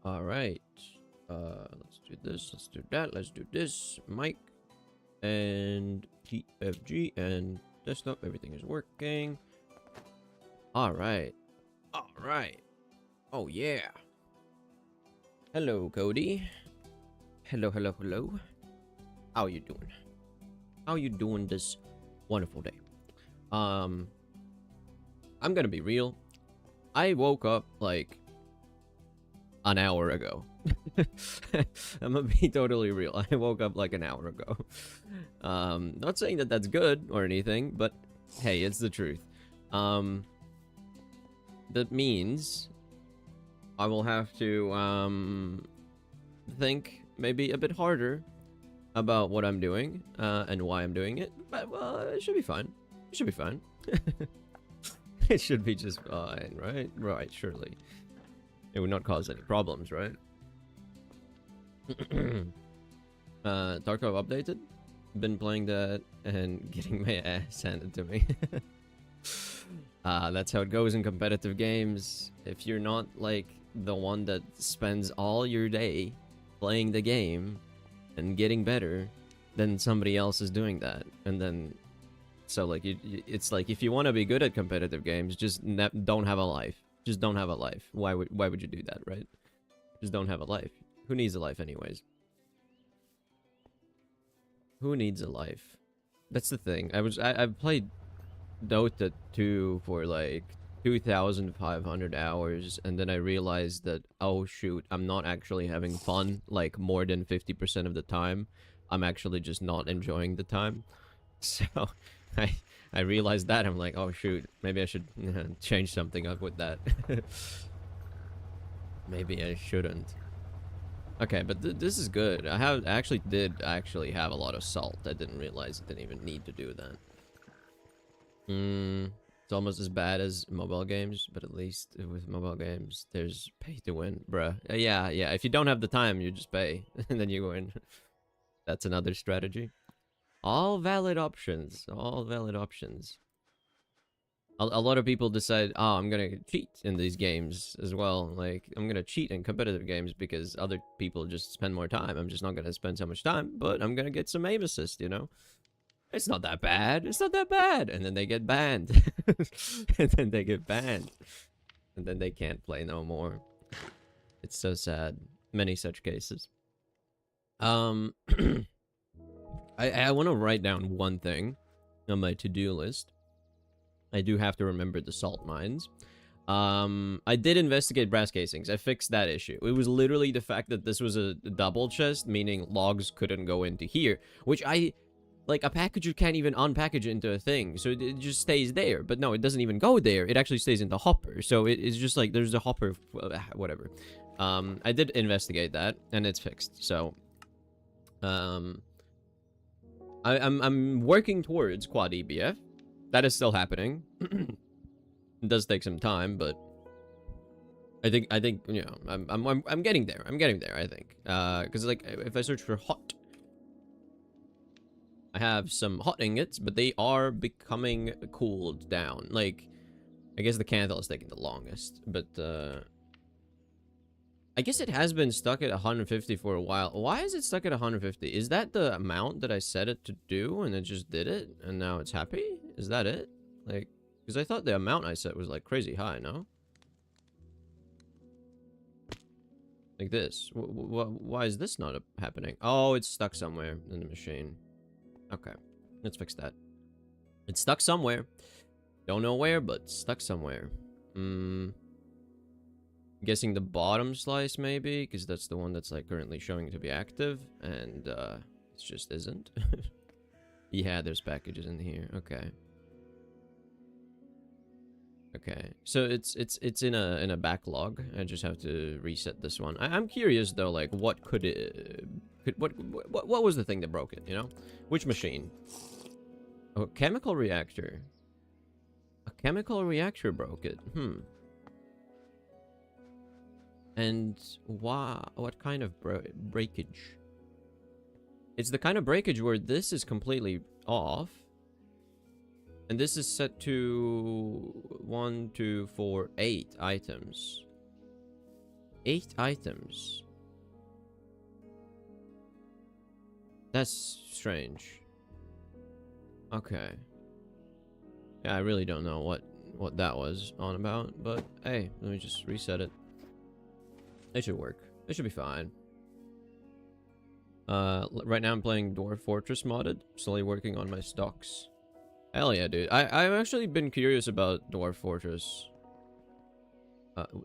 All right. Let's do this. Let's do that. Let's do this. Mic and TFG and desktop. Everything is working. All right. All right. Oh yeah. Hello, Cody. Hello, hello, hello. How you doing? How you doing this wonderful day? I'm gonna be real. I woke up like an hour ago. I'm gonna be totally real. I woke up like an hour ago. Not saying that that's good or anything, but hey, it's the truth. That means I will have to think maybe a bit harder about what I'm doing and why I'm doing it. But well, it should be fine. It should be fine. It should be just fine, right? Right, surely. It would not cause any problems, right? Tarkov updated. Been playing that and getting my ass handed to me. That's how it goes in competitive games. If you're not like the one that spends all your day playing the game and getting better, then somebody else is doing that. And then, so like, it's like if you want to be good at competitive games, just don't have a life. Just don't have a life. Why would you do that, right? Just don't have a life. Who needs a life anyways? Who needs a life? That's the thing. I've played Dota 2 for like 2,500 hours, and then I realized that, oh shoot, I'm not actually having fun like more than 50% of the time. I'm actually just not enjoying the time. So I realized that. I'm like, oh shoot, maybe I should change something up with that. Maybe I shouldn't. Okay, but this is good. I actually did have a lot of salt. I didn't realize I didn't even need to do that. It's almost as bad as mobile games, but at least with mobile games, there's pay to win, bruh. Yeah. If you don't have the time, you just pay, and then you win. That's another strategy. All valid options. All valid options. A lot of people decide, oh, I'm gonna cheat in these games as well. Like, I'm gonna cheat in competitive games because other people just spend more time. I'm just not gonna spend so much time, but I'm gonna get some aim assist, you know? It's not that bad. It's not that bad. And then they get banned. And then they get banned. And then they can't play no more. It's so sad. Many such cases. I want to write down one thing on my to-do list. I do have to remember the salt mines. I did investigate brass casings. I fixed that issue. It was literally the fact that this was a double chest, meaning logs couldn't go into here, which like, a packager can't even unpackage it into a thing, so it just stays there. But no, it doesn't even go there. It actually stays in the hopper. So it's just like, there's a hopper, whatever. I did investigate that, and it's fixed. So, I'm working towards quad EBF. That is still happening. It does take some time, but I think you know, I'm getting there. I'm getting there, I think. Because like, if I search for hot, I have some hot ingots, but they are becoming cooled down. Like, I guess the candle is taking the longest, but I guess it has been stuck at 150 for a while. Why is it stuck at 150? Is that the amount that I set it to do and it just did it and now it's happy? Is that it? Like, because I thought the amount I set was like crazy high, no? Like this. Why is this not happening? Oh, it's stuck somewhere in the machine. Okay, let's fix that. It's stuck somewhere. Don't know where, but stuck somewhere. Guessing the bottom slice maybe, because that's the one that's like currently showing to be active, and it just isn't. Yeah, there's packages in here. Okay. Okay, so it's in a backlog. I just have to reset this one. I'm curious though, like what could it what was the thing that broke it, you know? Which machine? Oh, chemical reactor. A chemical reactor broke it. And what kind of breakage? It's the kind of breakage where this is completely off. And this is set to 1, 2, 4, 8 items. 8 items. That's strange. Okay. Yeah, I really don't know what that was on about, but hey, let me just reset it. It should work. It should be fine. Right now I'm playing Dwarf Fortress modded, slowly working on my stocks. Hell yeah, dude. I've actually been curious about Dwarf Fortress.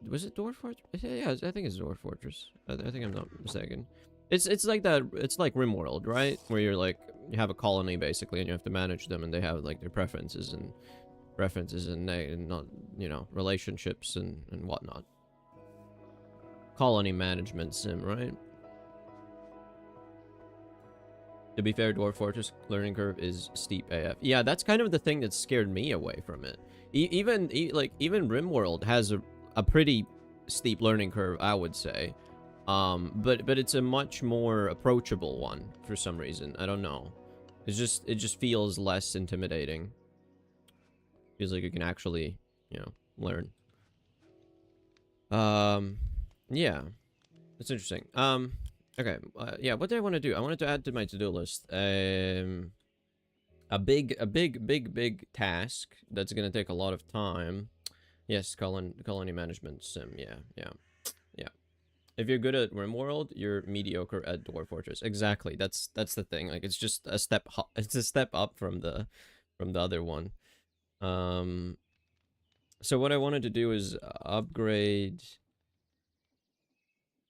Was it Dwarf Fortress? Yeah, I think it's Dwarf Fortress. I think I'm not mistaken. It's like that. It's like RimWorld, right? Where you're like, you have a colony basically, and you have to manage them, and they have like their preferences and not, you know, relationships and whatnot. Colony management sim, right? To be fair, Dwarf Fortress learning curve is steep AF. Yeah, that's kind of the thing that scared me away from it. Even RimWorld has a pretty steep learning curve, I would say. But it's a much more approachable one for some reason. I don't know. It just feels less intimidating. Feels like you can actually, you know, learn. Yeah, it's interesting. Okay, yeah, what do I want to do? I wanted to add to my to-do list a big task that's gonna take a lot of time. Yes, colony management sim. Yeah. If you're good at RimWorld, you're mediocre at Dwarf Fortress. Exactly. That's the thing. Like, it's just a step. It's a step up from the other one. So what I wanted to do is upgrade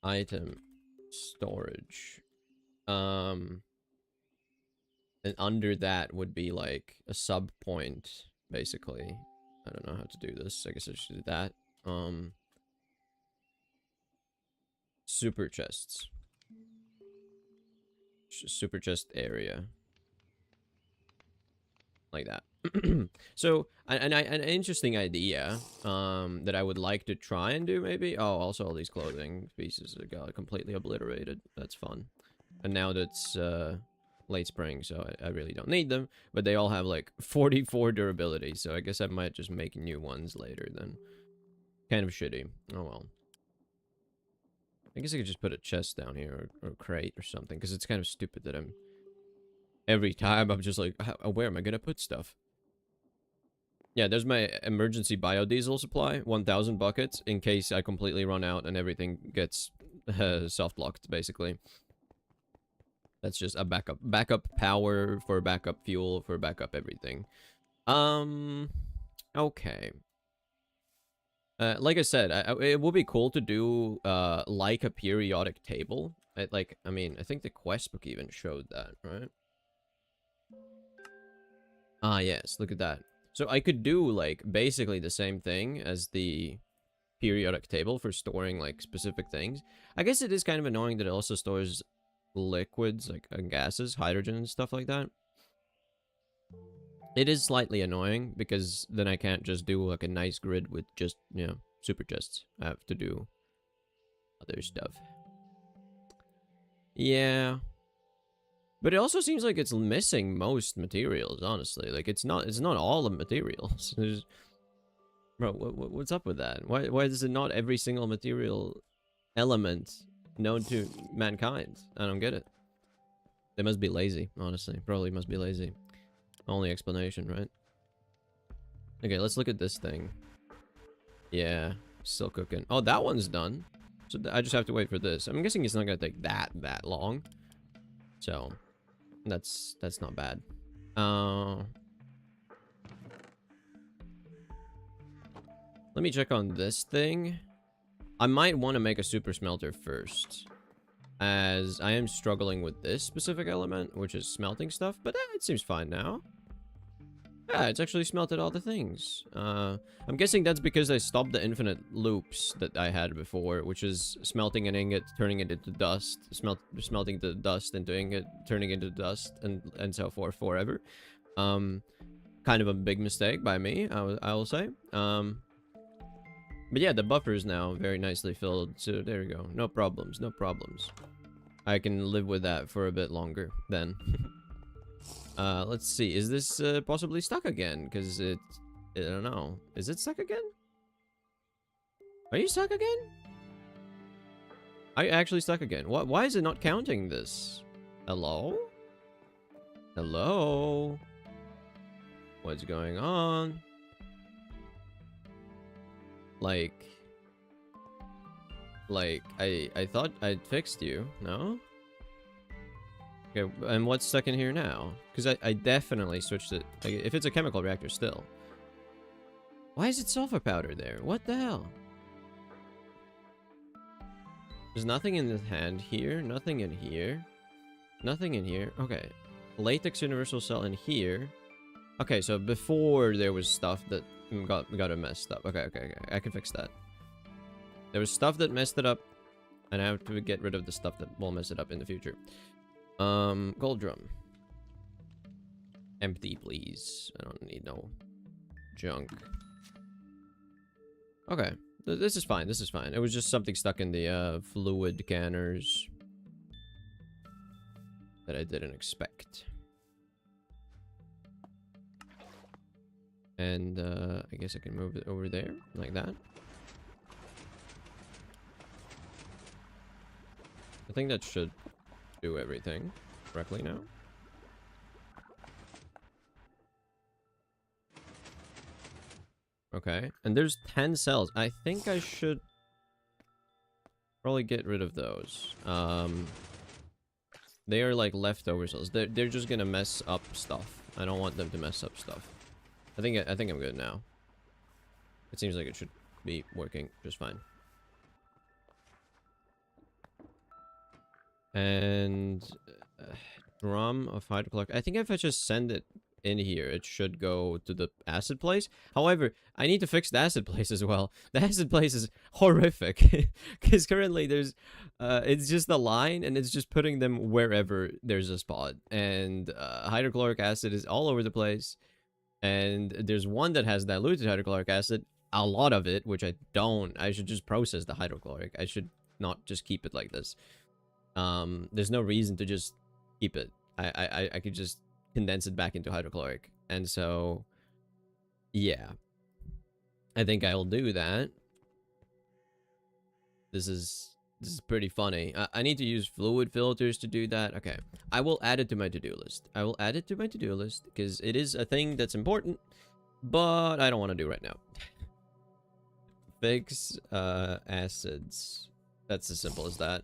item storage. And under that would be like a sub point, basically. I don't know how to do this. I guess I should do that. Super chests. Super chest area. Like that. So, an interesting idea that I would like to try and do, maybe. Oh, also all these clothing pieces got completely obliterated. That's fun. And now that's late spring, so I really don't need them. But they all have like 44 durability, so I guess I might just make new ones later then. Kind of shitty. Oh well. I guess I could just put a chest down here, or a crate or something, because it's kind of stupid that every time I'm just like, where am I gonna put stuff? Yeah, there's my emergency biodiesel supply, 1,000 buckets, in case I completely run out and everything gets soft-locked, basically. That's just a backup power for backup fuel for backup everything. Okay. Like I said, it would be cool to do like a periodic table. I mean, I think the quest book even showed that, right? Ah, yes, look at that. So I could do like basically the same thing as the periodic table for storing like specific things. I guess it is kind of annoying that it also stores liquids like gases, hydrogen and stuff like that. It is slightly annoying because then I can't just do like a nice grid with just, you know, super chests. I have to do other stuff. Yeah. But it also seems like it's missing most materials, honestly. Like, it's not all the materials. There's... Bro, what's up with that? Why is it not every single material element known to mankind? I don't get it. They must be lazy, honestly. Probably must be lazy. Only explanation, right? Okay, let's look at this thing. Yeah, still cooking. Oh, that one's done. So I just have to wait for this. I'm guessing it's not gonna take that long. So, that's not bad. Let me check on this thing. I might want to make a super smelter first, as I am struggling with this specific element, which is smelting stuff, but it seems fine now. Yeah, it's actually smelted all the things. I'm guessing that's because I stopped the infinite loops that I had before, which is smelting an ingot, turning it into dust, smelting the dust into ingot, turning into dust, and so forth forever. Kind of a big mistake by me, I will say. But yeah, the buffer is now very nicely filled, so there we go. No problems, no problems. I can live with that for a bit longer then. Let's see. Is this possibly stuck again? Because I don't know. Is it stuck again? Are you stuck again? I actually stuck again. What? Why is it not counting this? Hello? Hello? What's going on? Like, I thought I'd fixed you, no? Okay, and what's stuck in here now? Because I definitely switched it. Like, if it's a chemical reactor still. Why is it sulfur powder there? What the hell? There's nothing in the hand here, nothing in here. Nothing in here. Okay. Latex universal cell in here. Okay, so before there was stuff that got it messed up. Okay, I can fix that. There was stuff that messed it up, and I have to get rid of the stuff that will mess it up in the future. Gold drum. Empty, please. I don't need no junk. Okay, this is fine. This is fine. It was just something stuck in the fluid canners that I didn't expect. And I guess I can move it over there like that. I think that should do everything correctly now. Okay, and there's 10 cells. I think I should probably get rid of those. They are like leftover cells. They're just gonna mess up stuff. I don't want them to mess up stuff. I think I'm good now. It seems like it should be working just fine. And drum of hydrochloric. I think if I just send it in here, it should go to the acid place. However, I need to fix the acid place as well. The acid place is horrific because currently there's it's just a line and it's just putting them wherever there's a spot. And hydrochloric acid is all over the place. And there's one that has diluted hydrochloric acid, a lot of it, which I don't. I should just process the hydrochloric. I should not just keep it like this. There's no reason to just keep it. I could just condense it back into hydrochloric. And so, yeah. I think I'll do that. This is pretty funny. I need to use fluid filters to do that. Okay. I will add it to my to-do list. I will add it to my to-do list because it is a thing that's important, but I don't want to do right now. Fix acids. That's as simple as that.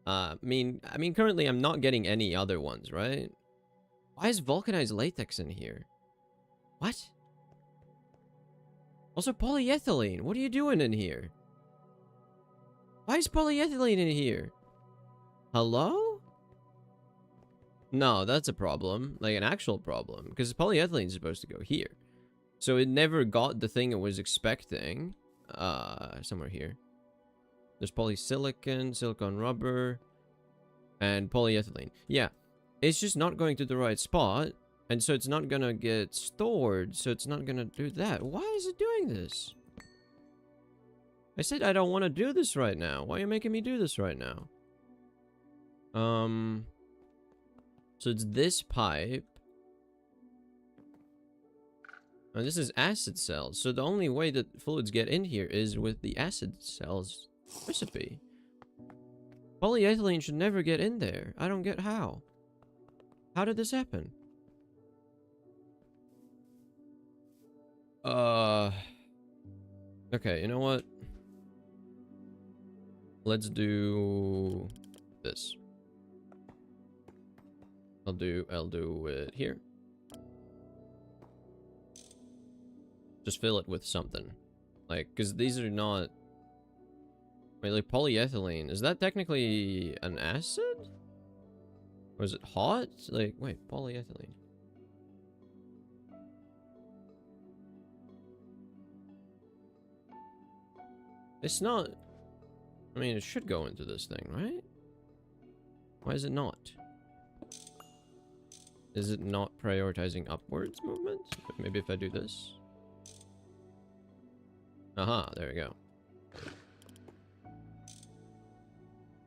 I mean, currently I'm not getting any other ones, right? Why is vulcanized latex in here? What? Also, polyethylene. What are you doing in here? Why is polyethylene in here? Hello? No, that's a problem. Like an actual problem. Because polyethylene is supposed to go here. So it never got the thing it was expecting. Somewhere here. There's polysilicon, silicone rubber, and polyethylene. Yeah, it's just not going to the right spot, and so it's not gonna get stored, so it's not gonna do that. Why is it doing this? I said I don't want to do this right now. Why are you making me do this right now? So it's this pipe. And this is acid cells, so the only way that fluids get in here is with the acid cells recipe. Polyethylene should never get in there. I don't get how. How did this happen? Okay, you know what? Let's do this. I'll do it here. Just fill it with something. Like, because these are not... Wait, like polyethylene, is that technically an acid? Or is it hot? Like, wait, polyethylene. It's not... I mean, it should go into this thing, right? Why is it not? Is it not prioritizing upwards movement? Maybe if I do this. Aha, there we go.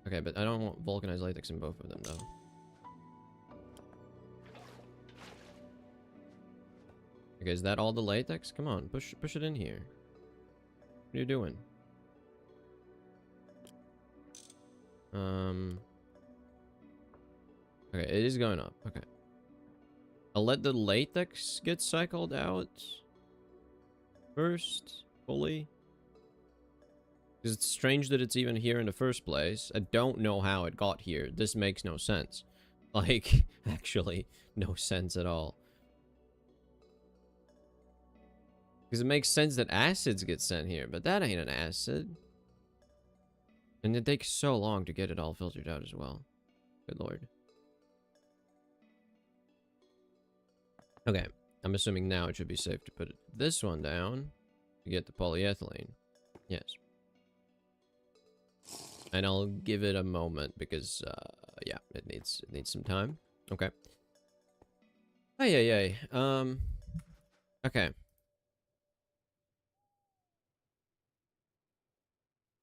Okay, but I don't want vulcanized latex in both of them, though. Okay, is that all the latex? Come on, push it in here. What are you doing? Okay, it is going up. Okay. I'll let the latex get cycled out first, fully. Because it's strange that it's even here in the first place. I don't know how it got here. This makes no sense. Like, actually, no sense at all. Because it makes sense that acids get sent here, but that ain't an acid. And it takes so long to get it all filtered out as well. Good lord. Okay, I'm assuming now it should be safe to put this one down to get the polyethylene. Yes. And I'll give it a moment because, yeah, it needs some time. Okay. Ay. Okay.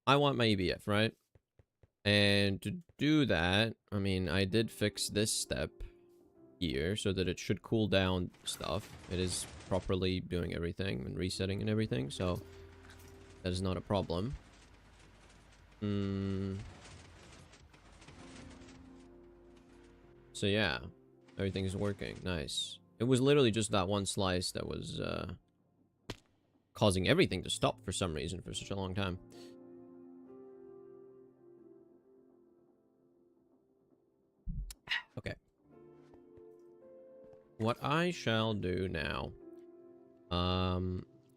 I want my EBF, right? And to do that, I mean, I did fix this step here so that it should cool down stuff. It is properly doing everything and resetting and everything, so that is not a problem. So yeah, everything is working. Nice. It was literally just that one slice that was causing everything to stop for some reason for such a long time. Okay. What I shall do now,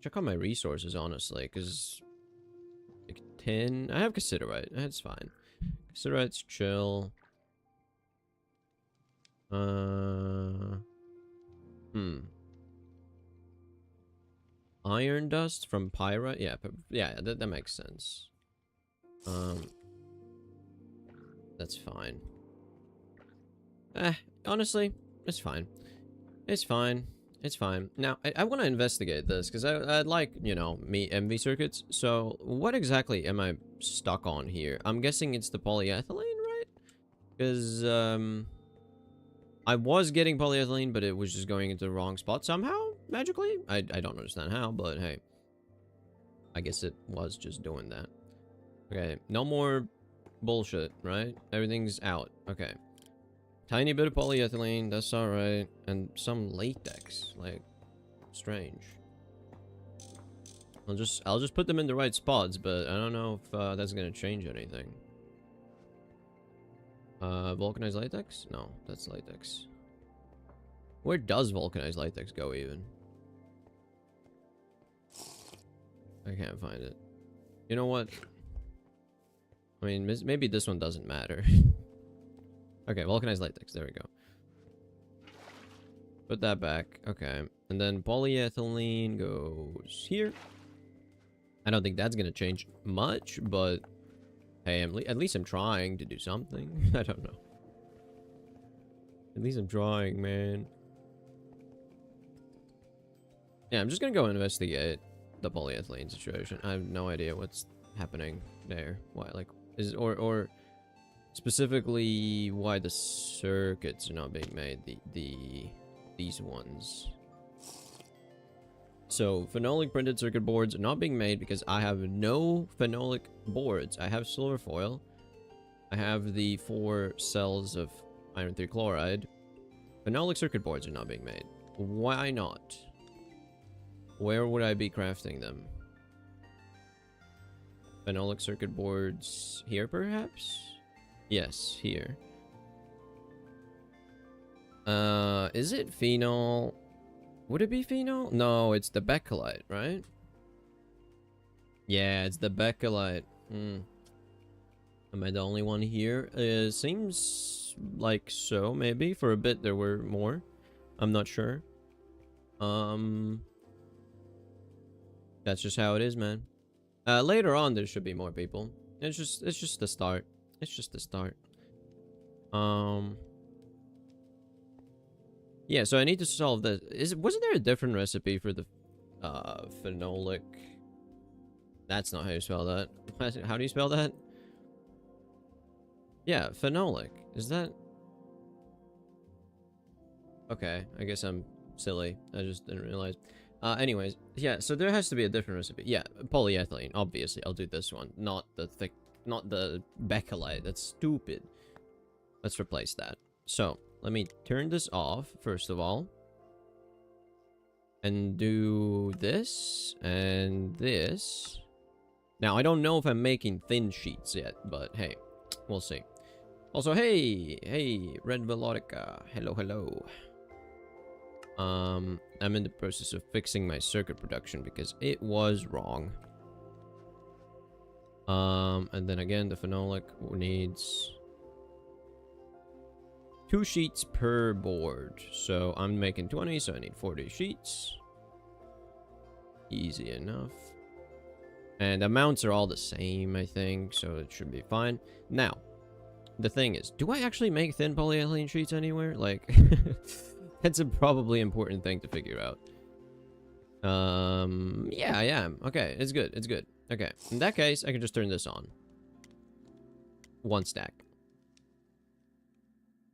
check on my resources, honestly, because like tin, I have cassiterite, that's fine. Cassiterite's chill. Iron dust from pyrite, yeah, that makes sense. That's fine. Honestly, it's fine. It's fine. It's fine. Now, I want to investigate this, because I'd like, you know, MV circuits. So, what exactly am I stuck on here? I'm guessing it's the polyethylene, right? Because, I was getting polyethylene, but it was just going into the wrong spot somehow, magically. I don't understand how, but hey. I guess it was just doing that. Okay, no more bullshit, right? Everything's out. Okay. Tiny bit of polyethylene, that's alright. And some latex, like, strange. I'll just put them in the right spots, but I don't know if that's gonna change anything. Vulcanized latex? No, that's latex. Where does vulcanized latex go even? I can't find it. You know what? I mean, maybe this one doesn't matter. Okay, vulcanized latex. There we go. Put that back. Okay. And then polyethylene goes here. I don't think that's going to change much, but hey, at least I'm trying to do something. I don't know. At least I'm trying, man. Yeah, I'm just going to go investigate the polyethylene situation. I have no idea what's happening there. Why, like, or specifically why the circuits are not being made, these ones. So phenolic printed circuit boards are not being made because I have no phenolic boards. I have silver foil. I have the 4 cells of iron 3 chloride. Phenolic circuit boards are not being made. Why not? Where would I be crafting them? Phenolic circuit boards here, perhaps? Yes, here. Is it phenol? Would it be phenol? No, it's the beckelite, right? Yeah, it's the beckelite. Am I the only one here? Seems like so, maybe. For a bit there were more. I'm not sure. That's just how it is, man. Later on there should be more people. It's just the start. It's just the start. Yeah, so I need to solve this. Wasn't there a different recipe for the phenolic? That's not how you spell that. How do you spell that? Yeah, phenolic. Is that? Okay, I guess I'm silly. I just didn't realize. Anyways, yeah, so there has to be a different recipe. Yeah, polyethylene, obviously. I'll do this one, not the thick not the bakelite. That's stupid. Let's replace that. So, let me turn this off, first of all. And do this, and this. Now, I don't know if I'm making thin sheets yet, but hey, we'll see. Also, hey, Red Velotica. Hello, hello. I'm in the process of fixing my circuit production because it was wrong. And then again, the phenolic needs 2 sheets per board. So I'm making 20, so I need 40 sheets. Easy enough. And amounts are all the same, I think, so it should be fine. Now, the thing is, do I actually make thin polyethylene sheets anywhere? Like, that's a probably important thing to figure out. Yeah, I am. Okay, it's good, it's good. Okay, in that case, I can just turn this on. 1 stack.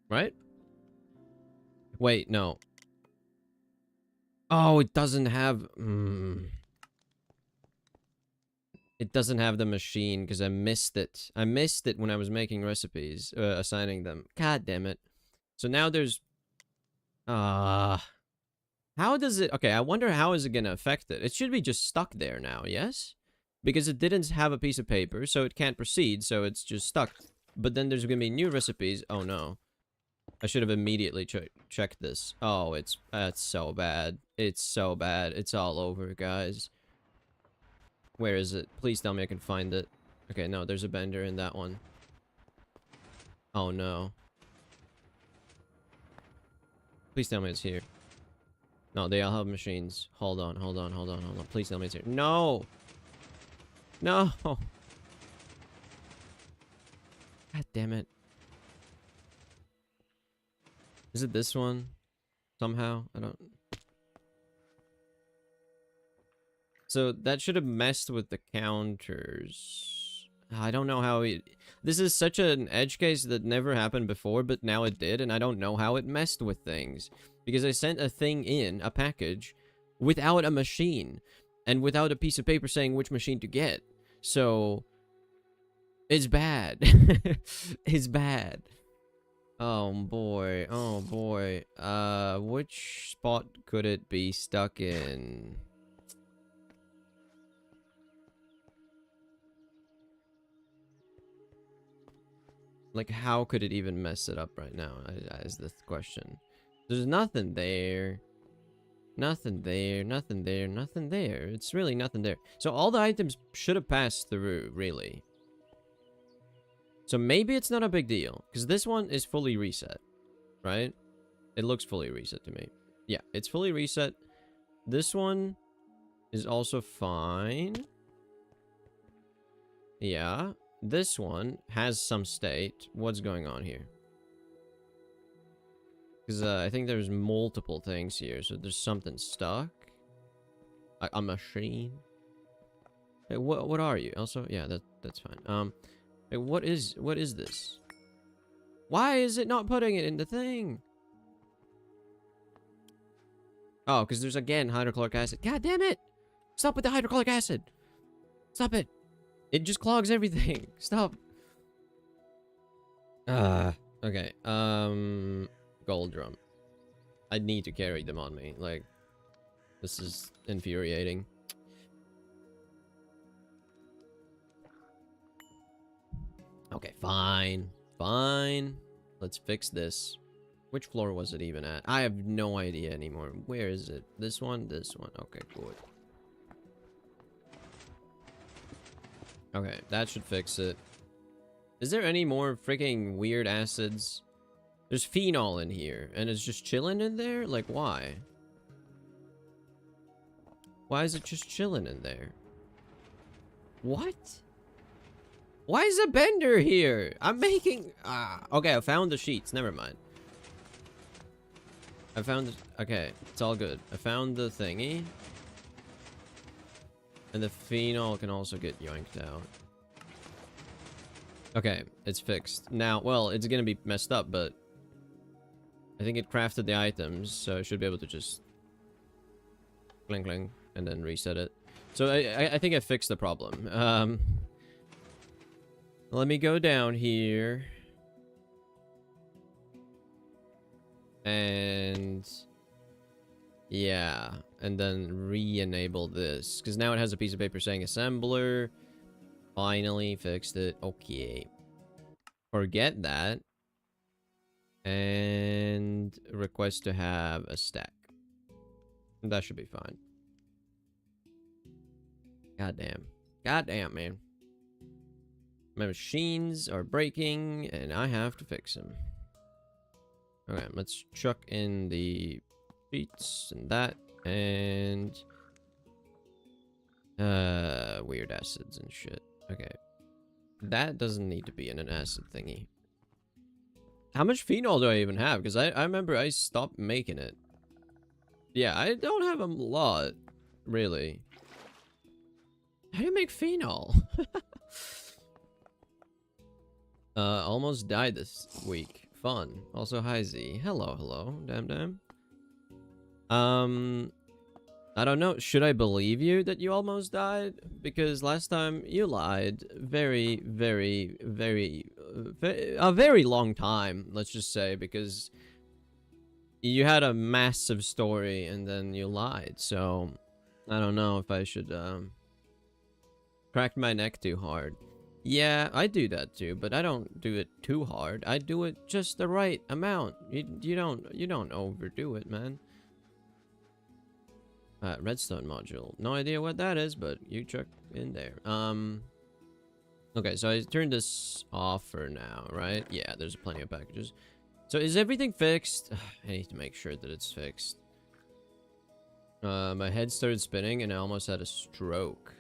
Right? Wait, no. Oh, it doesn't have... It doesn't have the machine because I missed it. I missed it when I was making recipes, assigning them. God damn it. So now there's... how does it... Okay, I wonder how is it going to affect it. It should be just stuck there now, yes? Because it didn't have a piece of paper, so it can't proceed, so it's just stuck. But then there's going to be new recipes. Oh, no. I should have immediately checked this. Oh, that's so bad. It's so bad. It's all over, guys. Where is it? Please tell me I can find it. Okay, no, there's a bender in that one. Oh, no. Please tell me it's here. No, they all have machines. Hold on, hold on, hold on, hold on. Please tell me it's here. No! No! God damn it. Is it this one? Somehow? I don't... So that should have messed with the counters. I don't know how it... This is such an edge case that never happened before, but now it did, and I don't know how it messed with things. Because I sent a thing in, a package, without a machine, and without a piece of paper saying which machine to get. So... It's bad. It's bad. Oh boy, oh boy. Which spot could it be stuck in? Like, how could it even mess it up right now, is the question. There's nothing there. Nothing there, nothing there, nothing there. It's really nothing there. So all the items should have passed through, really. So maybe it's not a big deal, because this one is fully reset, right? It looks fully reset to me. Yeah, it's fully reset. This one is also fine. Yeah. This one has some state. What's going on here? Because I think there's multiple things here, so there's something stuck. A machine. Hey, what are you? Also, yeah, that's fine. Hey, what is this? Why is it not putting it in the thing? Oh, because there's again hydrochloric acid. God damn it! Stop with the hydrochloric acid. Stop it. It just clogs everything. Stop. Okay. Gold drum. I need to carry them on me. Like, this is infuriating. Okay, fine. Fine. Let's fix this. Which floor was it even at? I have no idea anymore. Where is it? This one? This one. Okay, good. Okay, that should fix it. Is there any more freaking weird acids? There's phenol in here, and it's just chilling in there? Like, why? Why is it just chilling in there? What? Why is a bender here? I'm making... okay, I found the sheets. Never mind. I found... Okay, it's all good. I found the thingy. And the phenol can also get yoinked out. Okay, it's fixed. Now, well, it's gonna be messed up, but... I think it crafted the items, so I should be able to just... Cling, cling, and then reset it. So I think I fixed the problem. Let me go down here. And yeah, and then re-enable this. Because now it has a piece of paper saying assembler. Finally fixed it. Okay. Forget that. And request to have a stack. That should be fine. Goddamn. Goddamn, man. My machines are breaking, and I have to fix them. Okay, let's chuck in the sheets and that, and weird acids and shit. Okay. That doesn't need to be in an acid thingy. How much phenol do I even have? Because I remember I stopped making it. Yeah, I don't have a lot, really. How do you make phenol? Almost died this week. Fun. Also, hi Z. Hello, hello. Damn. I don't know. Should I believe you that you almost died? Because last time you lied a very long time, let's just say, because you had a massive story and then you lied. So, I don't know if I should, crack my neck too hard. Yeah, I do that too, but I don't do it too hard. I do it just the right amount. You don't overdo it, man. Redstone module. No idea what that is, but you check in there. Okay, so I turned this off for now, right? Yeah, there's plenty of packages. So is everything fixed? I need to make sure that it's fixed. My head started spinning and I almost had a stroke.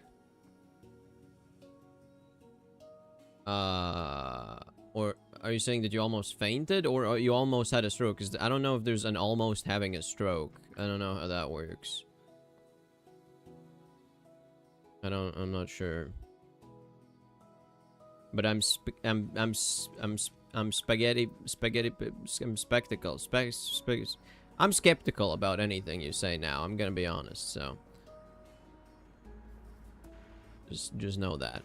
Or are you saying that you almost fainted, or you almost had a stroke? Because I don't know if there's an almost having a stroke. I don't know how that works. I'm not sure. But I'm skeptical about anything you say now. I'm gonna be honest, so just know that.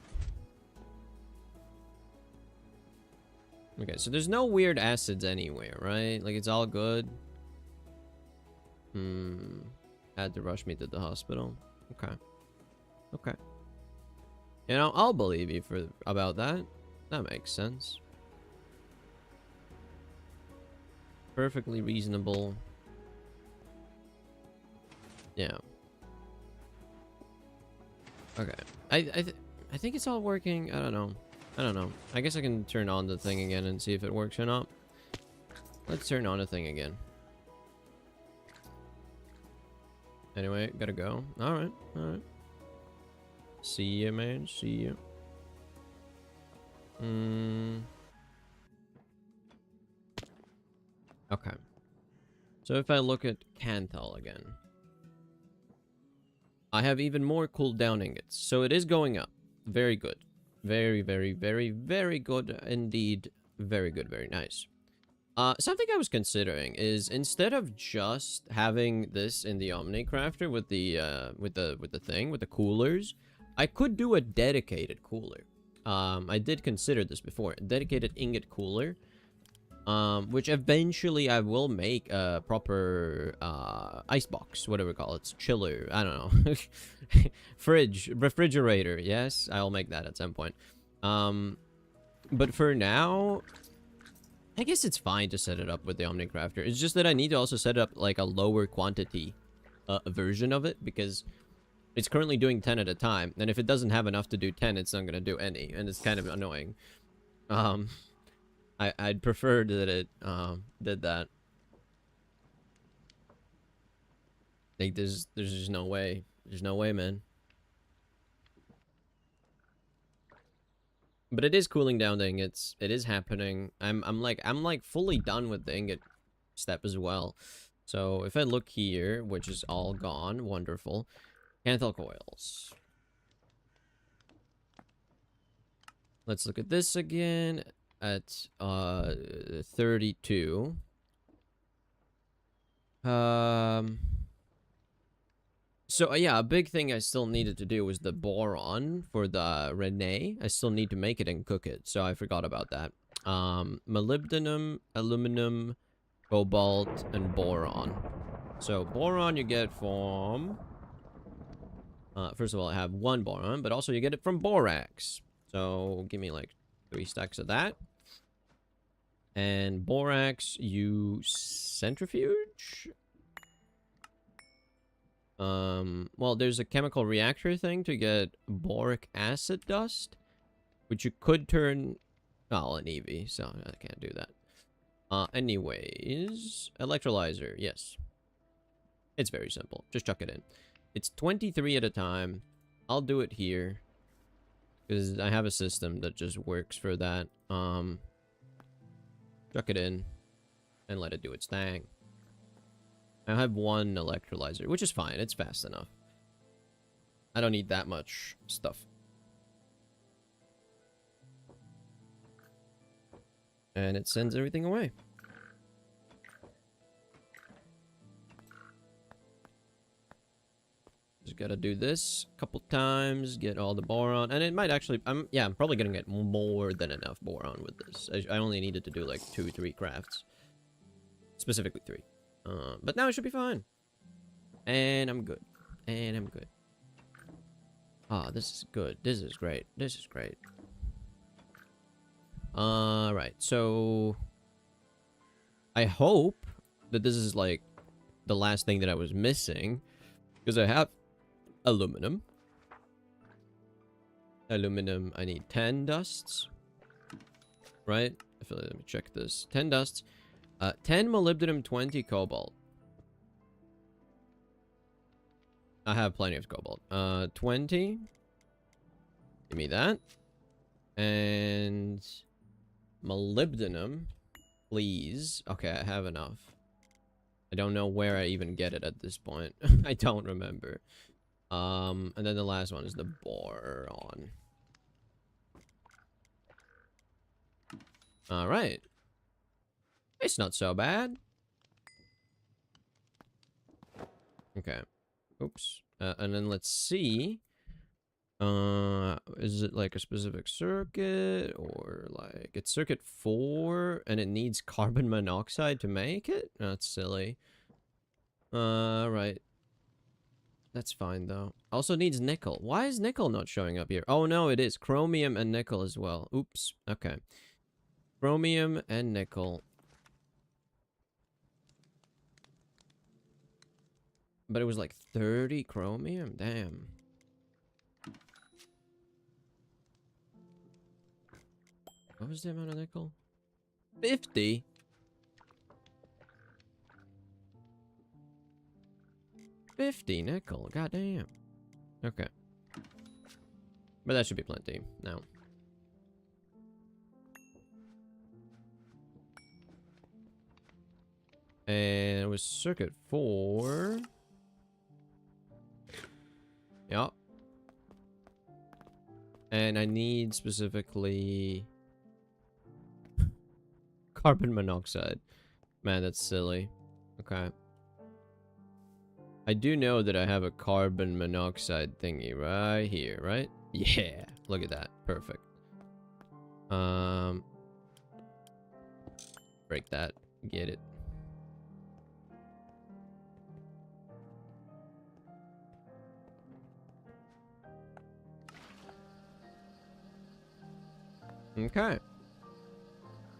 Okay, so there's no weird acids anywhere, right? Like, it's all good. Had to rush me to the hospital. Okay. Okay. You know, I'll believe you about that. That makes sense. Perfectly reasonable. Yeah. Okay. I think it's all working. I don't know. I guess I can turn on the thing again and see if it works or not. Let's turn on the thing again. Anyway, gotta go. Alright. See you, man. See you. Okay. So if I look at Canthal again, I have even more cooldown ingots. So it is going up. Very good. Very good indeed. Very good, very nice. Something I was considering is, instead of just having this in the Omnicrafter with the coolers, I could do a dedicated cooler. I did consider this before, a dedicated ingot cooler, which eventually I will make a proper icebox, whatever we call it, chiller, I don't know, refrigerator. Yes, I'll make that at some point. But for now, I guess it's fine to set it up with the Omnicrafter. It's just that I need to also set up like a lower quantity version of it, because it's currently doing 10 at a time, and if it doesn't have enough to do 10, it's not gonna do any, and it's kind of annoying. I'd prefer that it did that. Like, there's just no way. There's no way, man. But it is cooling down the ingots. It is happening. I'm like fully done with the ingot step as well. So if I look here, which is all gone, wonderful. Canthal coils. Let's look at this again at 32. So yeah, a big thing I still needed to do was the boron for the Renee. I still need to make it and cook it, so I forgot about that. Molybdenum, aluminum, cobalt, and boron. So boron you get from... first of all, I have 1 boron, but also you get it from borax. So give me like 3 stacks of that. And borax, you centrifuge? Well, there's a chemical reactor thing to get boric acid dust, which you could turn... Oh, an EV, so I can't do that. Anyways, electrolyzer, yes. It's very simple. Just chuck it in. It's 23 at a time. I'll do it here, because I have a system that just works for that. Chuck it in, and let it do its thing. I have 1 electrolyzer, which is fine. It's fast enough. I don't need that much stuff. And it sends everything away. Just gotta do this a couple times, get all the boron, and it might actually... I'm probably gonna get more than enough boron with this. I only needed to do like 2-3 crafts. Specifically 3. But now it should be fine. And I'm good. And I'm good. Ah, this is good. This is great. This is great. Alright, so... I hope that this is like the last thing that I was missing. Because I have aluminum. Aluminum, I need 10 dusts. Right? I feel like, let me check this. 10 dusts. 10 molybdenum, 20 cobalt. I have plenty of cobalt. 20. Give me that. And molybdenum, please. Okay, I have enough. I don't know where I even get it at this point. I don't remember. And then the last one is the boron. All right. It's not so bad. Okay. Oops. And then let's see. Is it like a specific circuit or like it's circuit 4 and it needs carbon monoxide to make it? That's silly. Right. That's fine though. Also needs nickel. Why is nickel not showing up here? Oh no, it is chromium and nickel as well. Oops. Okay. Chromium and nickel. But it was like 30 chromium? Damn. What was the amount of nickel? 50? 50 nickel, goddamn. Okay. But that should be plenty now. And it was circuit 4. Yep. And I need specifically carbon monoxide. Man, that's silly. Okay. I do know that I have a carbon monoxide thingy right here, right? Yeah. Look at that. Perfect. Break that. Get it. Okay.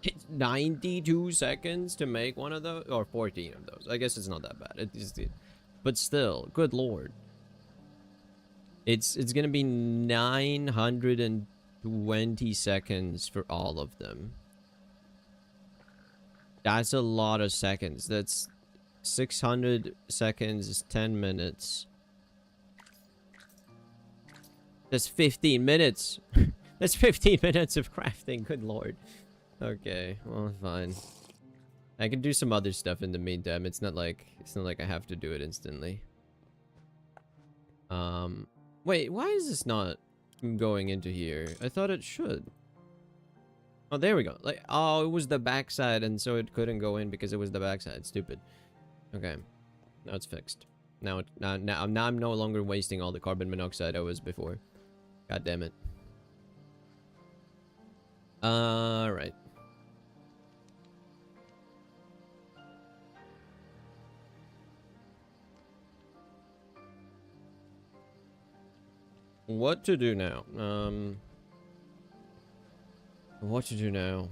It's 92 seconds to make one of those, or 14 of those. I guess it's not that bad. It is, but still, good lord. It's gonna be 920 seconds for all of them. That's a lot of seconds. That's 600 seconds is 10 minutes. That's 15 minutes. That's 15 minutes of crafting. Good lord. Okay, well, fine. I can do some other stuff in the meantime. It's not like I have to do it instantly. Wait, why is this not going into here? I thought it should. Oh, there we go. Like, oh, it was the backside, and so it couldn't go in because it was the backside. Stupid. Okay, now it's fixed. Now I'm no longer wasting all the carbon monoxide I was before. God damn it. Alright. What to do now? What to do now?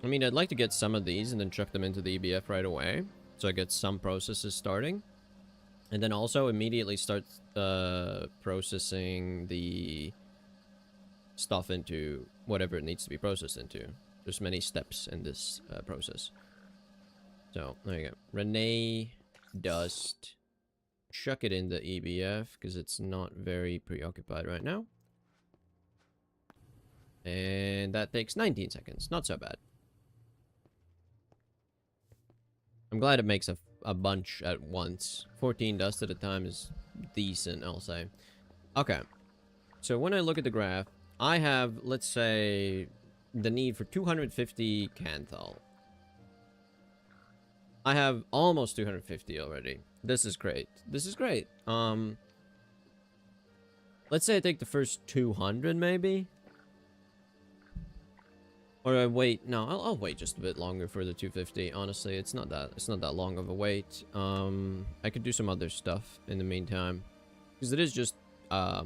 I mean, I'd like to get some of these and then chuck them into the EBF right away. So I get some processes starting. And then also immediately start processing the stuff into whatever it needs to be processed into. There's many steps in this process. So, there you go. Renee dust. Chuck it in the EBF because it's not very preoccupied right now. And that takes 19 seconds. Not so bad. I'm glad it makes a bunch at once. 14 dust at a time is decent, I'll say. Okay. So when I look at the graph, I have, let's say, the need for 250 Canthal. I have almost 250 already. This is great. This is great. Let's say I take the first 200 maybe. Or I wait. No, I'll wait just a bit longer for the 250. Honestly, it's not that long of a wait. I could do some other stuff in the meantime, because it is just a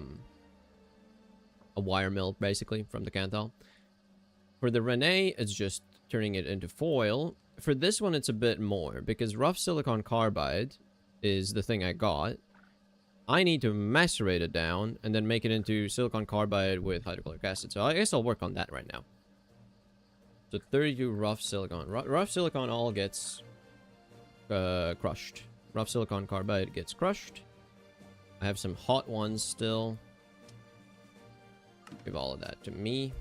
wire mill basically from the Canthal. For the Renee, it's just turning it into foil. For this one, it's a bit more because rough silicon carbide is the thing I got. I need to macerate it down and then make it into silicon carbide with hydrochloric acid. So I guess I'll work on that right now. So 32 rough silicon. Rough silicon all gets crushed. Rough silicon carbide gets crushed. I have some hot ones still. Give all of that to me.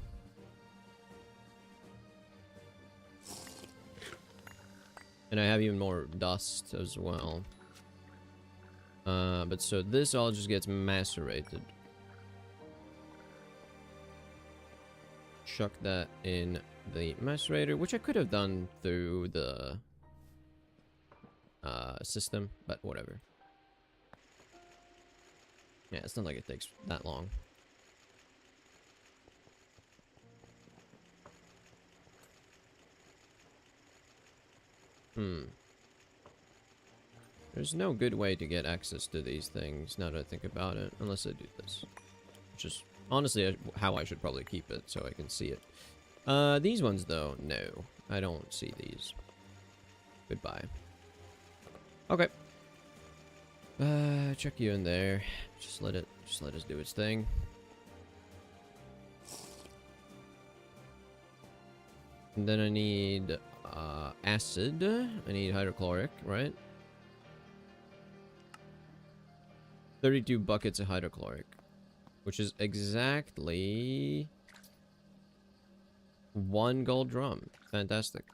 And I have even more dust as well. But so this all just gets macerated. Chuck that in the macerator, which I could have done through the system, but whatever. Yeah, it's not like it takes that long. There's no good way to get access to these things, now that I think about it, unless I do this. Which is honestly how I should probably keep it, so I can see it. These ones, though, no. I don't see these. Goodbye. Okay. Check you in there. Just let us do its thing. And then I need acid. I need hydrochloric, right? 32 buckets of hydrochloric, which is exactly 1 gold drum. Fantastic.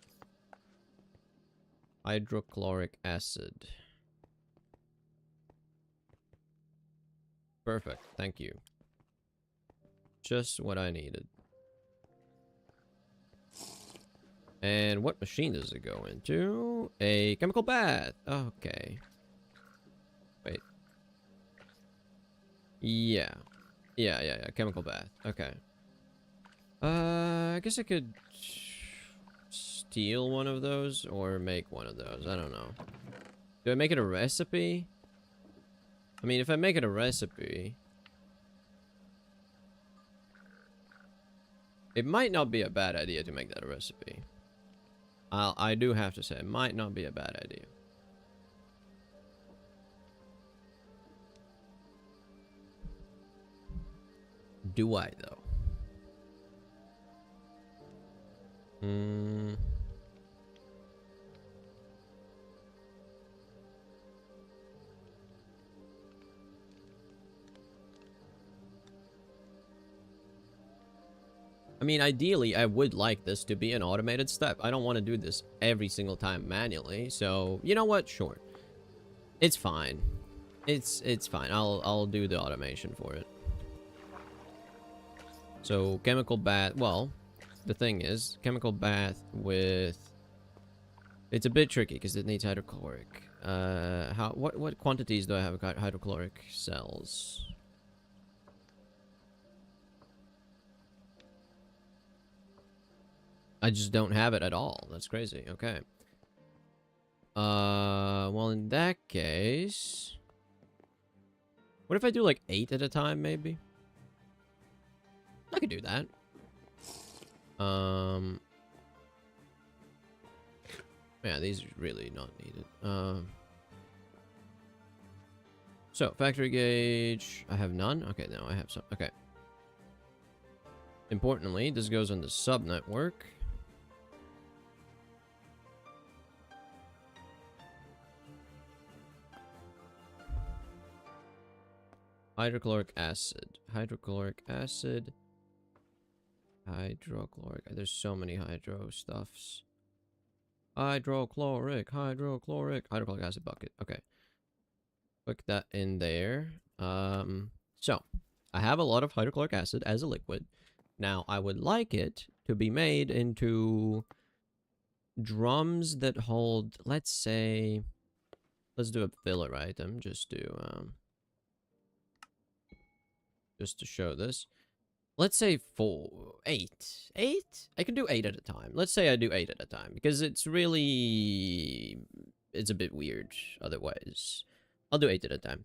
Hydrochloric acid. Perfect. Thank you. Just what I needed. And what machine does it go into? A chemical bath. Okay. Wait. Yeah. Yeah. Chemical bath. Okay. I guess I could steal one of those or make one of those. I don't know. Do I make it a recipe? I mean, if I make it a recipe, it might not be a bad idea to make that a recipe. I do have to say, it might not be a bad idea. Do I, though? I mean, ideally, I would like this to be an automated step. I don't want to do this every single time manually. So, you know what? Sure. It's fine. It's fine. I'll do the automation for it. So, chemical bath. Well, the thing is, chemical bath with... It's a bit tricky because it needs hydrochloric. what quantities do I have of hydrochloric cells? I just don't have it at all. That's crazy. Okay. Well, in that case, what if I do like 8 at a time, maybe? I could do that. Yeah, these are really not needed. So, factory gauge. I have none? Okay, no, I have some. Okay. Importantly, this goes on the sub-network. Hydrochloric acid. Hydrochloric acid. Hydrochloric. There's so many hydro stuffs. Hydrochloric acid bucket. Okay. Put that in there. So I have a lot of hydrochloric acid as a liquid. Now I would like it to be made into drums that hold, let's say, let's do a filler item just to show this. Let's say 8. 8? I can do 8 at a time. Let's say I do 8 at a time. Because it's really... It's a bit weird otherwise. I'll do 8 at a time.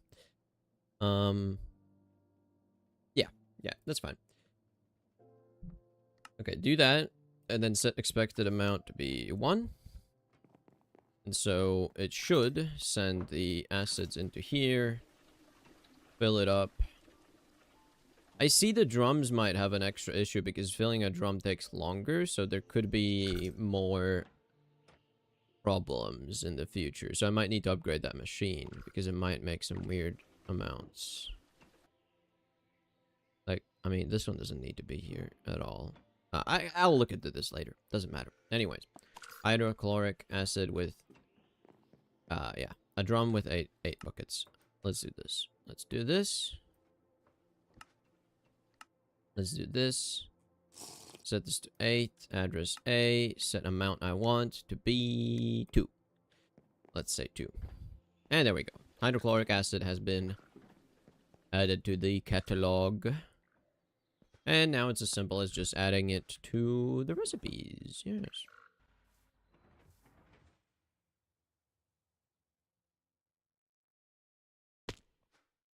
Yeah, that's fine. Okay, do that. And then set expected amount to be 1. And so it should send the acids into here. Fill it up. I see the drums might have an extra issue because filling a drum takes longer, so there could be more problems in the future. So I might need to upgrade that machine because it might make some weird amounts. Like, I mean, this one doesn't need to be here at all. I'll look into this later. Doesn't matter. Anyways, hydrochloric acid with, yeah, a drum with 8 buckets. Let's do this. Let's do this. Let's do this. Set this to 8. Address A. Set amount I want to be 2. Let's say 2. And there we go. Hydrochloric acid has been added to the catalog. And now it's as simple as just adding it to the recipes. Yes.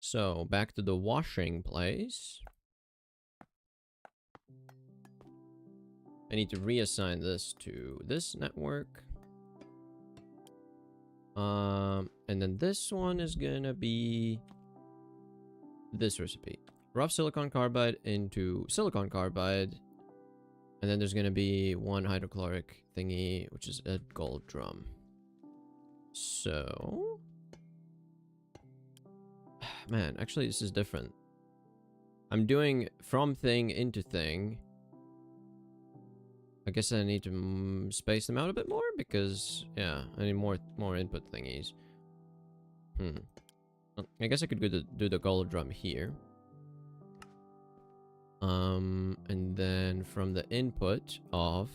So, back to the washing place. I need to reassign this to this network. And then this one is gonna be this recipe. Rough silicon carbide into silicon carbide. And then there's gonna be one hydrochloric thingy, which is a gold drum. So... Man, actually this is different. I'm doing from thing into thing. I guess I need to space them out a bit more because, yeah, I need more input thingies. I guess I could do the gold drum here. And then from the input of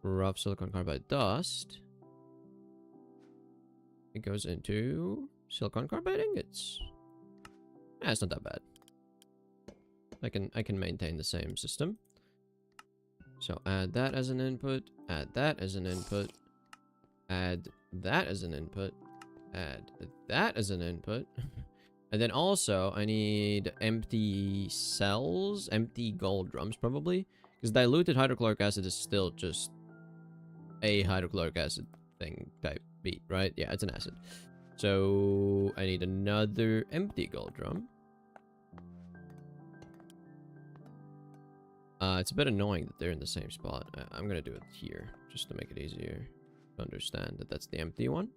rough silicon carbide dust, it goes into silicon carbide ingots. Yeah, it's not that bad. I can maintain the same system. So add that as an input, add that as an input, add that as an input, add that as an input. And then also I need empty cells, empty gold drums probably, because diluted hydrochloric acid is still just a hydrochloric acid thing type beat, right? Yeah, it's an acid. So I need another empty gold drum. It's a bit annoying that they're in the same spot. I'm gonna do it here, just to make it easier to understand that that's the empty one.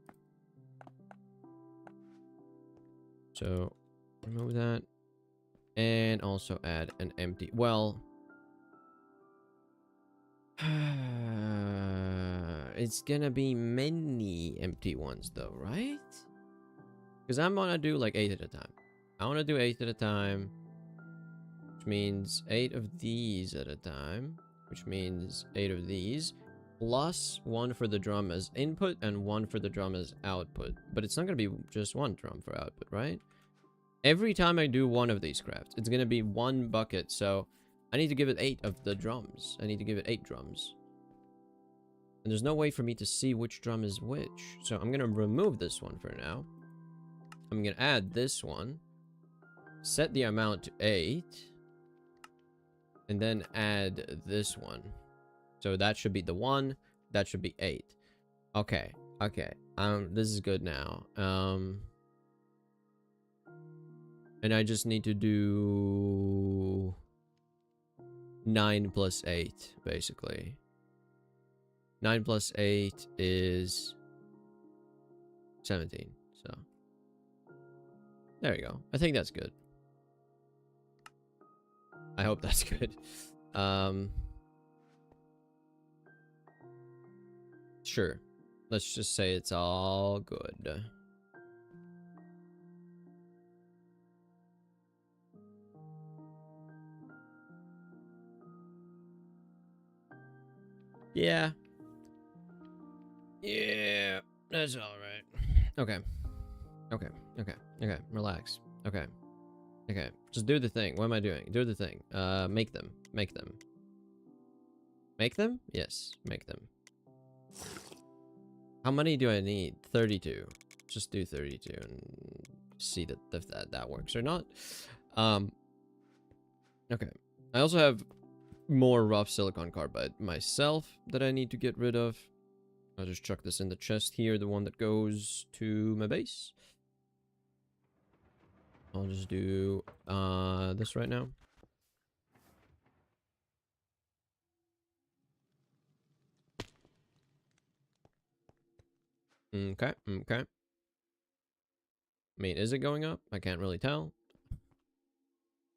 So, remove that. And also add an empty... Well... it's gonna be many empty ones though, right? Because I'm gonna do like 8 at a time. I wanna do 8 at a time. Which means 8 of these at a time. Which means 8 of these. plus 1 for the drum as input and 1 for the drum as output. But it's not going to be just 1 drum for output, right? Every time I do one of these crafts, it's going to be 1 bucket. So I need to give it 8 of the drums. I need to give it 8 drums. And there's no way for me to see which drum is which. So I'm going to remove this one for now. I'm going to add this one. Set the amount to 8. And then add this one. So that should be the 1. That should be 8. Okay. Okay. This is good now. And I just need to do 9 plus 8, basically. 9 plus 8 is 17. So there you go. I think that's good. I hope that's good. Sure. Let's just say it's all good. Yeah. Yeah, that's all right. Okay. Okay. Okay. Okay. Relax. Okay. Okay. Just do the thing. What am I doing? Do the thing. Make them. Make them. Make them? Yes. Make them. How many do I need? 32. Just do 32 and see if that works or not. Okay. I also have more rough silicon carbide myself that I need to get rid of. I'll just chuck this in the chest here, the one that goes to my base. I'll just do this right now. Okay, okay. I mean, is it going up? I can't really tell.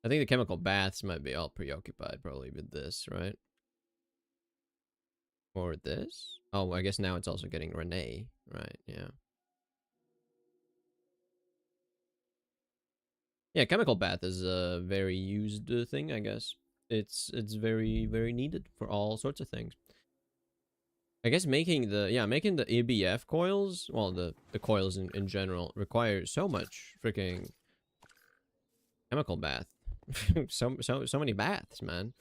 I think the chemical baths might be all preoccupied probably with this, right? Or this? Oh, I guess now it's also getting Renee, right? Yeah. Yeah, chemical bath is a very used thing, I guess. It's very, very needed for all sorts of things. I guess making the EBF coils, well, the coils in general, require so much freaking chemical bath. so many baths, man.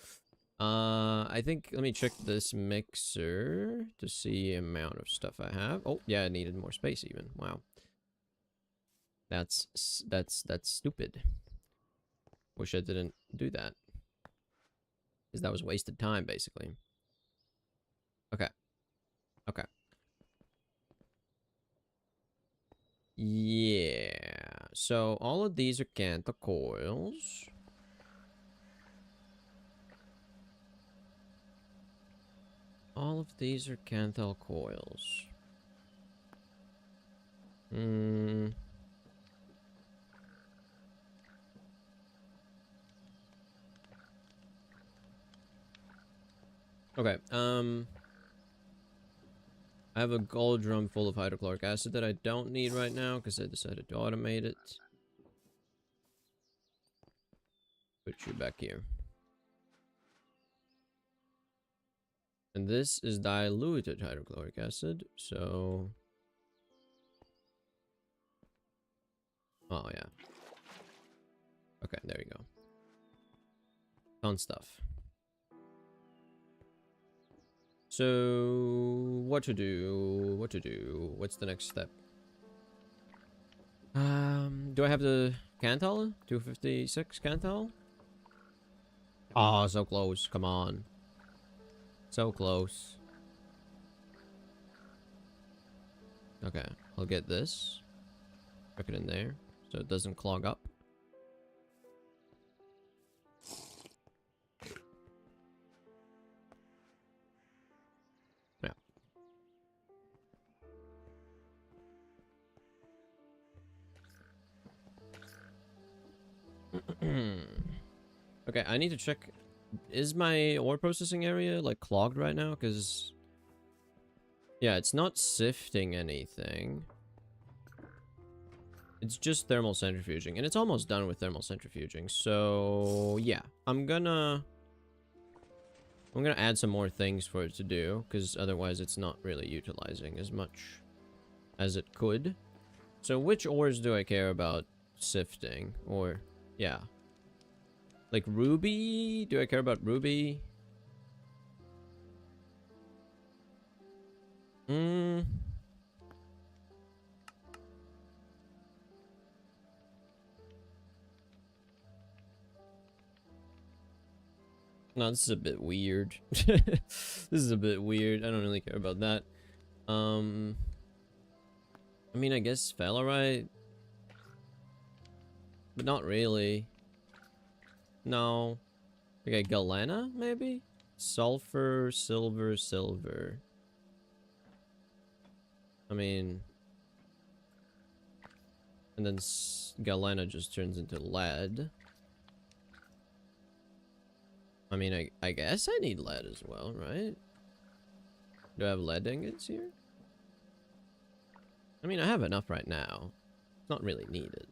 I think, let me check this mixer to see the amount of stuff I have. Oh, yeah, I needed more space even. Wow. That's stupid. Wish I didn't do that. Because that was wasted time, basically. Okay. Okay. Yeah. So, all of these are Canta coils. All of these are Canthal coils. Okay, I have a gold drum full of hydrochloric acid that I don't need right now because I decided to automate it. Put you back here. And this is diluted hydrochloric acid, so... Oh, yeah. Okay, there you go. Fun stuff. So, what to do? What to do? What's the next step? Do I have the Cantal? 256 Cantal? Oh, so close. Come on. So close. Okay, I'll get this. Put it in there so it doesn't clog up. Yeah. Okay, I need to check. Is my ore processing area like clogged right now? Because yeah, it's not sifting anything. It's just thermal centrifuging, and it's almost done with thermal centrifuging. So yeah, I'm gonna I'm gonna add some more things for it to do, because otherwise it's not really utilizing as much as it could. So which ores do I care about sifting? Or, yeah. Like ruby? Do I care about ruby? No, this is a bit weird. This is a bit weird. I don't really care about that. I mean, I guess Valerite, but not really. No. Okay, Galena, maybe? Sulfur, silver, silver. I mean... And then Galena just turns into lead. I mean, I guess I need lead as well, right? Do I have lead ingots here? I mean, I have enough right now. It's not really needed.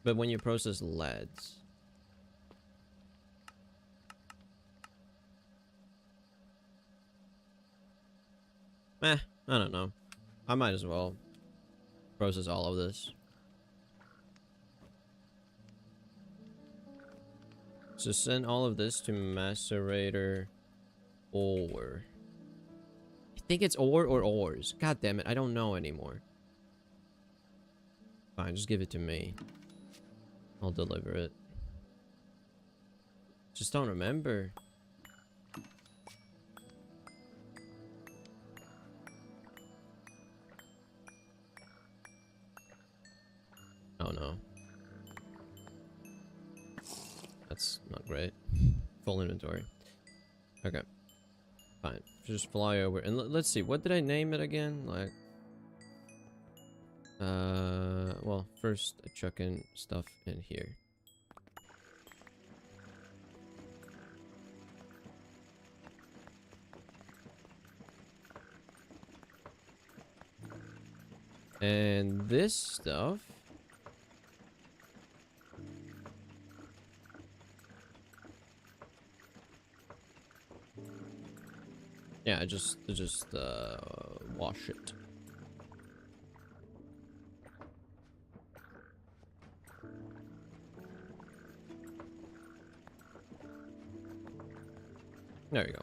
But when you process leads... I don't know. I might as well process all of this. So send all of this to macerator ore. I think it's ore or ores. God damn it, I don't know anymore. Fine, just give it to me. I'll deliver it. Just don't remember. Oh no. That's not great. Full inventory. Okay. Fine. Just fly over. And let's see. What did I name it again? Like... well, first I chuck in stuff in here. And this stuff... yeah, I just wash it. There we go.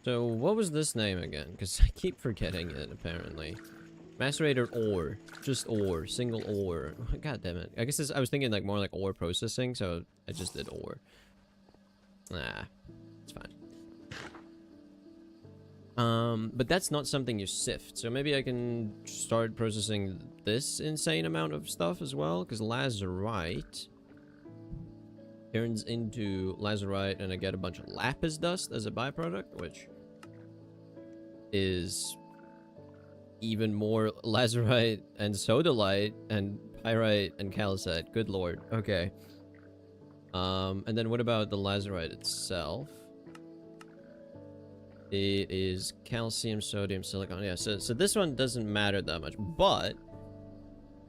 So, what was this name again? Because I keep forgetting it, apparently. Macerator ore. Just ore. Single ore. God damn it. I guess I was thinking like more like ore processing, so I just did ore. Nah. It's fine. But that's not something you sift. So maybe I can start processing this insane amount of stuff as well. Because lazurite turns into lazurite and I get a bunch of lapis dust as a byproduct, which is even more lazurite and sodalite and pyrite and calcite. Good lord. Okay. And then what about the lazurite itself? It is calcium, sodium, silicon. Yeah, so this one doesn't matter that much, but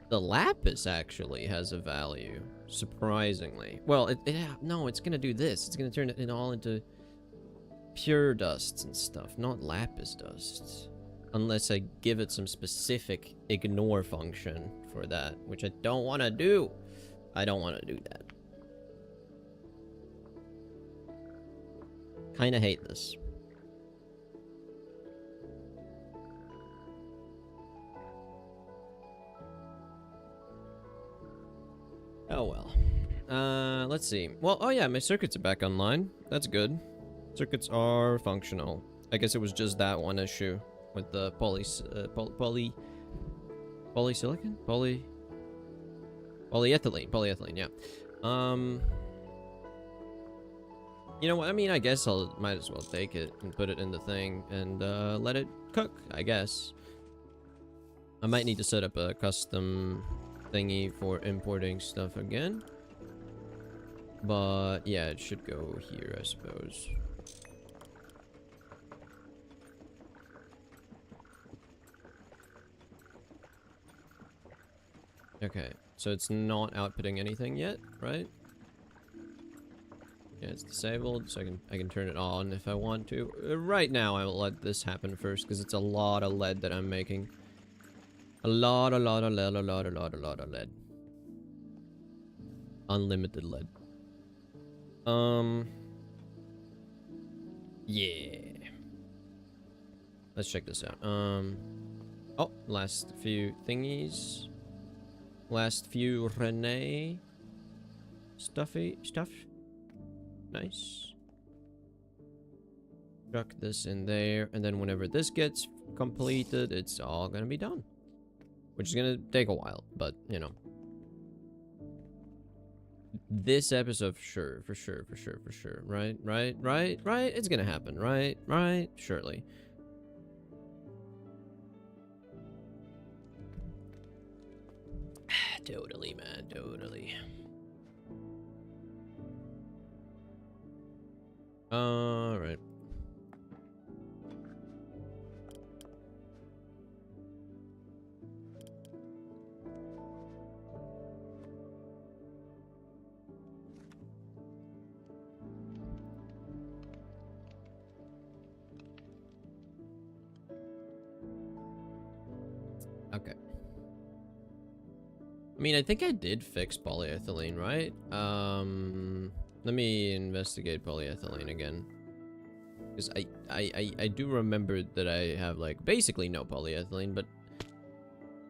the lapis actually has a value, surprisingly. Well, no, it's gonna do this. It's gonna turn it all into pure dusts and stuff, not lapis dusts. Unless I give it some specific ignore function for that, which I don't want to do. I don't want to do that. Kinda hate this. Oh well. Let's see. Well, oh yeah, my circuits are back online. That's good. Circuits are functional. I guess it was just that one issue with the polysilicon? Polyethylene, yeah. You know what, I mean, I guess might as well take it and put it in the thing and let it cook, I guess. I might need to set up a custom thingy for importing stuff again. But yeah, it should go here, I suppose. Okay, so it's not outputting anything yet, right? Yeah, it's disabled, so I can turn it on if I want to. Right now, I will let this happen first, because it's a lot of lead that I'm making. A lot of lead. Unlimited lead. Yeah. Let's check this out. Oh, last few thingies. Last few Renee stuff. Nice. Chuck this in there, and then whenever this gets completed, it's all gonna be done. Which is gonna take a while, but, you know. This episode, for sure. Right? It's gonna happen, right? Surely. Totally, man, totally. Alright. Okay. I mean, I think I did fix polyethylene, right? Let me investigate polyethylene again. Because I do remember that I have, like, basically no polyethylene, but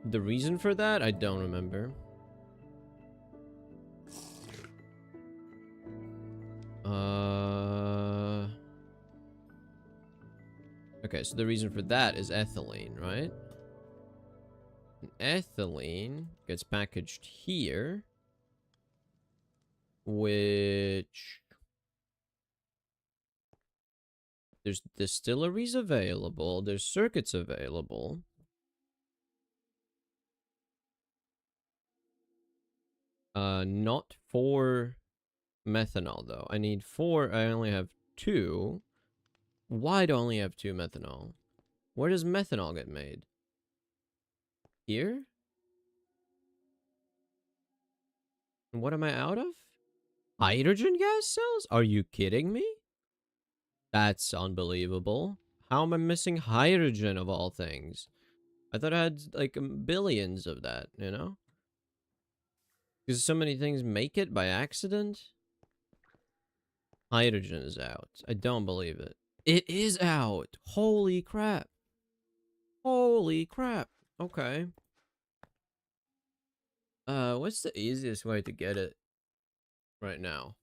the reason for that, I don't remember. Okay, so the reason for that is ethylene, right? And ethylene gets packaged here, which there's distilleries available, there's circuits available. Not for methanol though. I need 4. I only have 2. Why do I only have 2 methanol? Where does methanol get made? Here? And what am I out of? Hydrogen gas cells? Are you kidding me? That's unbelievable. How am I missing hydrogen of all things? I thought I had like billions of that, you know? Because so many things make it by accident. Hydrogen is out. I don't believe it. It is out. Holy crap. Holy crap. Okay. What's the easiest way to get it right now?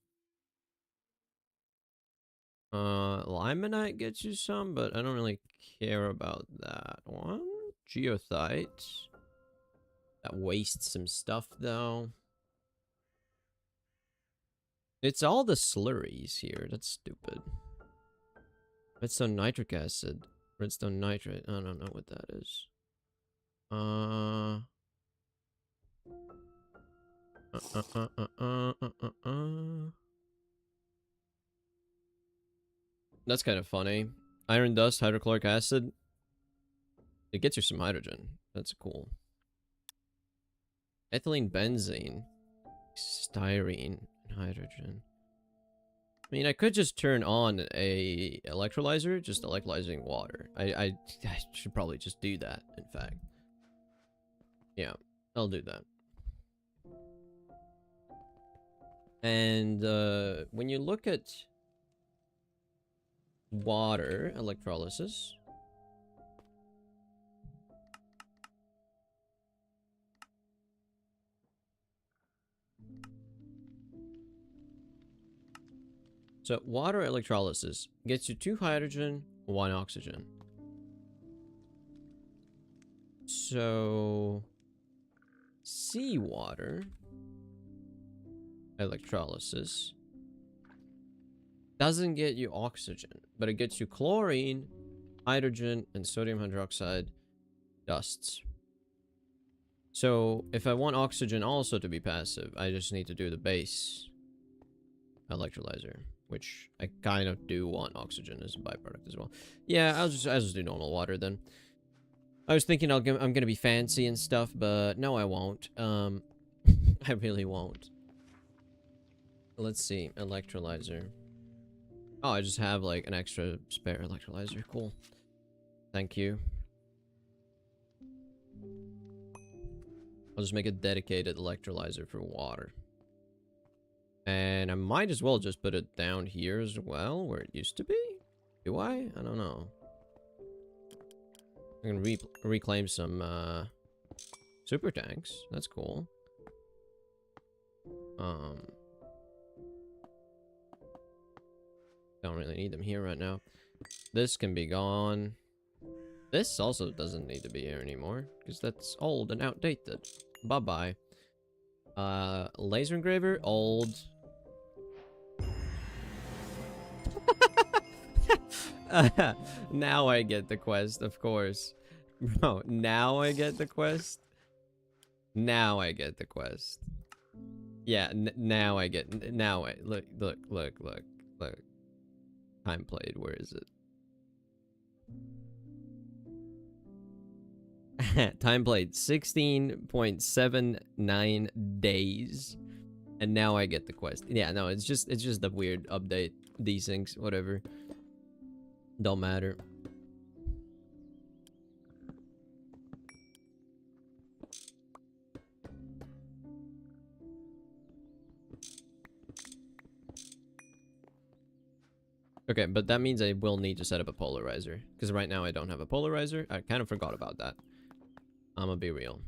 Limonite gets you some, but I don't really care about that one. Geothite. That wastes some stuff, though. It's all the slurries here. That's stupid. Redstone nitric acid. Redstone nitrate. I don't know what that is. That's kind of funny. Iron dust, hydrochloric acid. It gets you some hydrogen. That's cool. Ethylene, benzene, styrene, and hydrogen. I mean, I could just turn on a electrolyzer, just electrolyzing water. I should probably just do that, in fact. Yeah, I'll do that. And when you look at water electrolysis, so water electrolysis gets you 2 hydrogen, 1 oxygen. So seawater electrolysis doesn't get you oxygen, but it gets you chlorine, hydrogen, and sodium hydroxide dusts. So if I want oxygen also to be passive, I just need to do the base electrolyzer, which I kind of do want oxygen as a byproduct as well. Yeah, I'll just do normal water then. I was thinking I'm gonna be fancy and stuff, but no, I won't. I really won't. Let's see, electrolyzer. Oh, I just have like an extra spare electrolyzer. Cool. Thank you. I'll just make a dedicated electrolyzer for water. And I might as well just put it down here as well, where it used to be. Do I? I don't know. I'm gonna reclaim some super tanks. That's cool. Don't really need them here right now. This can be gone. This also doesn't need to be here anymore, because that's old and outdated. Bye-bye. Laser engraver, old. Now I get the quest, of course. Bro, now I get the quest? Now I get the quest. Yeah, now I get... Now I... Look. Time played, where is it? Time played 16.79 days. And now I get the quest. Yeah, no, it's just a weird update. Desyncs, whatever. Don't matter. Okay, but that means I will need to set up a polarizer. Because right now I don't have a polarizer. I kind of forgot about that. I'm gonna be real.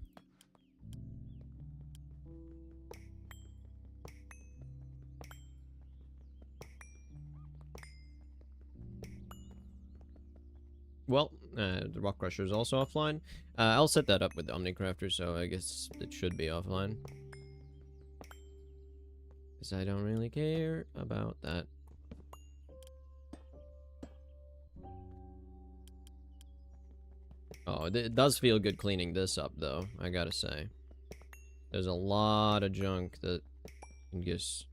Well, the rock crusher is also offline. I'll set that up with the Omnicrafter, so I guess it should be offline. Because I don't really care about that. Oh, it does feel good cleaning this up, though, I gotta say. There's a lot of junk that can just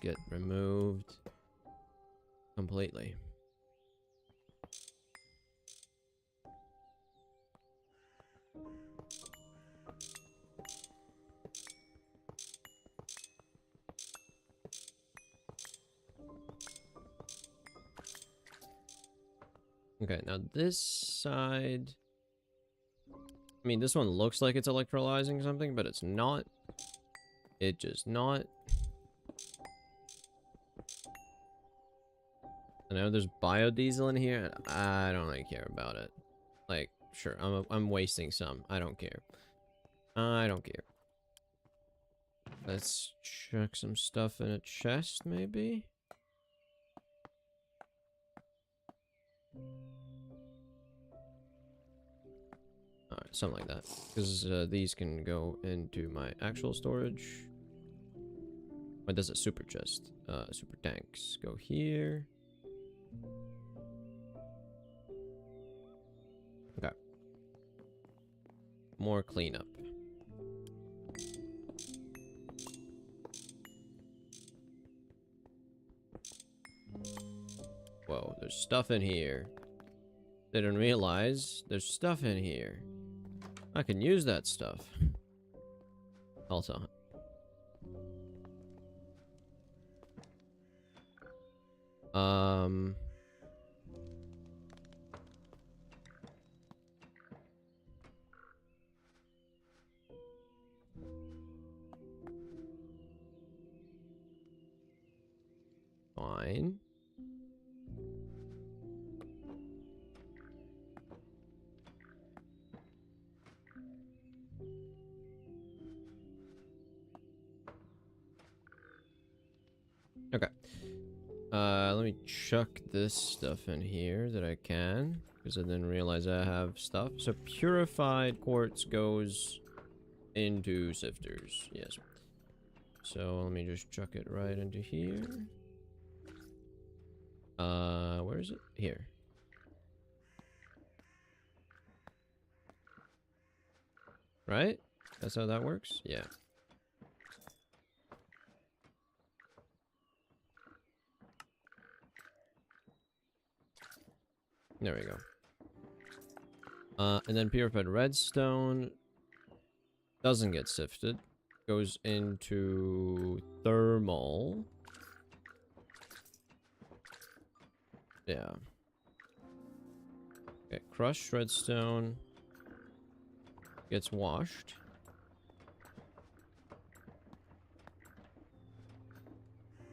get removed completely. Okay, now this side... I mean, this one looks like it's electrolyzing something, but it's not. It just not. I know there's biodiesel in here, and I don't really care about it. Like, sure, I'm wasting some. I don't care. I don't care. Let's chuck some stuff in a chest, maybe? Alright, something like that. Because these can go into my actual storage. Wait, there's a super chest. Super tanks. Go here. Okay. More cleanup. Whoa, there's stuff in here. Didn't realize there's stuff in here. I can use that stuff. Also. Fine. Okay. Let me chuck this stuff in here that I can, because I didn't realize I have stuff. So purified quartz goes into sifters. Yes. So let me just chuck it right into here. Where is it? Here. Right? That's how that works? Yeah. There we go. And then purified redstone doesn't get sifted. Goes into thermal. Yeah. Okay, crushed redstone gets washed.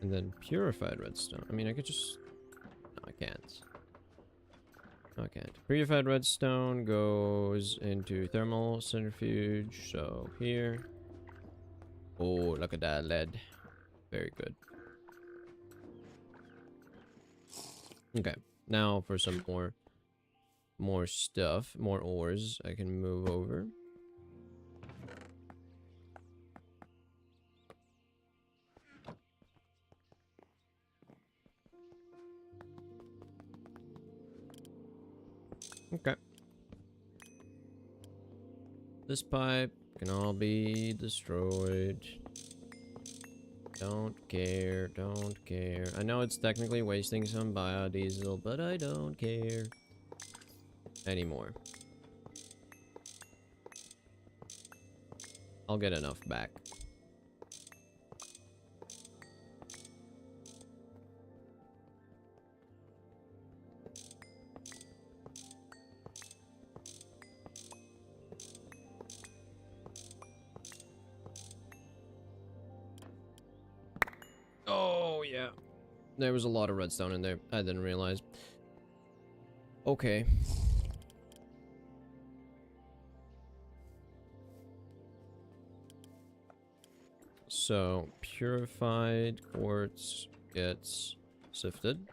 And then purified redstone. I mean, I could just... No, I can't. No, I can't. Purified redstone goes into thermal centrifuge. So here. Oh, look at that lead. Very good. Okay, now for some more stuff, more ores. I can move over. Okay. This pipe can all be destroyed. Don't care, don't care. I know it's technically wasting some biodiesel, but I don't care anymore. I'll get enough back. Oh, yeah. There was a lot of redstone in there. I didn't realize. Okay. So, purified quartz gets sifted.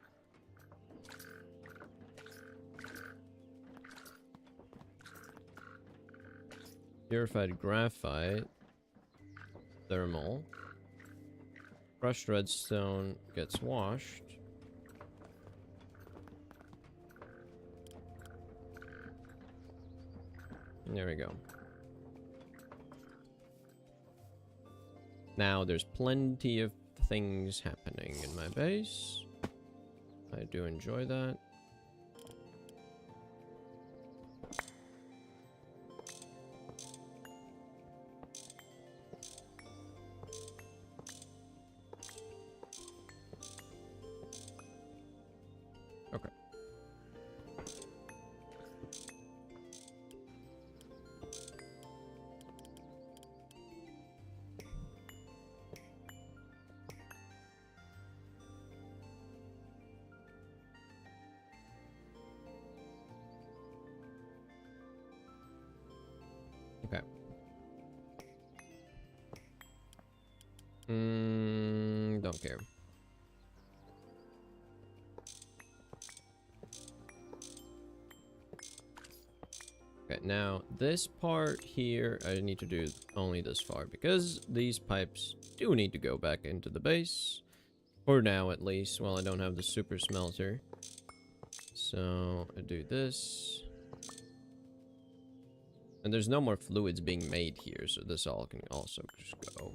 Purified graphite, thermal. Crushed redstone gets washed. There we go. Now there's plenty of things happening in my base. I do enjoy that. Okay. Okay. Don't care. Okay, now this part here, I need to do only this far because these pipes do need to go back into the base. For now, at least, while I don't have the super smelter. So, I do this. And there's no more fluids being made here, so this all can also just go.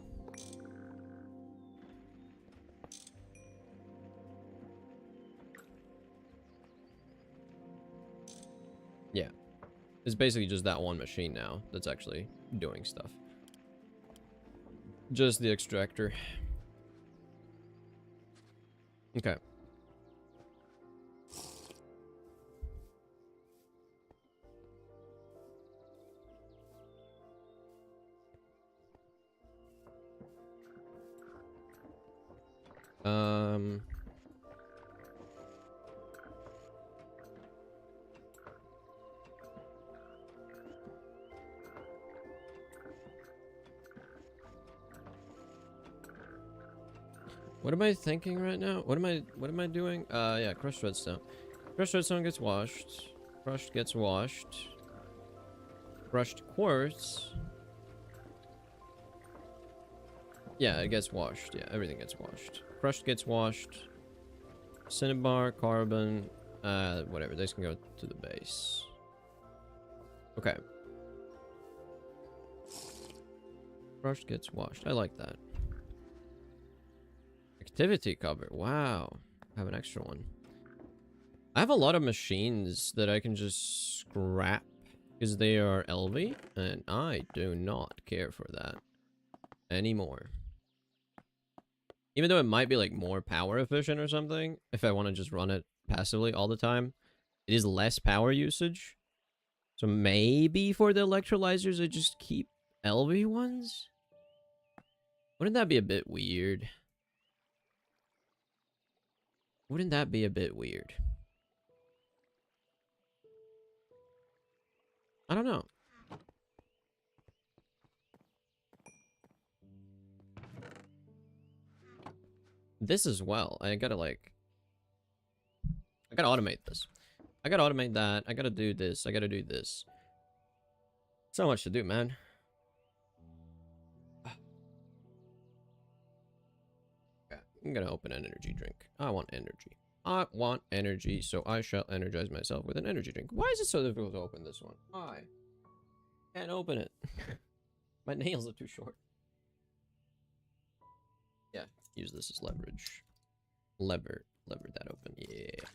Yeah. It's basically just that one machine now that's actually doing stuff. Just the extractor. Okay. What am I thinking right now? What am I doing? Yeah, crushed redstone. Crushed redstone gets washed. Crushed gets washed. Crushed quartz. Yeah, it gets washed. Yeah, everything gets washed. Crushed gets washed. Cinnabar, carbon, whatever. This can go to the base. Okay. Crushed gets washed. I like that. Activity cover. Wow. I have an extra one. I have a lot of machines that I can just scrap because they are LV, and I do not care for that anymore. Even though it might be like more power efficient or something, if I want to just run it passively all the time, it is less power usage. So maybe for the electrolyzers, I just keep LV ones? Wouldn't that be a bit weird? Wouldn't that be a bit weird? I don't know. This as well. I gotta automate this. I gotta automate that. I gotta do this. I gotta do this. So much to do, man. Okay, I'm gonna open an energy drink. I want energy. I want energy, so I shall energize myself with an energy drink. Why is it so difficult to open this one? Why? Can't open it. My nails are too short. Yeah, use this as leverage. Lever that open. Yeah.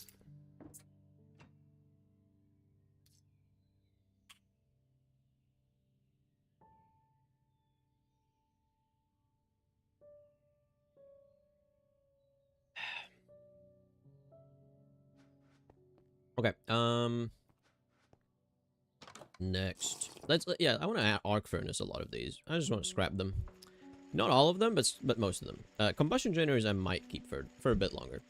Okay, next. Yeah, I want to add arc furnace a lot of these. I just want to scrap them. Not all of them, but most of them. Combustion generators I might keep for a bit longer.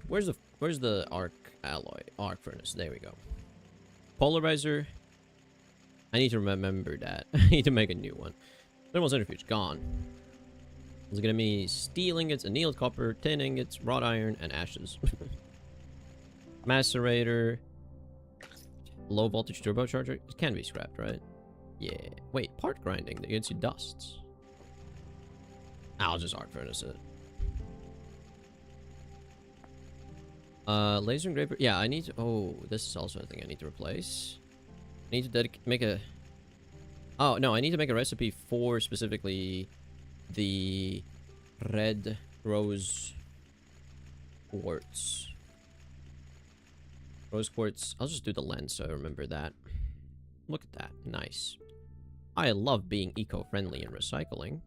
Where's the arc alloy? Arc furnace. There we go. Polarizer. I need to remember that. I need to make a new one. Thermal centrifuge gone. It's gonna be steel ingots, annealed copper, tin ingots, wrought iron, and ashes. Macerator. Low voltage turbocharger. It can be scrapped, right? Yeah. Wait, part grinding that gets you dusts. I'll just arc furnace it. Laser engraver. Yeah, I need to. Oh, this is also a thing I need to replace. I need to make a. Oh no, I need to make a recipe for specifically the red rose quartz. Rose quartz. I'll just do the lens so I remember that. Look at that. Nice. I love being eco-friendly and recycling.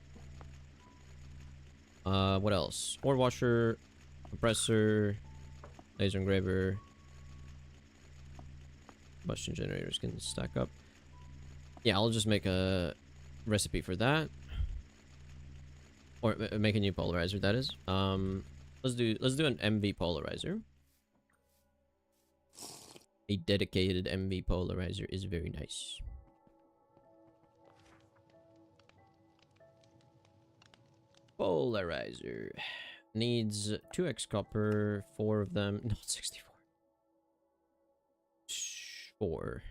What else? Ore washer, compressor, laser engraver. Combustion generators can stack up. Yeah, I'll just make a recipe for that. Or make a new polarizer, that is. Let's do an MV polarizer. A dedicated MV polarizer is very nice. Polarizer needs 2x copper, 4 of them. No, 64. 4.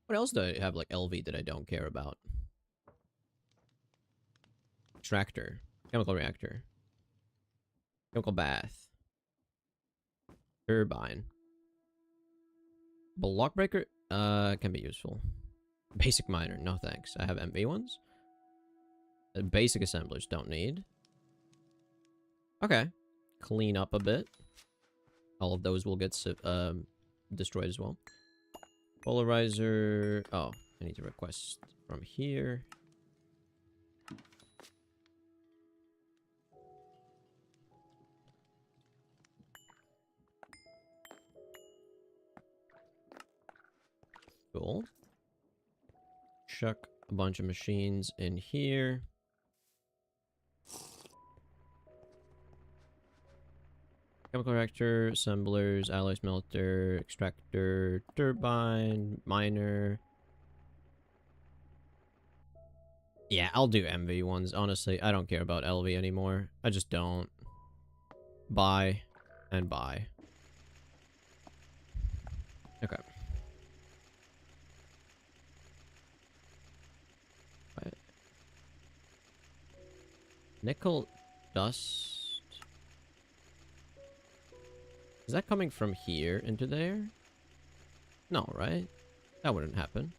What else do I have, like, LV that I don't care about? Tractor. Chemical reactor. Chemical bath. Turbine. Block breaker? Can be useful. Basic miner. No thanks. I have MV ones. Basic assemblers don't need. Okay. Clean up a bit. All of those will get destroyed as well. Polarizer. Oh, I need to request from here. Cool. Chuck a bunch of machines in here. Chemical reactor, assemblers, alloy smelter, extractor, turbine, miner. Yeah, I'll do MV ones. Honestly, I don't care about LV anymore. I just don't. Buy and buy. Okay. Right. Nickel dust. Is that coming from here into there? No, right? That wouldn't happen.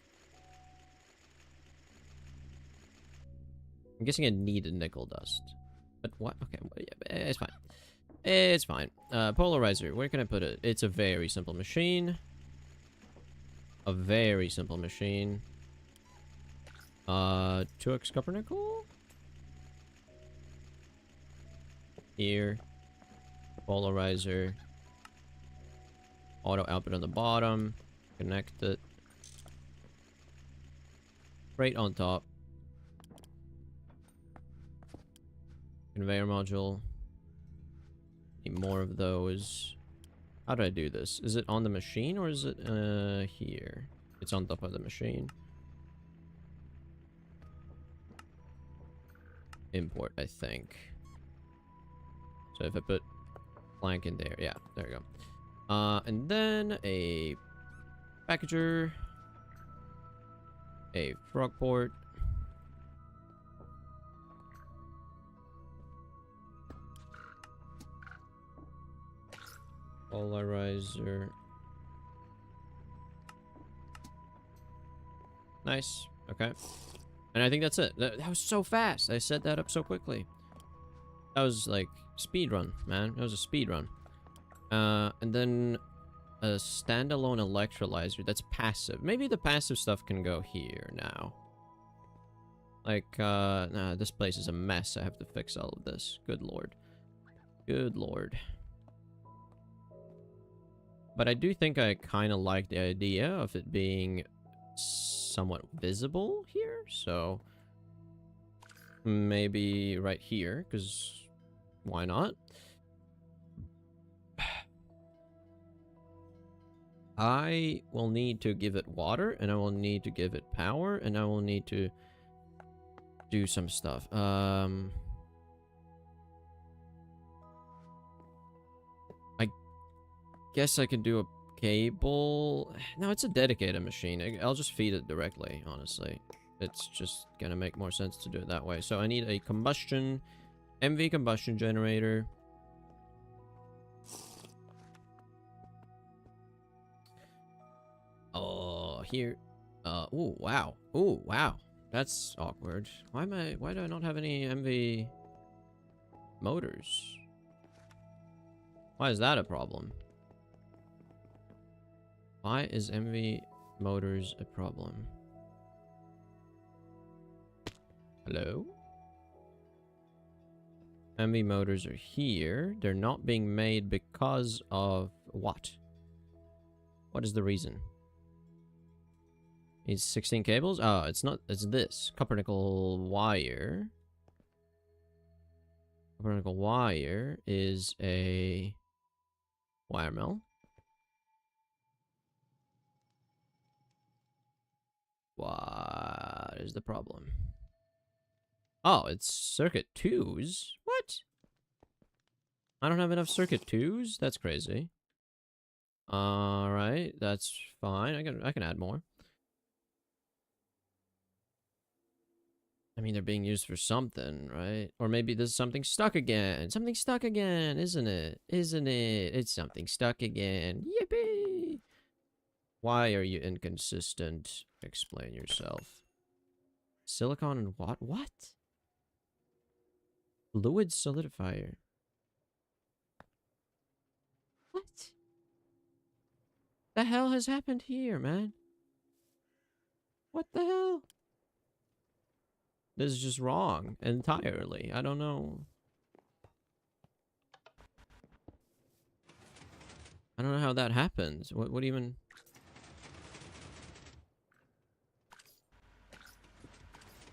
I'm guessing I need a nickel dust. But what? Okay, yeah, it's fine. It's fine. Polarizer, where can I put it? It's a very simple machine. A very simple machine. 2x copper nickel? Here. Polarizer. Auto output on the bottom. Connect it. Right on top. Conveyor module. Need more of those. How do I do this? Is it on the machine or is it here? It's on top of the machine. Import, I think. So if I put plank in there, yeah, there you go. And then a packager, a frog port, polarizer. Nice. Okay. And I think that's it. That was so fast. I set that up so quickly. That was like speed run, man. That was a speed run. And then a standalone electrolyzer that's passive. Maybe the passive stuff can go here now. Like, nah, this place is a mess. I have to fix all of this. Good lord. Good lord. But I do think I kind of like the idea of it being somewhat visible here. So maybe right here, because why not? I will need to give it water, and I will need to give it power, and I will need to do some stuff. I guess I can do a cable. No, it's a dedicated machine. I'll just feed it directly, honestly. It's just gonna make more sense to do it that way. So I need a combustion, MV combustion generator. Oh, here. Ooh, wow. Ooh, wow. That's awkward. Why do I not have any MV motors? Why is that a problem? Why is MV motors a problem? Hello? MV motors are here. They're not being made because of what? What is the reason? It's 16 cables? Oh, it's not. It's this. Copper nickel wire. Copper nickel wire is a wire mill. What is the problem? Oh, it's circuit 2s? What? I don't have enough circuit 2s? That's crazy. Alright, that's fine. I can add more. I mean, they're being used for something, right? Or maybe there's something stuck again. Something stuck again, isn't it? Isn't it? It's something stuck again. Yippee! Why are you inconsistent? Explain yourself. Silicon and what? What? Fluid solidifier. What? The hell has happened here, man? What the hell? This is just wrong entirely. I don't know. I don't know how that happens. What even?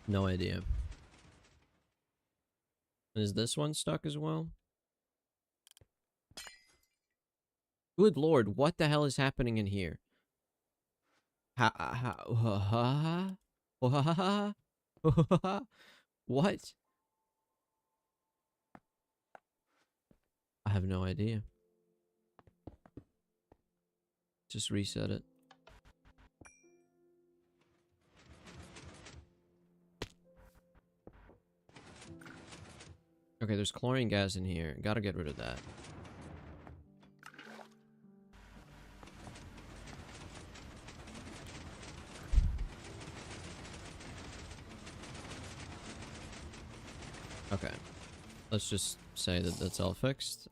No idea. Is this one stuck as well? Good lord, what the hell is happening in here? What? I have no idea. Just reset it. Okay, there's chlorine gas in here. Gotta get rid of that. Okay. Let's just say that that's all fixed.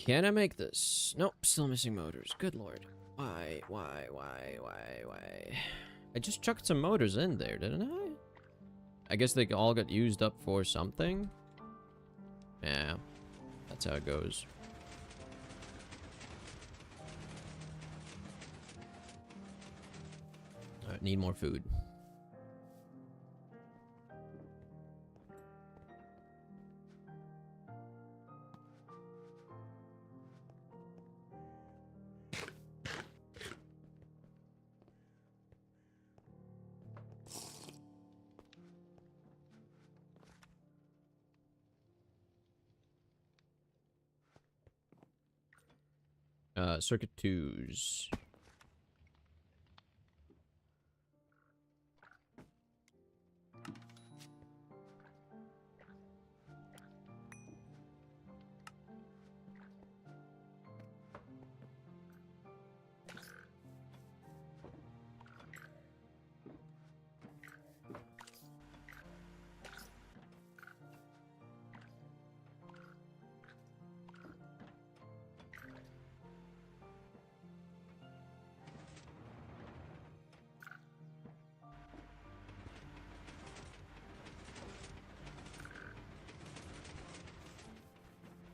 Can I make this? Nope, still missing motors. Good lord. Why? I just chucked some motors in there, didn't I? I guess they all got used up for something. Yeah, that's how it goes. Alright, need more food. Circuit 2s.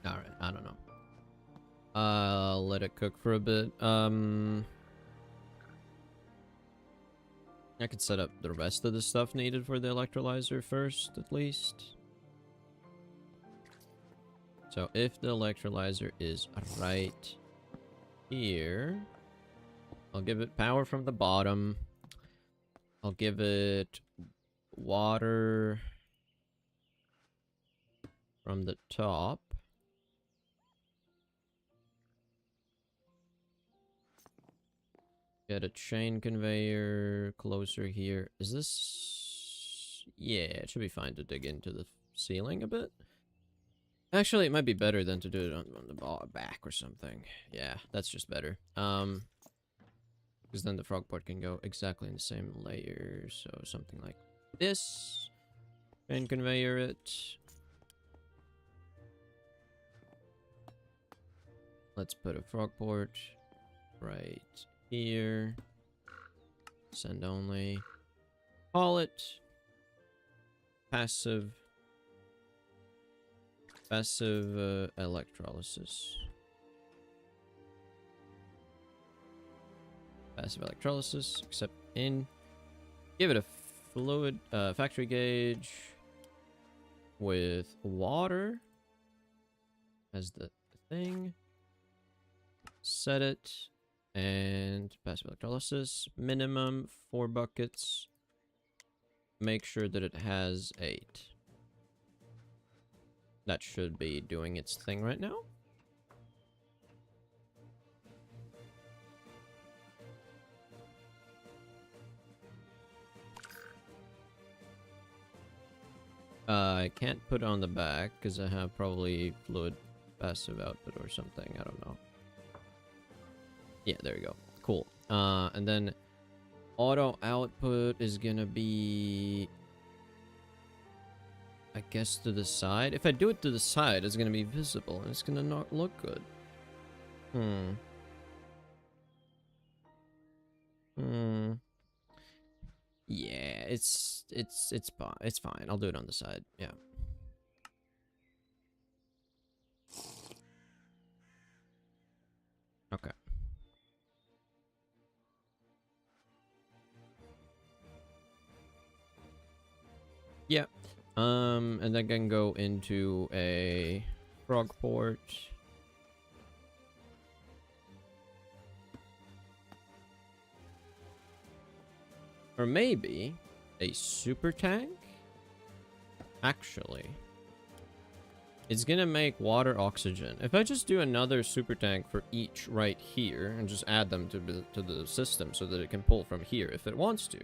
Alright, I don't know. Let it cook for a bit. I could set up the rest of the stuff needed for the electrolyzer first, at least. So if the electrolyzer is right here, I'll give it power from the bottom. I'll give it water from the top. Get a chain conveyor closer here. Is this... Yeah, it should be fine to dig into the ceiling a bit. Actually, it might be better than to do it on the back or something. Yeah, that's just better. Because then the frog port can go exactly in the same layer. So something like this. Chain conveyor it. Let's put a frog port right here. Send only. Call it passive electrolysis. Passive electrolysis, except in. Give it a fluid factory gauge with water as the thing. Set it. And passive electrolysis, minimum 4 buckets. Make sure that it has 8. That should be doing its thing right now. I can't put on the back because I have probably fluid passive output or something. I don't know. Yeah, there we go. Cool. And then auto output is gonna be, I guess, to the side. If I do it to the side, it's gonna be visible and it's gonna not look good. Yeah, it's fine. I'll do it on the side. Yeah. Okay. Yeah. And then can go into a frog port. Or maybe a super tank? Actually, it's gonna make water oxygen. If I just do another super tank for each right here and just add them to the system so that it can pull from here if it wants to.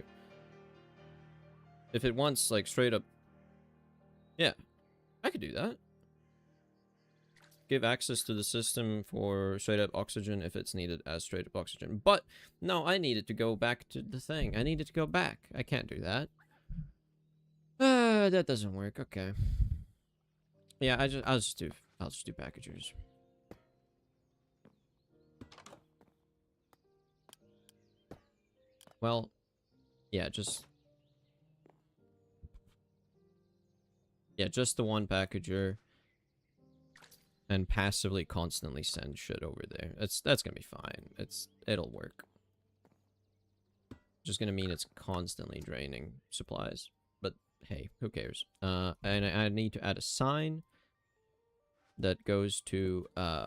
If it wants, like, straight up... Yeah, I could do that. Give access to the system for straight up oxygen if it's needed as straight up oxygen. But, no, I needed to go back to the thing. I needed to go back. I can't do that. That doesn't work. Okay. Yeah, I'll just do packagers. Well, yeah, just the one packager, and passively constantly send shit over there. That's gonna be fine. It'll work. Just gonna mean it's constantly draining supplies. But hey, who cares? And I need to add a sign that goes to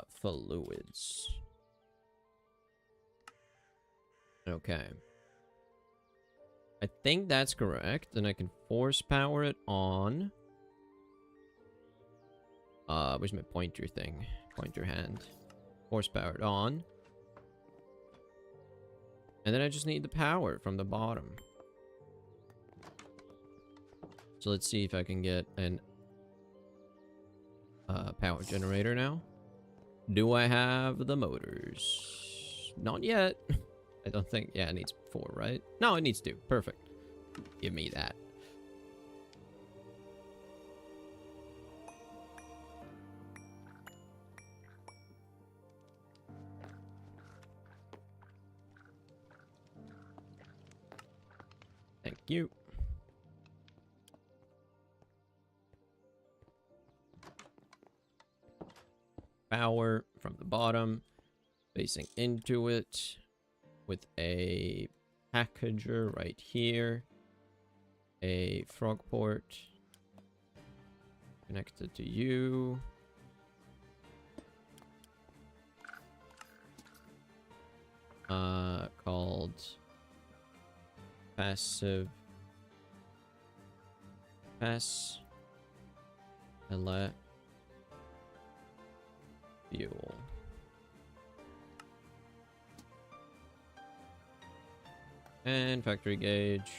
fluids. Okay. I think that's correct, and I can force power it on. Where's my pointer thing? Pointer hand. Force power it on. And then I just need the power from the bottom. So let's see if I can get an power generator now. Do I have the motors? Not yet. I don't think... Yeah, it needs 4, right? No, it needs 2. Perfect. Give me that. Thank you. Power from the bottom, facing into it with a packager right here, a frog port connected to you. Called passive pass fuel. And factory gauge.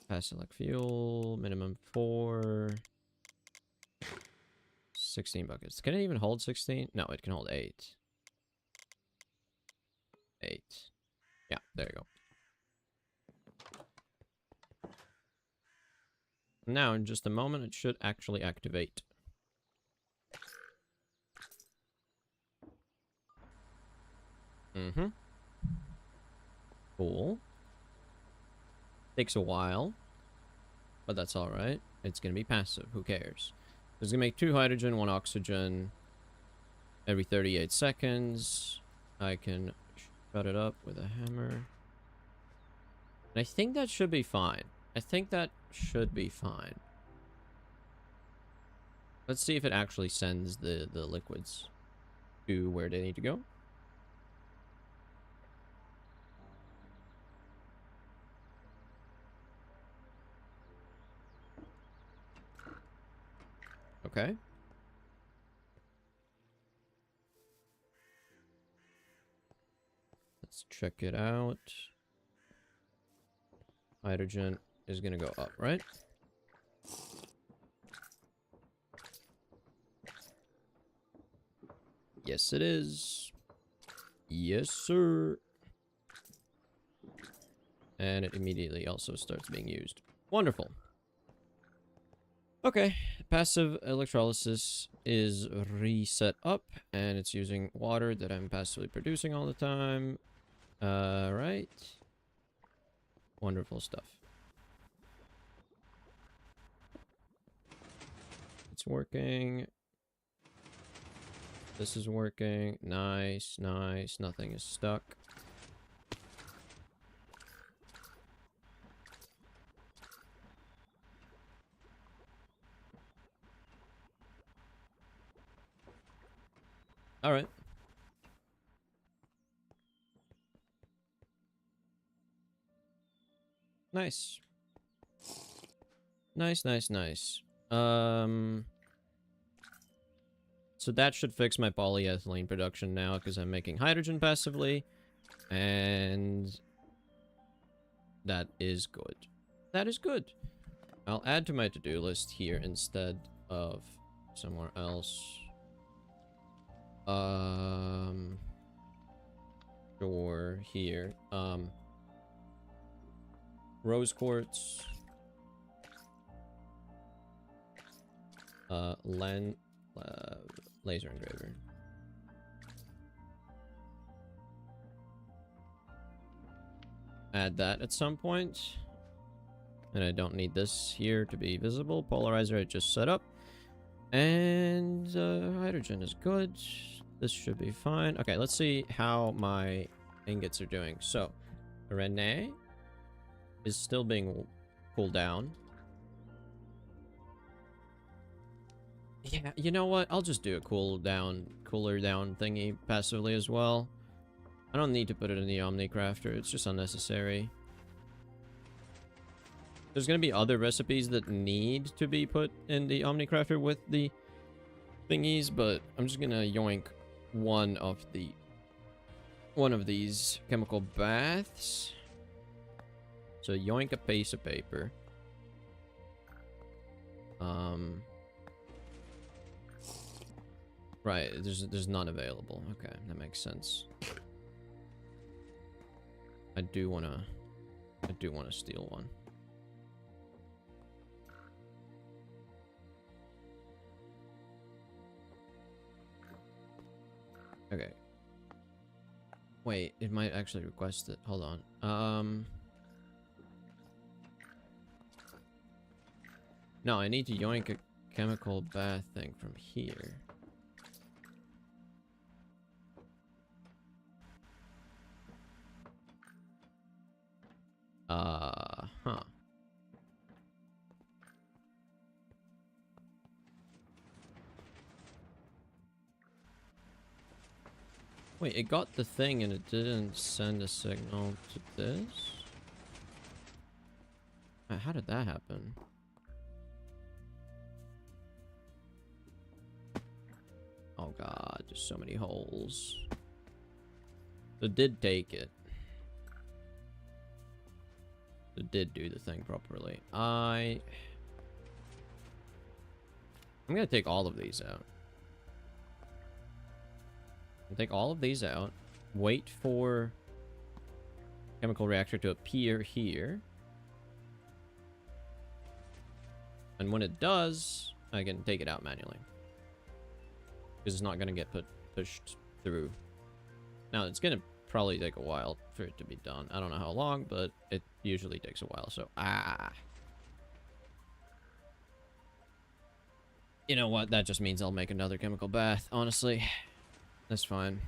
Pass select fuel, minimum 4. 16 buckets. Can it even hold 16? No, it can hold 8. 8. Yeah, there you go. Now, in just a moment, it should actually activate. Mm-hmm. Cool. Takes a while, but that's alright. It's gonna be passive. Who cares? It's gonna make 2 hydrogen, 1 oxygen every 38 seconds. I can shut it up with a hammer. And I think that should be fine. I think that should be fine. Let's see if it actually sends the liquids to where they need to go. Okay. Let's check it out. Hydrogen is gonna go up, right? Yes, it is. Yes, sir. And it immediately also starts being used. Wonderful. Okay, passive electrolysis is reset up, and it's using water that I'm passively producing all the time. Right. Wonderful stuff. It's working. This is working. Nice, nice. Nothing is stuck. All right. Nice. Nice, nice, nice. So that should fix my polyethylene production now, because I'm making hydrogen passively. And that is good. That is good. I'll add to my to-do list here instead of somewhere else. Sure, here. Rose quartz. laser engraver. Add that at some point. And I don't need this here to be visible. Polarizer I just set up. And hydrogen is good. This should be fine. Okay, let's see how my ingots are doing. So, Rene is still being cooled down. Yeah, you know what? I'll just do a cooler down thingy passively as well. I don't need to put it in the Omnicrafter. It's just unnecessary. There's going to be other recipes that need to be put in the Omnicrafter with the thingies, but I'm just going to yoink one of these chemical baths. So yoink a piece of paper. Right, there's none available. Okay, that makes sense. I do wanna steal one. Okay. Wait, it might actually request it. Hold on. No, I need to yoink a chemical bath thing from here. Huh. Wait, it got the thing and it didn't send a signal to this? How did that happen? Oh god, there's so many holes. It did take it. It did do the thing properly. I'm gonna take all of these out. Take all of these out. Wait for chemical reactor to appear here. And when it does, I can take it out manually. Because it's not gonna get pushed through. Now, it's gonna probably take a while for it to be done. I don't know how long, but it usually takes a while, so you know what? That just means I'll make another chemical bath, honestly. That's fine.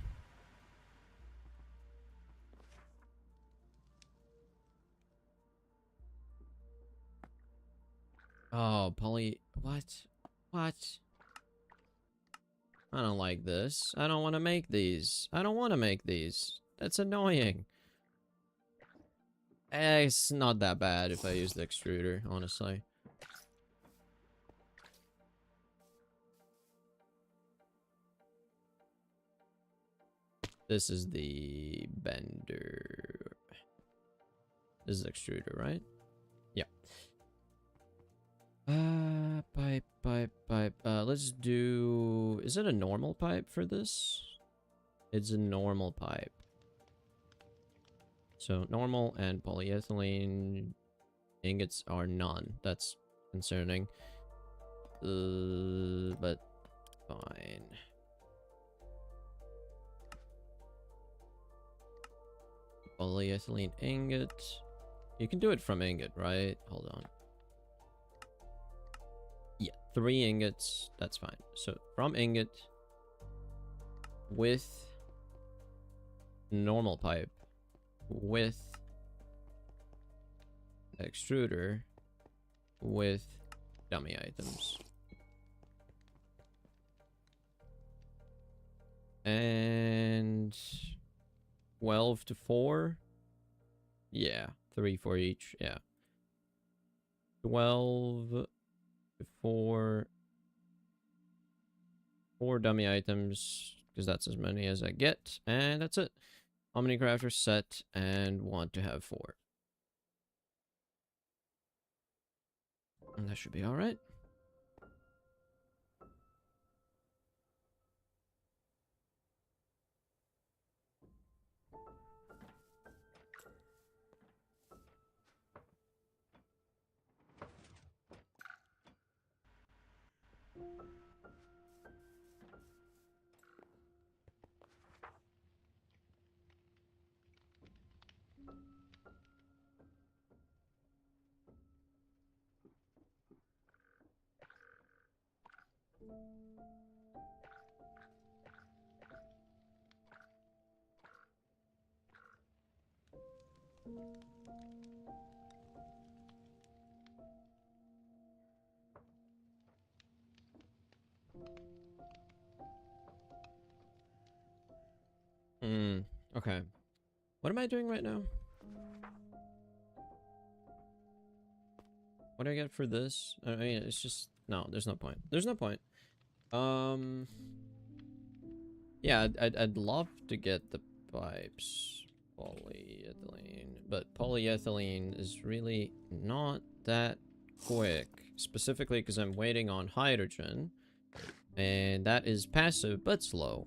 Oh, what? What? I don't like this. I don't want to make these. I don't want to make these. That's annoying. It's not that bad if I use the extruder, honestly. This is the bender. This is extruder, right? Yeah. Pipe. Let's do... Is it a normal pipe for this? It's a normal pipe. So, normal and polyethylene ingots are none. That's concerning. But fine. Polyethylene ingot. You can do it from ingot, right? Hold on. Yeah, 3 ingots. That's fine. So from ingot with normal pipe with extruder with dummy items. And 12 to 4. Yeah, 3 for each. Yeah. 12 to 4 dummy items, because that's as many as I get, and that's it. Omnicrafter set and want to have 4. And that should be alright. Okay. What am I doing right now? What do I get for this? I mean, it's just... No, there's no point. There's no point. Yeah, I'd love to get the pipes. Polyethylene. But polyethylene is really not that quick. Specifically because I'm waiting on hydrogen. And that is passive, but slow.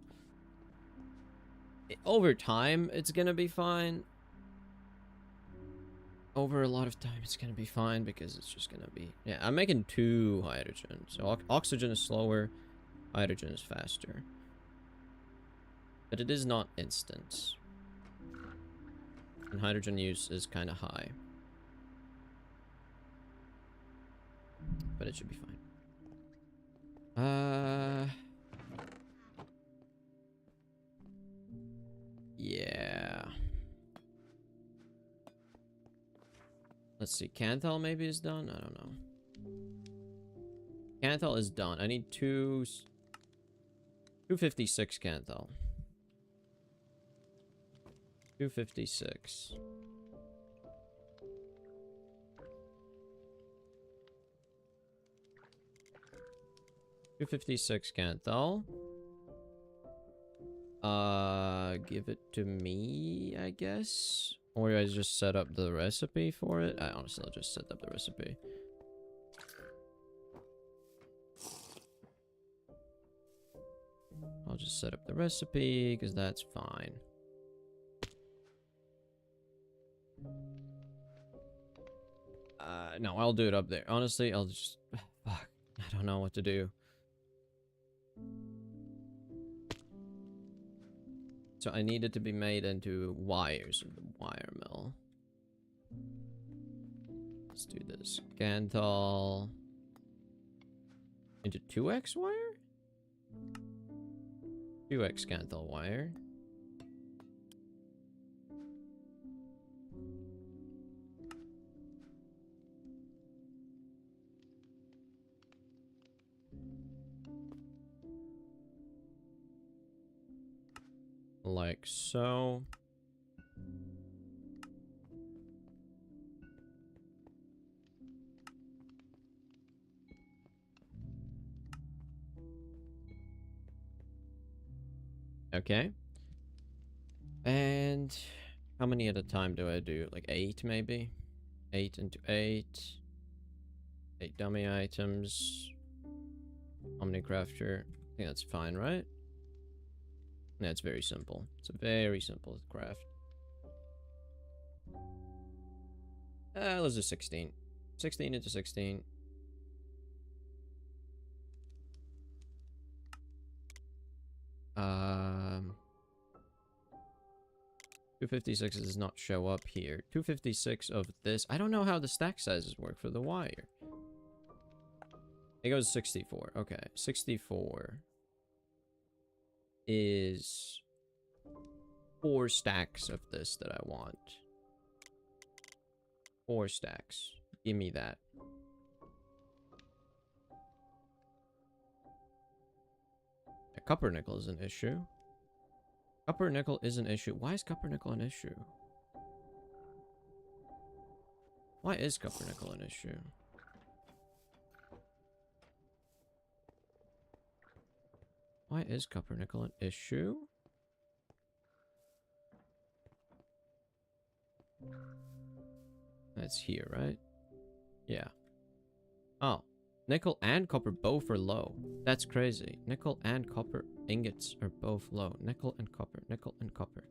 Over time, it's gonna be fine. Over a lot of time, it's gonna be fine because it's just gonna be... Yeah, I'm making 2 hydrogen. So oxygen is slower, hydrogen is faster. But it is not instant. And hydrogen use is kind of high. But it should be fine. Yeah. Let's see. Canthal maybe is done? I don't know. Canthal is done. I need 256 Canthal. 256. Canthal. Give it to me, I guess. Or I just set up the recipe for it. I honestly, I'll just set up the recipe. I'll just set up the recipe because that's fine. No, I'll do it up there. Honestly, I'll just... Fuck. I don't know what to do. So I need it to be made into wires in the wire mill. Let's do this. Canthal. Into 2x wire? 2x Canthal wire. Like so. Okay. And how many at a time do I do? Like 8 maybe? 8 into 8. 8 dummy items. Omnicrafter. I think that's fine, right? Yeah, it's very simple. It's a very simple craft. Let's do 16. 16 into 16. Um, 256 does not show up here. 256 of this. I don't know how the stack sizes work for the wire. It goes 64. Okay, 64 is 4 stacks of this that I want. 4 stacks. Give me that. Copper nickel is an issue. Copper nickel is an issue. Why is copper nickel an issue? Why is copper nickel an issue? Why is copper nickel an issue? That's here, right? Yeah. Oh. Nickel and copper both are low. That's crazy. Nickel and copper ingots are both low. Nickel and copper. Nickel and copper.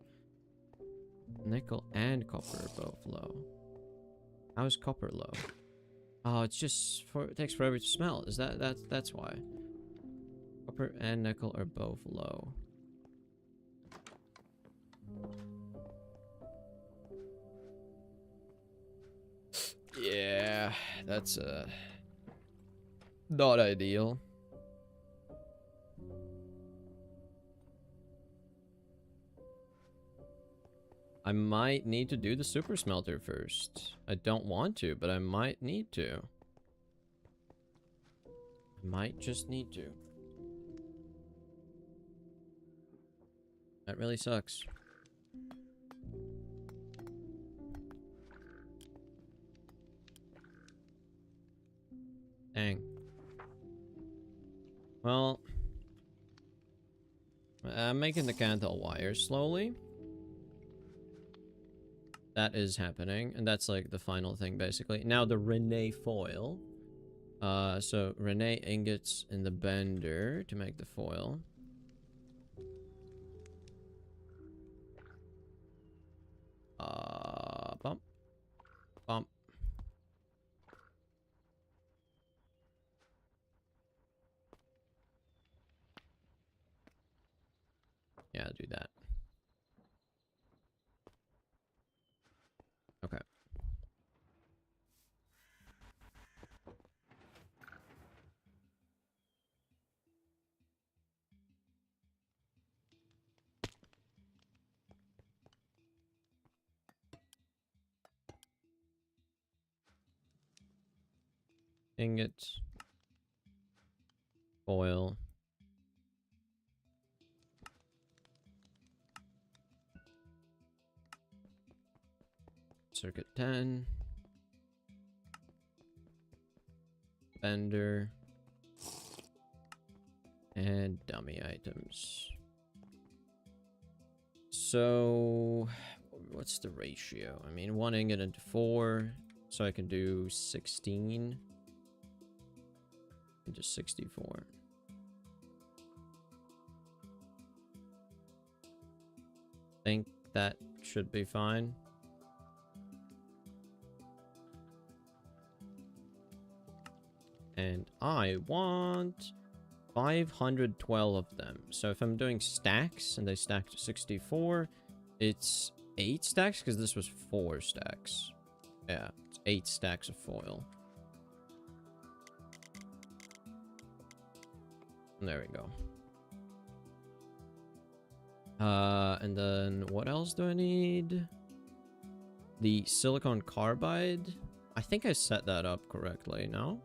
Nickel and copper are both low. How is copper low? Oh, it's just for it takes forever to smelt. Is that's why? Copper and nickel are both low. Yeah, that's not ideal. I might need to do the super smelter first. I don't want to, but I might need to. I might just need to. That really sucks. Dang. Well, I'm making the Canthal wire slowly. That is happening, and that's like the final thing basically. Now the Renee foil. So Renee ingots in the bender to make the foil. Bump. Bump. Yeah, do that. Okay. Ingot. Foil. Circuit 10. Bender. And dummy items. So, what's the ratio? I mean, 1 ingot into 4. So I can do 16 into 64. Think that should be fine. And I want 512 of them. So if I'm doing stacks and they stack to 64, it's 8 stacks because this was 4 stacks. Yeah, it's 8 stacks of foil. And there we go. And then what else do I need? The silicon carbide. I think I set that up correctly, no?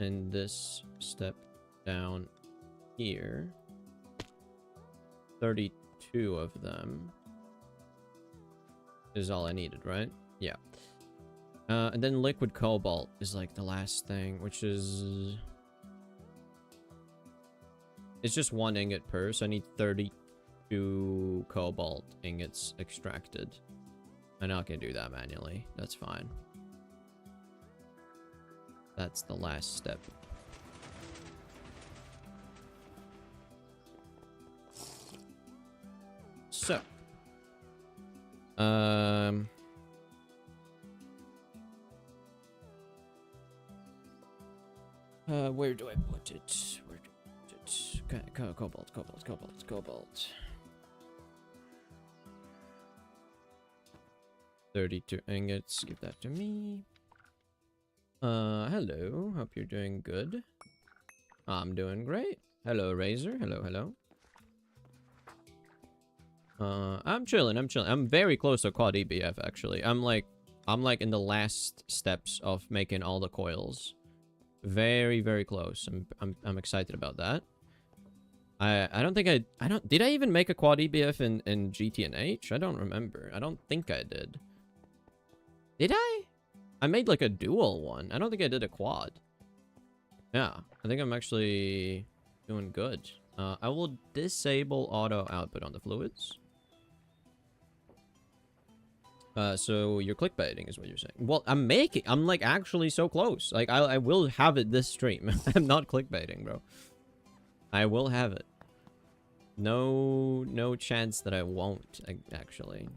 And this step down here. 32 of them is all I needed, right? Yeah. And then liquid cobalt is like the last thing, which is... It's just 1 ingot per, so I need 32 cobalt ingots extracted. I know I can do that manually. That's fine. That's the last step. So. Where do I put it? Where do I put it? Okay, cobalt. 32 ingots. Give that to me. Hello. Hope you're doing good. I'm doing great. Hello, Razor. Hello. I'm chilling. I'm very close to quad EBF, actually. I'm like in the last steps of making all the coils. Very, very close. I'm excited about that. I don't think did I even make a quad EBF in GT&H? I don't remember. I don't think I did. Did I? I made like a dual one. I don't think I did a quad. Yeah, I think I'm actually doing good. I will disable auto output on the fluids. So you're clickbaiting is what you're saying. Well, I'm like actually so close. Like I will have it this stream. I'm not clickbaiting, bro. I will have it. No chance that I won't, actually.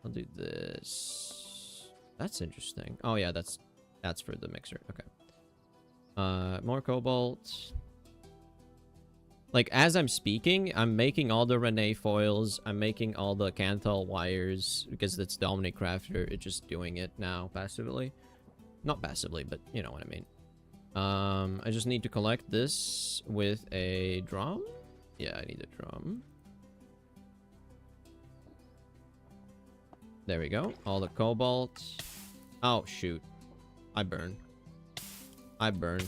I'll do this. That's interesting. Oh yeah, that's for the mixer. Okay. More cobalt. Like, as I'm speaking, I'm making all the Renee foils. I'm making all the Canthal wires because it's Dominic Crafter. It's just doing it now passively. Not passively, but you know what I mean. I just need to collect this with a drum. Yeah, I need a drum. There we go. All the cobalt. Oh, shoot. I burn. I burn.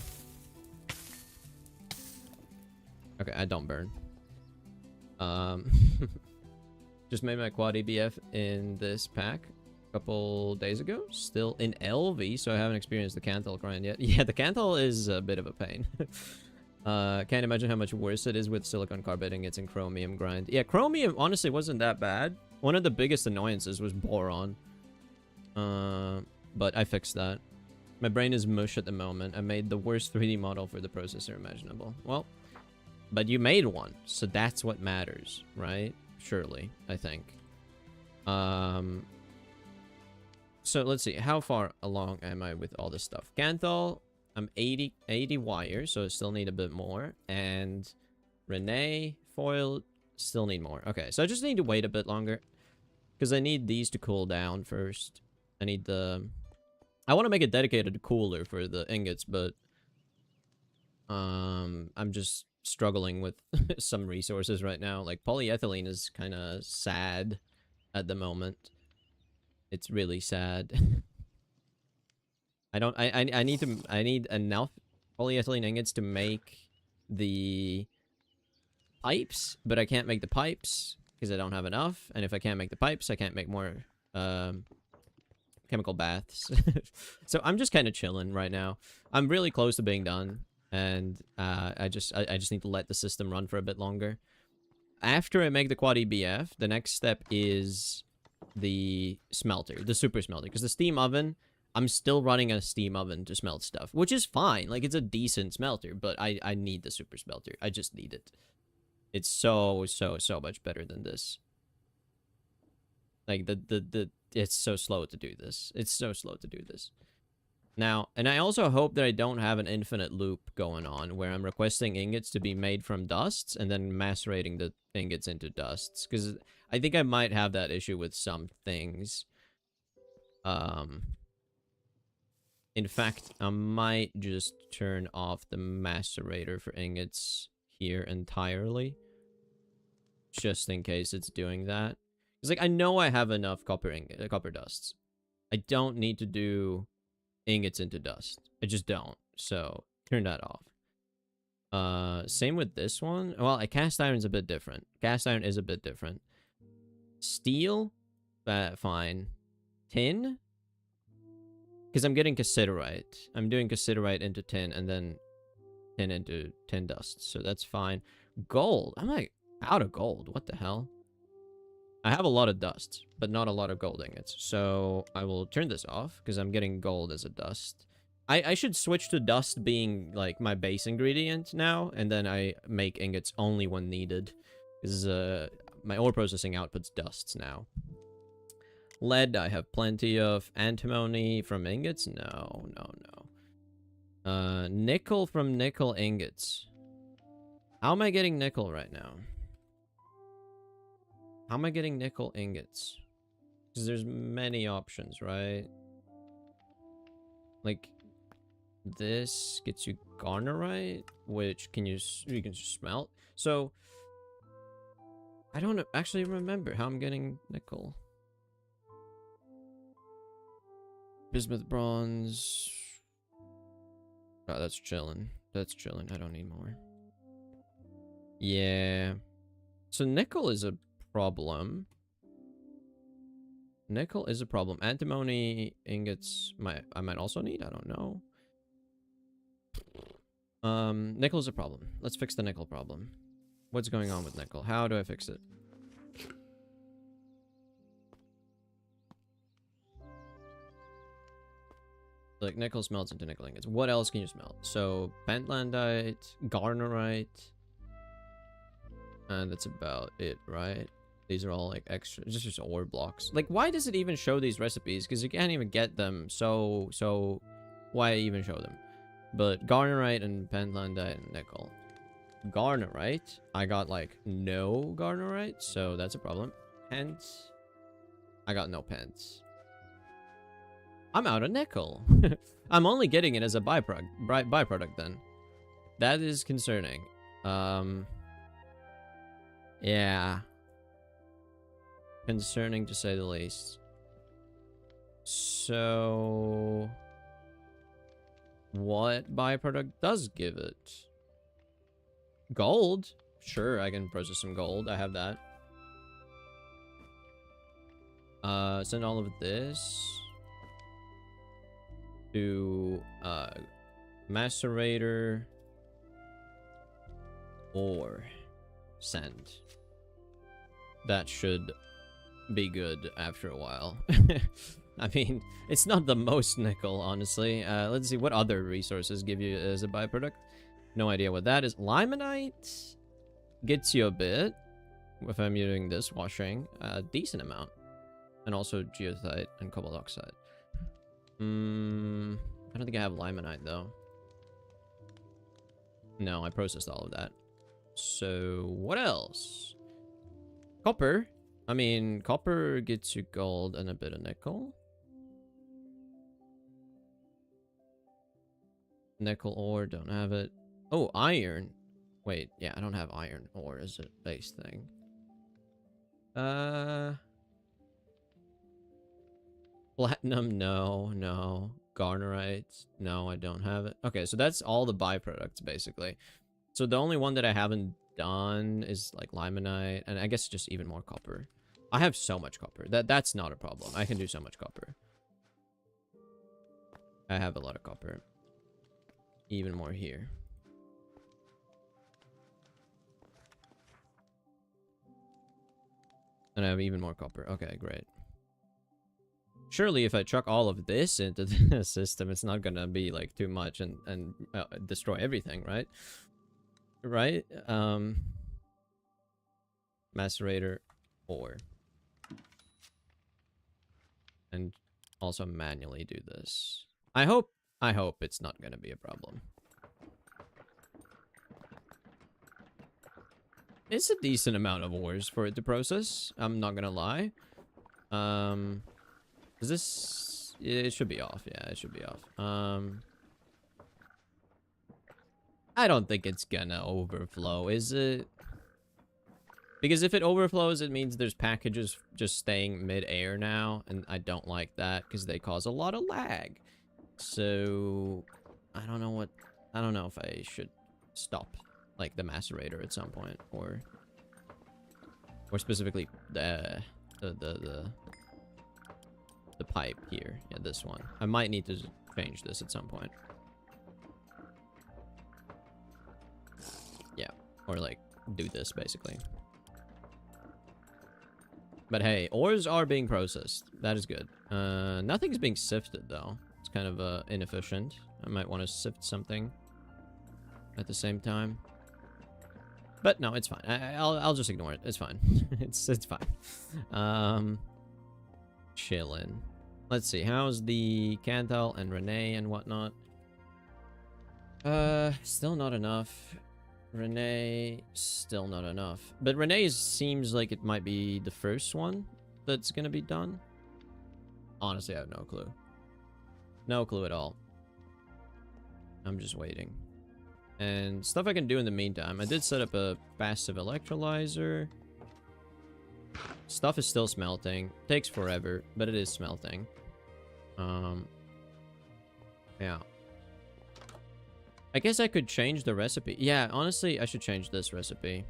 Okay, I don't burn. Just made my quad EBF in this pack a couple days ago. Still in LV, so I haven't experienced the Canthal grind yet. Yeah, the Canthal is a bit of a pain. Can't imagine how much worse it is with silicon carbide ingots and chromium grind. Yeah, chromium honestly wasn't that bad. One of the biggest annoyances was boron. But I fixed that. My brain is mush at the moment. I made the worst 3D model for the processor imaginable. Well, but you made one, so that's what matters, right? Surely, I think. So let's see. How far along am I with all this stuff? Canthal, I'm 80 wires, so I still need a bit more. And Renee, foil, still need more. Okay, so I just need to wait a bit longer. Because I need these to cool down first. I need the... I want to make a dedicated cooler for the ingots, but... I'm just struggling with some resources right now. Like, polyethylene is kind of sad at the moment. It's really sad. I need enough polyethylene ingots to make the pipes, but I can't make the pipes because I don't have enough. And if I can't make the pipes, I can't make more chemical baths. So I'm just kind of chilling right now. I'm really close to being done, and I just need to let the system run for a bit longer. After I make the quad EBF, the next step is the smelter, the super smelter, because the steam oven, I'm still running a steam oven to smelt stuff, which is fine. Like, it's a decent smelter, but I need the super smelter. I just need it. It's so much better than this. Like, it's so slow to do this. It's so slow to do this. Now, and I also hope that I don't have an infinite loop going on where I'm requesting ingots to be made from dusts and then macerating the ingots into dusts, because I think I might have that issue with some things. In fact, I might just turn off the macerator for ingots here entirely, just in case it's doing that. It's like, I know I have enough copper dusts. I don't need to do ingots into dust. I just don't. So turn that off. Same with this one. Well, a cast iron's a bit different. Cast iron is a bit different. Steel, fine. Tin, because I'm getting cassiterite. I'm doing cassiterite into tin and then tin into tin dust. So that's fine. Gold. I'm like out of gold. What the hell? I have a lot of dust, but not a lot of gold ingots. So I will turn this off because I'm getting gold as a dust. I should switch to dust being like my base ingredient now, and then I make ingots only when needed. Because my ore processing outputs dusts now. Lead, I have plenty of. Antimony from ingots? No. Nickel from nickel ingots. How am I getting nickel right now? How am I getting nickel ingots? Because there's many options, right? Like, this gets you garnerite, which you can smelt. So, I don't actually remember how I'm getting nickel. Bismuth bronze. Oh, that's chilling. That's chilling. I don't need more. Yeah. So nickel is a problem. Nickel is a problem. Antimony ingots I might also need. I don't know. Nickel is a problem. Let's fix the nickel problem. What's going on with nickel? How do I fix it? Like, nickel smelts into nickel ingots. What else can you smelt? So, pentlandite, garnerite. And that's about it, right? These are all, like, extra... just ore blocks. Like, why does it even show these recipes? Because you can't even get them, so... why even show them? But garnerite and pentlandite and nickel. Garnerite, I got, like, no garnerite, so that's a problem. Pent, I got no pent. I'm out of nickel. I'm only getting it as a byproduct then. That is concerning. Yeah. Concerning to say the least. So what byproduct does give it? Gold? Sure, I can process some gold. I have that. Send all of this to macerator or send. That should be good after a while. I mean, it's not the most nickel, honestly. Let's see what other resources give you as a byproduct. No idea what that is. Limonite gets you a bit if I'm using this washing, a decent amount, and also geothite and cobalt oxide. I don't think I have limonite though. No, I processed all of that. So what else? Copper. I mean, copper gets you gold and a bit of nickel. Nickel ore, don't have it. Oh, iron. Wait, yeah, I don't have iron ore as a base thing. Platinum, no. Garnerite, no, I don't have it. Okay, so that's all the byproducts, basically. So the only one that I haven't done is, like, limonite, and I guess just even more copper. I have so much copper. That's not a problem. I can do so much copper. I have a lot of copper. Even more here. And I have even more copper. Okay, great. Surely if I chuck all of this into the system, it's not gonna be like too much and destroy everything, right? Right? Macerator ore. And also manually do this. I hope it's not gonna be a problem. It's a decent amount of ores for it to process. I'm not gonna lie. Is this... It should be off. Yeah, it should be off. I don't think it's gonna overflow, is it? Because if it overflows, it means there's packages just staying mid-air now, and I don't like that because they cause a lot of lag. So I don't know if I should stop like the macerator at some point, or specifically the pipe here. Yeah, this one. I might need to change this at some point. Yeah, or like do this basically. But hey, ores are being processed. That is good. Nothing's being sifted though. It's kind of inefficient. I might want to sift something at the same time. But no, it's fine. I'll just ignore it. It's fine. it's fine. Chillin'. Let's see. How's the Cantal and Renee and whatnot? Still not enough. Renee, still not enough. But Renee seems like it might be the first one that's gonna be done. Honestly, I have no clue. No clue at all. I'm just waiting. And stuff I can do in the meantime. I did set up a passive electrolyzer. Stuff is still smelting. Takes forever, but it is smelting. Yeah. I guess I could change the recipe. Yeah, honestly, I should change this recipe.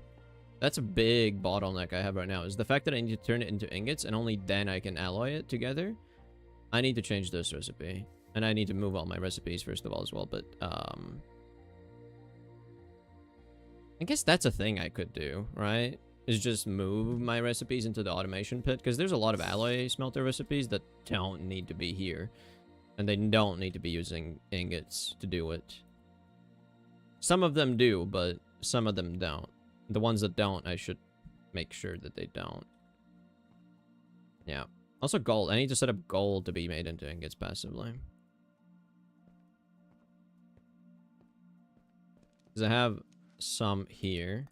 That's a big bottleneck I have right now, is the fact that I need to turn it into ingots, and only then I can alloy it together. I need to change this recipe. And I need to move all my recipes first of all as well, but, I guess that's a thing I could do, right? Is just move my recipes into the automation pit, because there's a lot of alloy smelter recipes that don't need to be here. And they don't need to be using ingots to do it. Some of them do, but some of them don't. The ones that don't, I should make sure that they don't. Yeah. Also gold. I need to set up gold to be made into ingots passively. Because I have some here.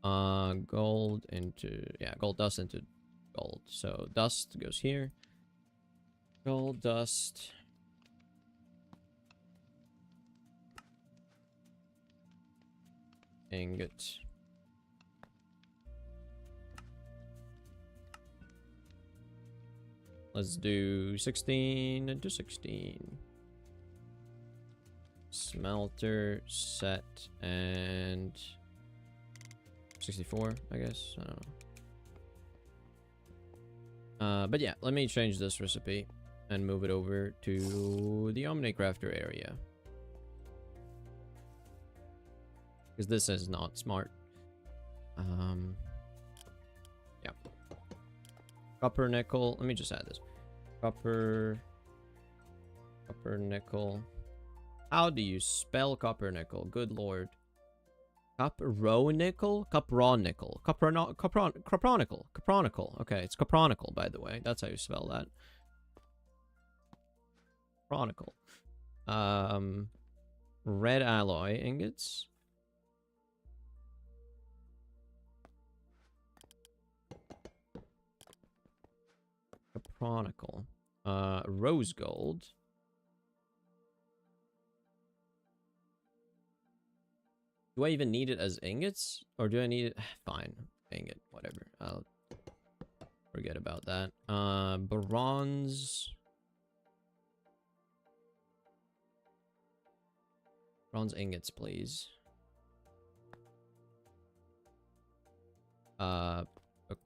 Gold into... Yeah, gold dust into gold. So dust goes here. Gold dust... Ingot. Let's do 16 into 16. Smelter, set, and 64, I guess. I don't know. But yeah, let me change this recipe and move it over to the Omnicrafter area. Because this is not smart. Yeah. Copper, nickel. Let me just add this. Copper, nickel. How do you spell copper nickel? Good lord. Copronicle? Copronicle. Copronicle. Okay, it's copronicle, by the way. That's how you spell that. Chronicle. Red alloy ingots. Copronicle. Rose gold. Do I even need it as ingots? Or do I need it? Fine. Ingot. Whatever. I'll forget about that. Bronze. Bronze ingots, please. Oh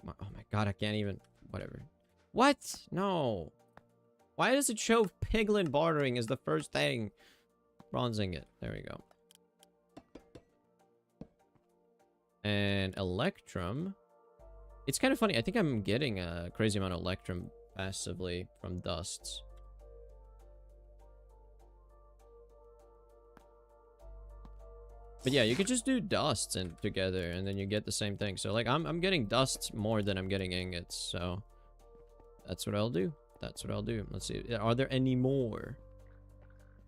my god, I can't even... Whatever. What? No. Why does it show piglin bartering as the first thing? Bronze ingot. There we go. And Electrum. It's kind of funny. I think I'm getting a crazy amount of Electrum passively from dusts. But yeah, you could just do dusts and together and then you get the same thing. So like I'm getting dusts more than I'm getting ingots. So that's what I'll do. That's what I'll do. Let's see. Are there any more?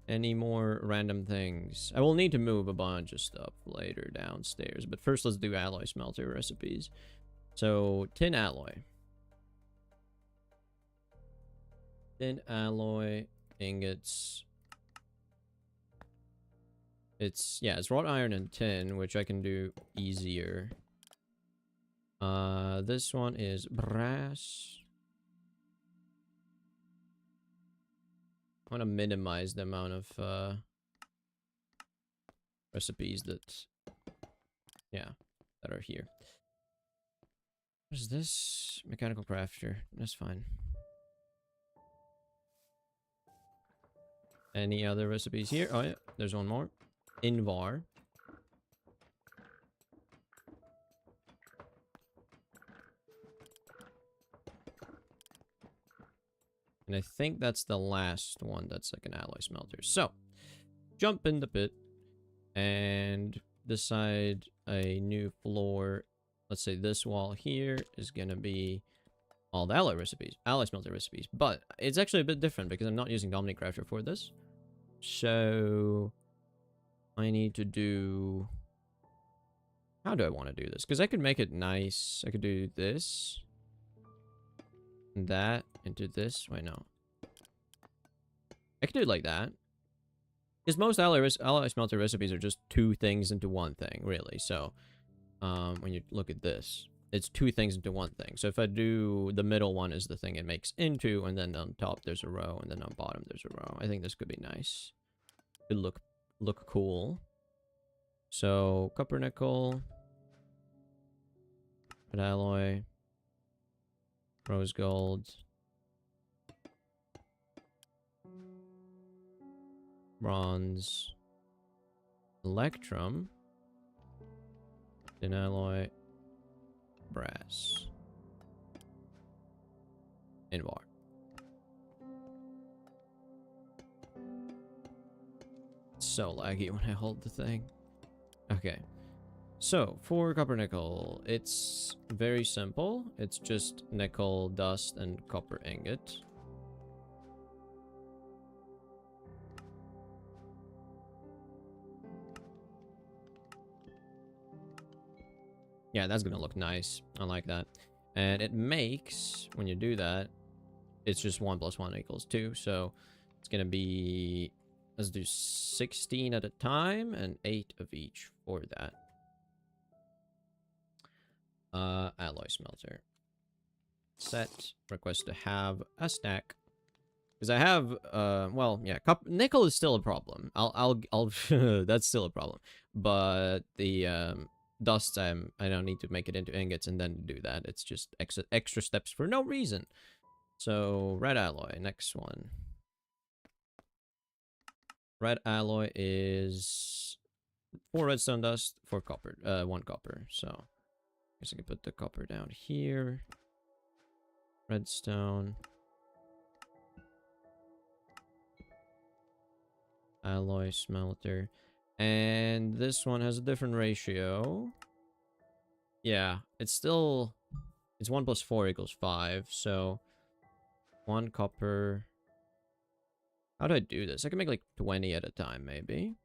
Any more random things? I will need to move a bunch of stuff later downstairs. But first, let's do alloy smelter recipes. So, tin alloy. Tin alloy ingots. It's wrought iron and tin, which I can do easier. This one is brass. I want to minimize the amount of recipes that are here. What is this? Mechanical crafter. That's fine. Any other recipes here? Oh yeah, there's one more. Invar. And I think that's the last one that's like an alloy smelter. So, jump in the pit and decide a new floor. Let's say this wall here is going to be all the alloy recipes, alloy smelter recipes. But it's actually a bit different because I'm not using Omnicrafter for this. So, I need to do... How do I want to do this? Because I could make it nice. I could do this. That into this. Wait, no. I could do it like that. Because most alloy smelter recipes are just two things into one thing, really. So, when you look at this, it's two things into one thing. So if I do the middle one is the thing it makes into, and then on top there's a row, and then on bottom there's a row. I think this could be nice. Could look cool. So copper nickel, red alloy, rose gold, bronze, electrum, tin alloy, brass, invar. It's so laggy when I hold the thing. Okay. So, for copper nickel, it's very simple. It's just nickel, dust, and copper ingot. Yeah, that's gonna look nice. I like that. And it makes, when you do that, it's just 1 + 1 = 2. So, it's gonna be, let's do 16 at a time and 8 of each for that. Alloy smelter. set request to have a stack. Because I have, well, yeah, nickel is still a problem. I'll that's still a problem. But the, dust, I don't need to make it into ingots and then do that. It's just extra steps for no reason. So, red alloy, next one. Red alloy is 4 redstone dust, 4 copper, 1 copper. So, I guess I can put the copper down here. Redstone. Alloy smelter. And this one has a different ratio. Yeah, it's 1 plus 4 equals 5. So 1 copper. How do I do this? I can make like 20 at a time, maybe.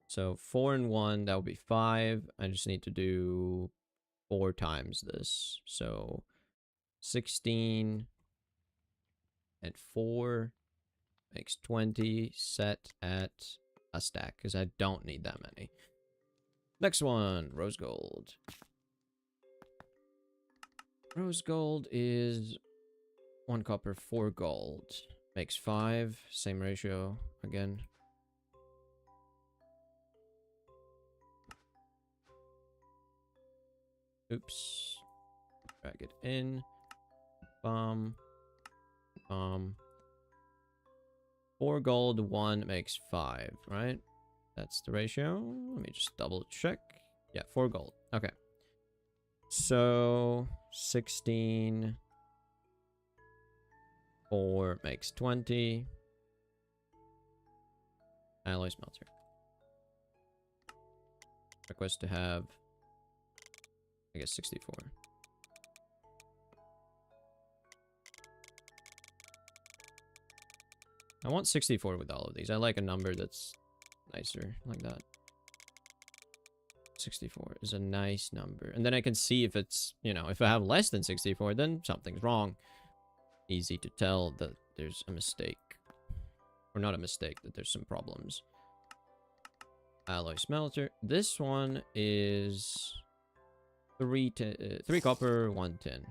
So 4 and 1, that would be 5. I just need to do 4 times this. So 16 and 4 makes 20, set at a stack, because I don't need that many. Next one, rose gold. Rose gold is 1 copper, 4 gold. Makes 5, same ratio again. Oops. Drag it in. Bomb. Bomb. 4 gold, 1 makes 5, right? That's the ratio. Let me just double check. Yeah, 4 gold. Okay. So, 16. 4 makes 20. Alloy smelter. Request to have, I guess, 64. I want 64 with all of these. I like a number that's nicer, like that. 64 is a nice number. And then I can see if it's, you know, if I have less than 64, then something's wrong. Easy to tell that there's a mistake. Or not a mistake, that there's some problems. Alloy smelter. This one is 3 copper, 1 tin.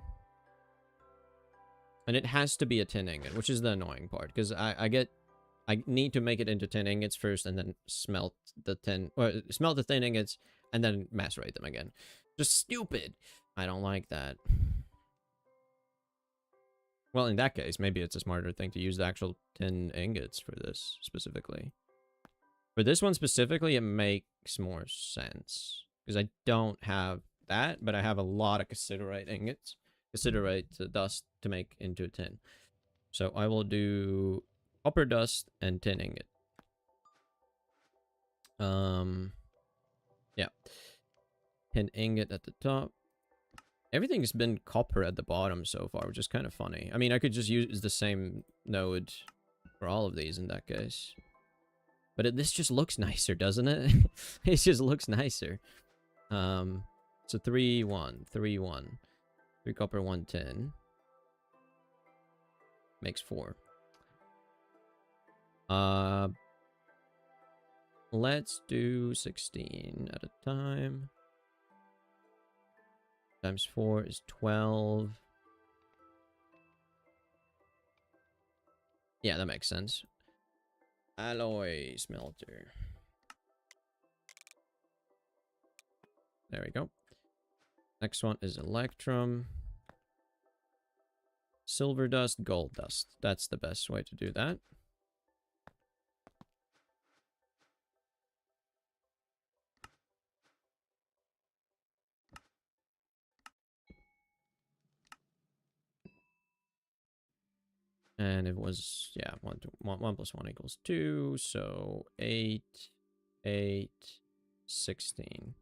And it has to be a tin ingot, which is the annoying part, because I need to make it into tin ingots first, and then smelt the tin ingots, and then macerate them again. Just stupid. I don't like that. Well, in that case, maybe it's a smarter thing to use the actual tin ingots for this specifically. For this one specifically, it makes more sense, because I don't have that, but I have a lot of cassiterite ingots. Cassiterite dust to make into tin. So I will do copper dust and tin ingot. Yeah. Tin ingot at the top. Everything's been copper at the bottom so far, which is kind of funny. I mean, I could just use the same node for all of these in that case. But this just looks nicer, doesn't it? It just looks nicer. So 3, 1, 3, 1. 3 copper, 1 tin. Makes 4. Let's do 16 at a time. Times 4 is 12. Yeah, that makes sense. Alloy smelter. There we go. Next one is electrum. Silver dust, gold dust. That's the best way to do that. And it was, yeah, 1 plus 1 equals 2. So 8, 8, 16.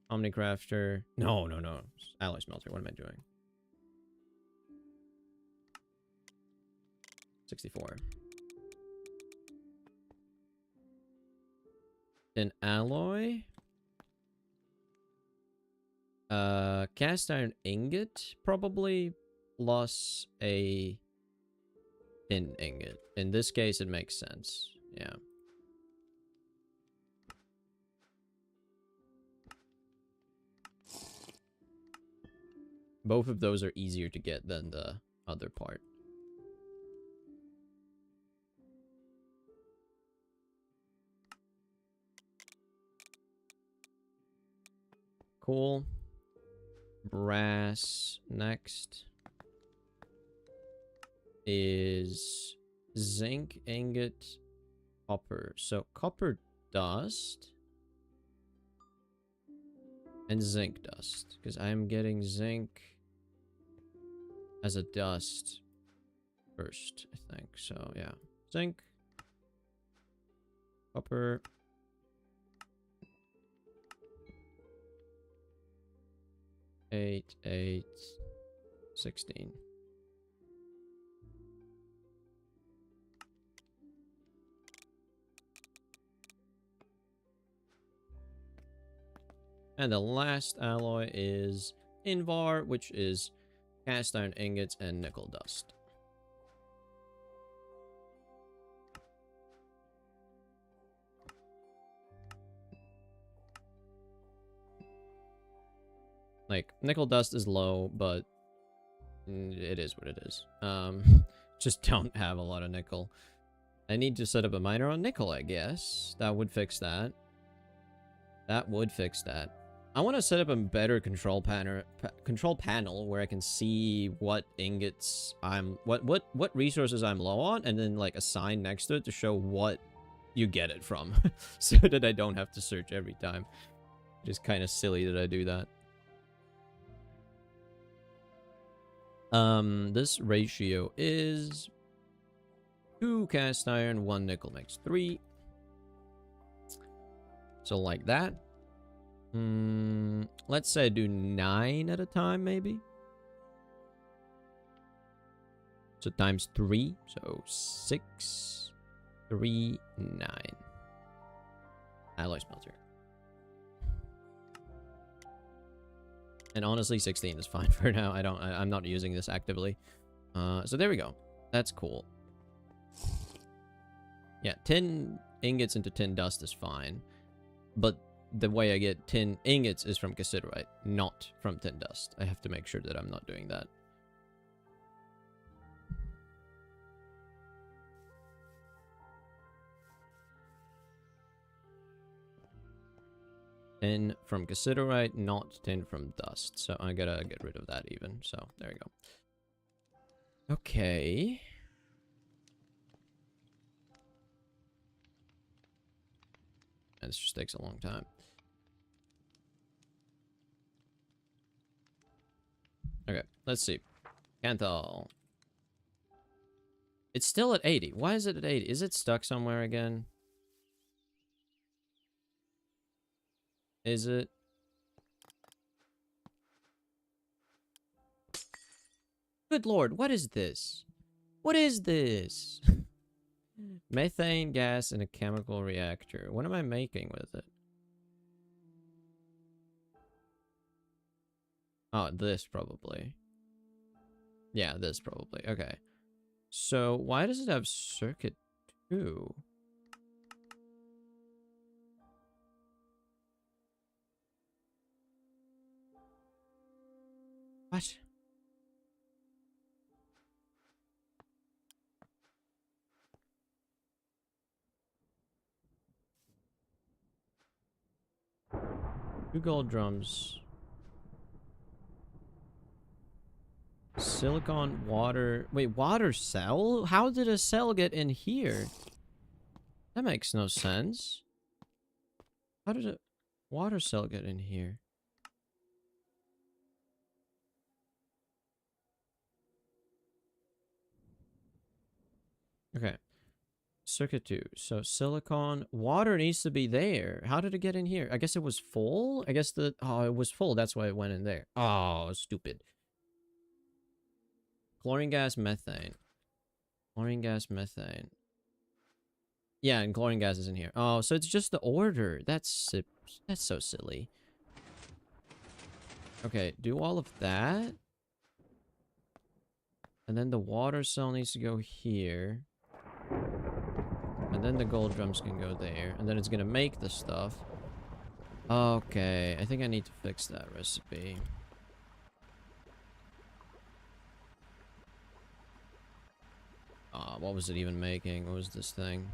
Omnicrafter. No. Alloy smelter. What am I doing? 64. Then alloy. Cast iron ingot, probably, plus a tin ingot. In this case, it makes sense. Yeah. Both of those are easier to get than the other part. Cool. Brass next is zinc ingot copper. So copper dust and zinc dust, because I am getting zinc as a dust first, I think. So yeah, zinc, copper, 8, 8, 16. And the last alloy is Invar, which is cast iron ingots and nickel dust. Like, nickel dust is low, but it is what it is. Just don't have a lot of nickel. I need to set up a miner on nickel, I guess. That would fix that. That would fix that. I want to set up a better control panel where I can see what ingots what resources I'm low on, and then like a sign next to it to show what you get it from, so that I don't have to search every time. Just kind of silly that I do that. This ratio is 2 cast iron, 1 nickel makes 3. So like that. Let's say I do 9 at a time, maybe. So times 3. So 6, 3, 9. Alloy smelter. And honestly, 16 is fine for now. I'm not using this actively. So there we go. That's cool. Yeah, 10 ingots into 10 dust is fine. But the way I get 10 ingots is from cassiterite, not from 10 dust. I have to make sure that I'm not doing that. Ten from cassiterite, not 10 from dust. So I gotta get rid of that even. So there we go. Okay. And this just takes a long time. Okay, let's see. Canthal. It's still at 80. Why is it at 80? Is it stuck somewhere again? Is it? Good lord, what is this? What is this? Methane gas in a chemical reactor. What am I making with it? Oh, this probably. Yeah, this probably. Okay. So, why does it have circuit 2? What? Two gold drums. Silicon, water... Wait, water cell? How did a cell get in here? That makes no sense. How did a water cell get in here? Okay. Circuit 2. So silicon, water needs to be there. How did it get in here? I guess it was full? I guess the... Oh, it was full. That's why it went in there. Oh, stupid. Chlorine gas, methane. Chlorine gas, methane. Yeah, and chlorine gas is in here. Oh, so it's just the order. That's so silly. Okay, do all of that. And then the water cell needs to go here. And then the gold drums can go there. And then it's gonna make the stuff. Okay, I think I need to fix that recipe. What was it even making? What was this thing?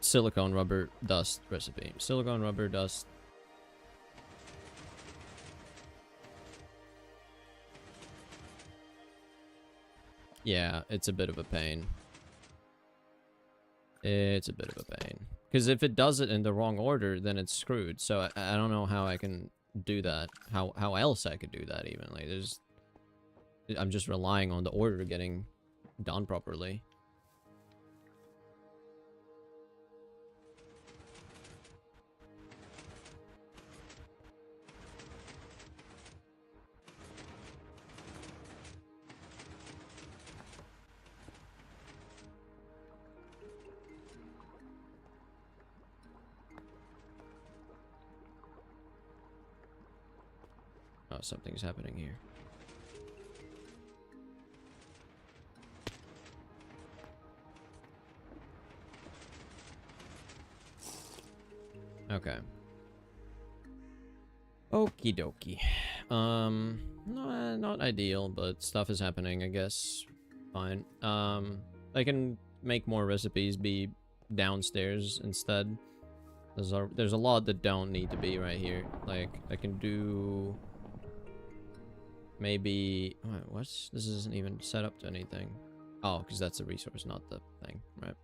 Silicone rubber dust recipe. Silicone rubber dust. Yeah, it's a bit of a pain. It's a bit of a pain. Because if it does it in the wrong order, then it's screwed. So I don't know how I can do that. How else I could do that even. Like, I'm just relying on the order getting done properly. Oh, something's happening here. Okay. Okie dokie. No, not ideal, but stuff is happening, I guess. Fine. I can make more recipes be downstairs instead. There's a lot that don't need to be right here. Like, I can do... Maybe... What? This isn't even set up to anything. Oh, because that's a resource, not the thing, right?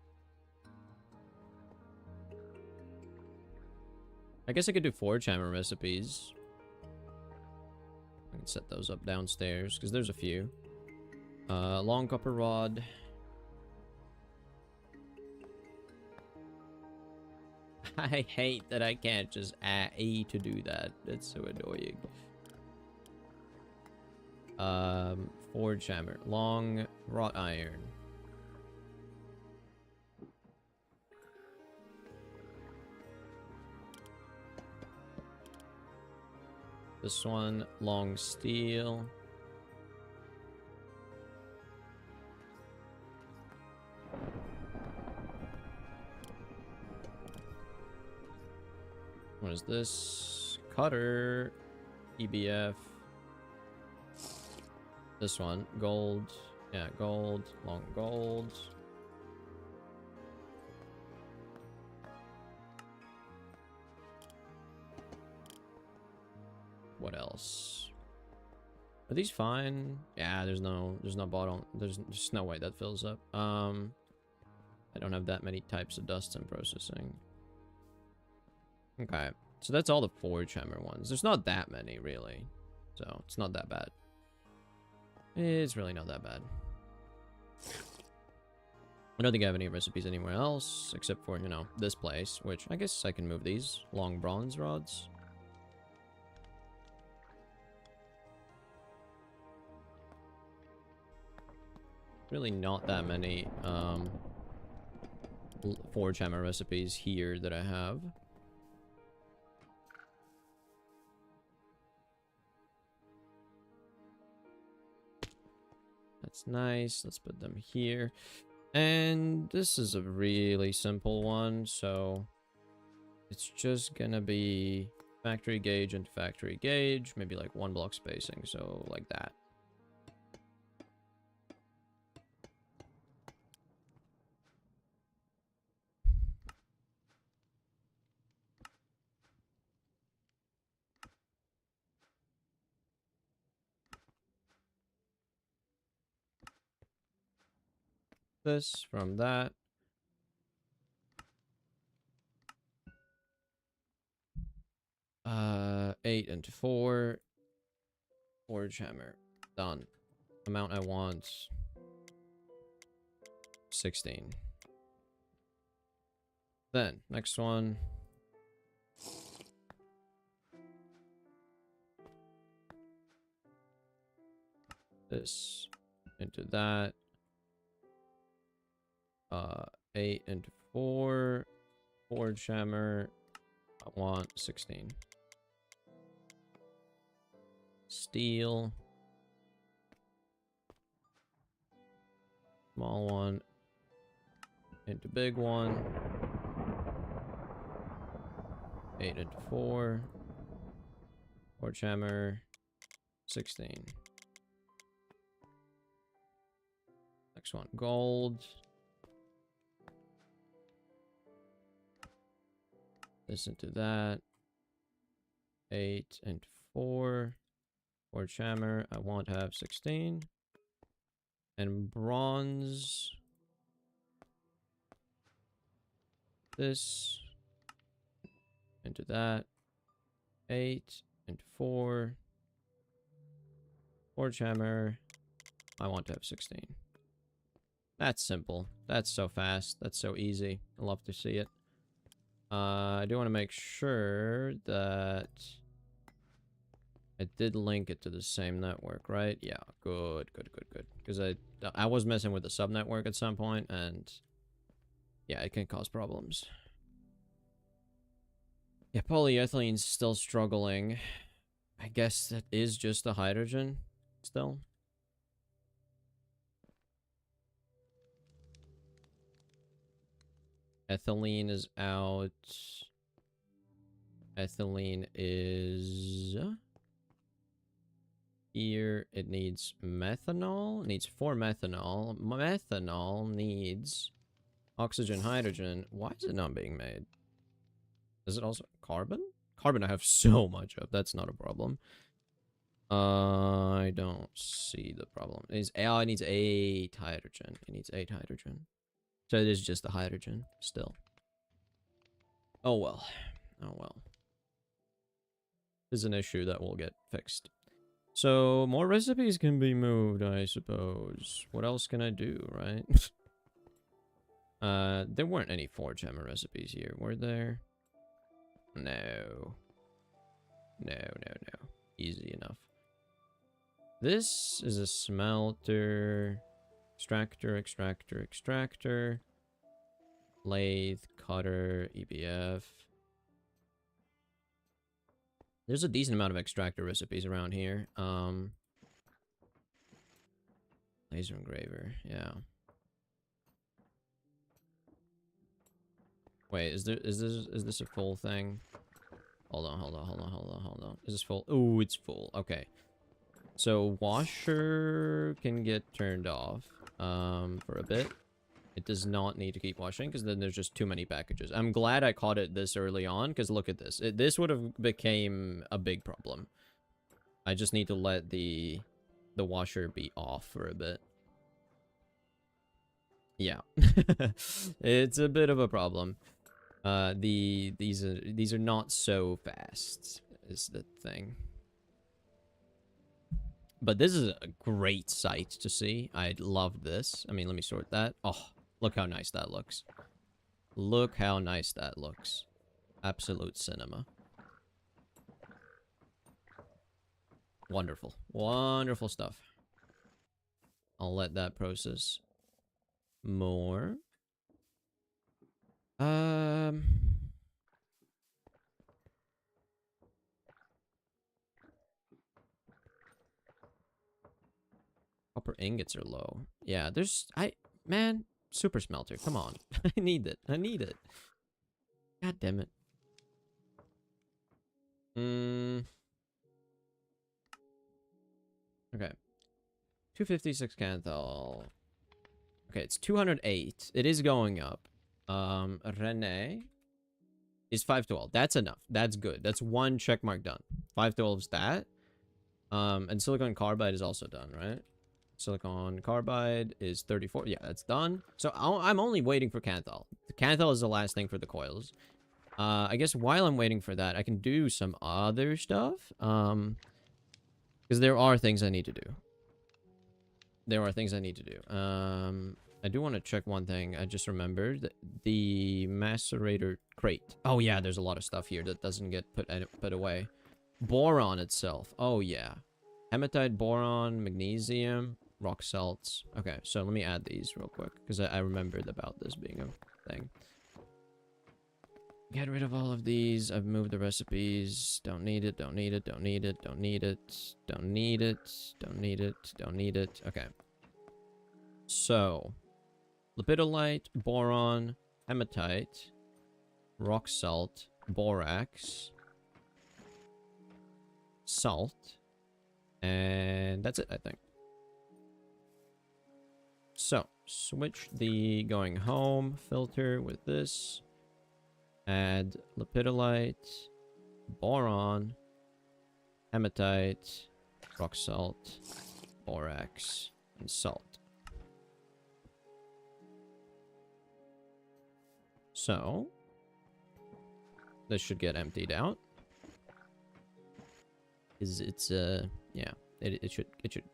I guess I could do forge hammer recipes. I can set those up downstairs, because there's a few. Long copper rod. I hate that I can't just add E to do that. That's so annoying. Forge hammer. Long wrought iron. This one, long steel. What is this? Cutter. EBF. This one, gold. Yeah, gold. Long gold. What else? Are these fine? Yeah, there's no bottle. There's just no way that fills up. I don't have that many types of dust I'm processing. Okay, so that's all the forge hammer ones. There's not that many really, so it's not that bad. It's really not that bad. I don't think I have any recipes anywhere else except for, you know, this place, which I guess I can move these long bronze rods. Really not that many forge hammer recipes here that I have. That's nice. Let's put them here. And this is a really simple one, so it's just gonna be factory gauge and factory gauge, maybe like 1 block spacing, so like that. This from that. Uh, 8 and 4. Forge hammer. Done. Amount I want. 16. Then, next one. This into that. 8 into 4. Forge hammer. I want 16. Steel. Small one. Into big one. 8 into 4. Forge hammer. 16. Next one, gold. This into that. 8 and 4. Forge hammer. I won't have 16. And bronze. This. Into that. 8 and 4. Forge hammer. I want to have 16. That's simple. That's so fast. That's so easy. I love to see it. I do want to make sure that I did link it to the same network, right? Yeah, good. Because I was messing with the subnetwork at some point, and yeah, it can cause problems. Yeah, polyethylene's still struggling. I guess that is just the hydrogen still. Ethylene is out. Ethylene is here. It needs methanol. It needs 4 methanol. Methanol needs oxygen, hydrogen. Why is it not being made? Is it also carbon? Carbon I have so much of. That's not a problem. I don't see the problem. It needs 8 hydrogen. It needs 8 hydrogen. So it is just the hydrogen still. Oh well. Oh well. This is an issue that will get fixed. So more recipes can be moved, I suppose. What else can I do, right? There weren't any forge hammer recipes here, were there? No. No. Easy enough. This is a smelter. Extractor. Lathe, cutter, EBF. There's a decent amount of extractor recipes around here. Laser engraver, yeah. Wait, is this a full thing? Hold on. Is this full? Oh, it's full. Okay. So washer can get turned off for a bit. It does not need to keep washing because then there's just too many packages. I'm glad I caught it this early on because look at this. This would have became a big problem. I just need to let the washer be off for a bit. Yeah. It's a bit of a problem. These are not so fast is the thing. But this is a great sight to see. I love this. I mean, let me sort that. Oh, look how nice that looks. Look how nice that looks. Absolute cinema. Wonderful. Wonderful stuff. I'll let that process more. Copper ingots are low. Yeah, man, super smelter. Come on. I need it. God damn it. Okay. 256 Canthal. Okay, it's 208. It is going up. Rene is 512. That's enough. That's good. That's one check mark done. 512 is that. And silicon carbide is also done, right? Silicon carbide is 34. Yeah, that's done. So I'm only waiting for Canthal. The Canthal is the last thing for the coils. I guess while I'm waiting for that, I can do some other stuff. Because there are things I need to do. I do want to check one thing. I just remembered the macerator crate. Oh yeah, there's a lot of stuff here that doesn't get put away. Boron itself. Oh yeah. Hematite, boron, magnesium, rock salts. Okay, so let me add these real quick because I remembered about this being a thing. Get rid of all of these. I've moved the recipes. Don't need it. Okay. So, lepidolite, boron, hematite, rock salt, borax, salt, and that's it, I think. So, switch the going home filter with this. Add lepidolite, boron, hematite, rock salt, borax, and salt. So this should get emptied out. It's yeah, it should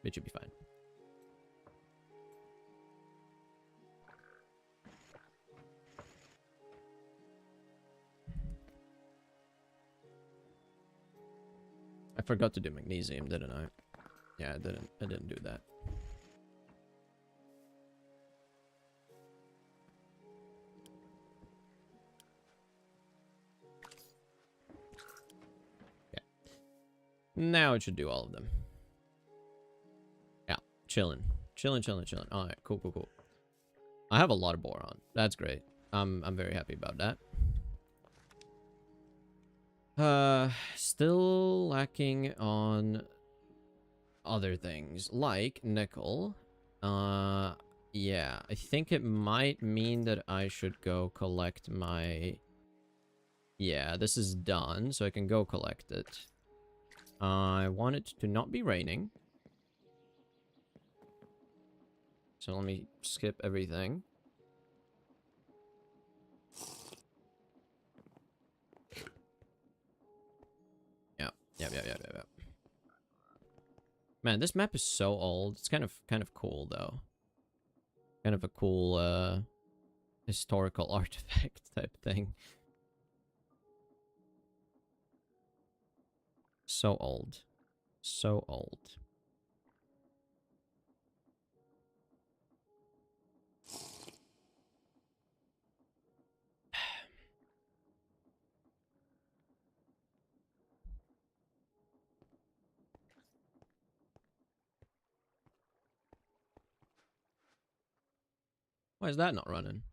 be fine. I forgot to do magnesium, didn't I? Yeah, I didn't do that. Now it should do all of them. Yeah, chilling. Chilling. Alright, cool. I have a lot of boron. That's great. I'm very happy about that. Still lacking on other things, like nickel. Yeah, I think it might mean that I should go collect my... Yeah, this is done, so I can go collect it. I want it to not be raining. So let me skip everything. Yeah. Man, this map is so old. It's kind of cool though. Kind of a cool historical artifact type thing. So old. So old. Why is that not running?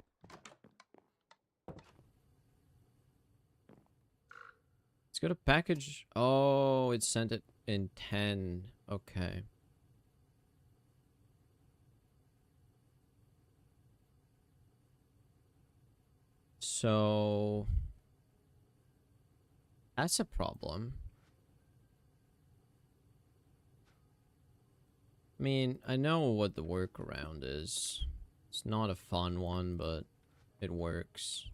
It's got a package. Oh, it sent it in 10. Okay. So that's a problem. I mean, I know what the workaround is. It's not a fun one, but it works.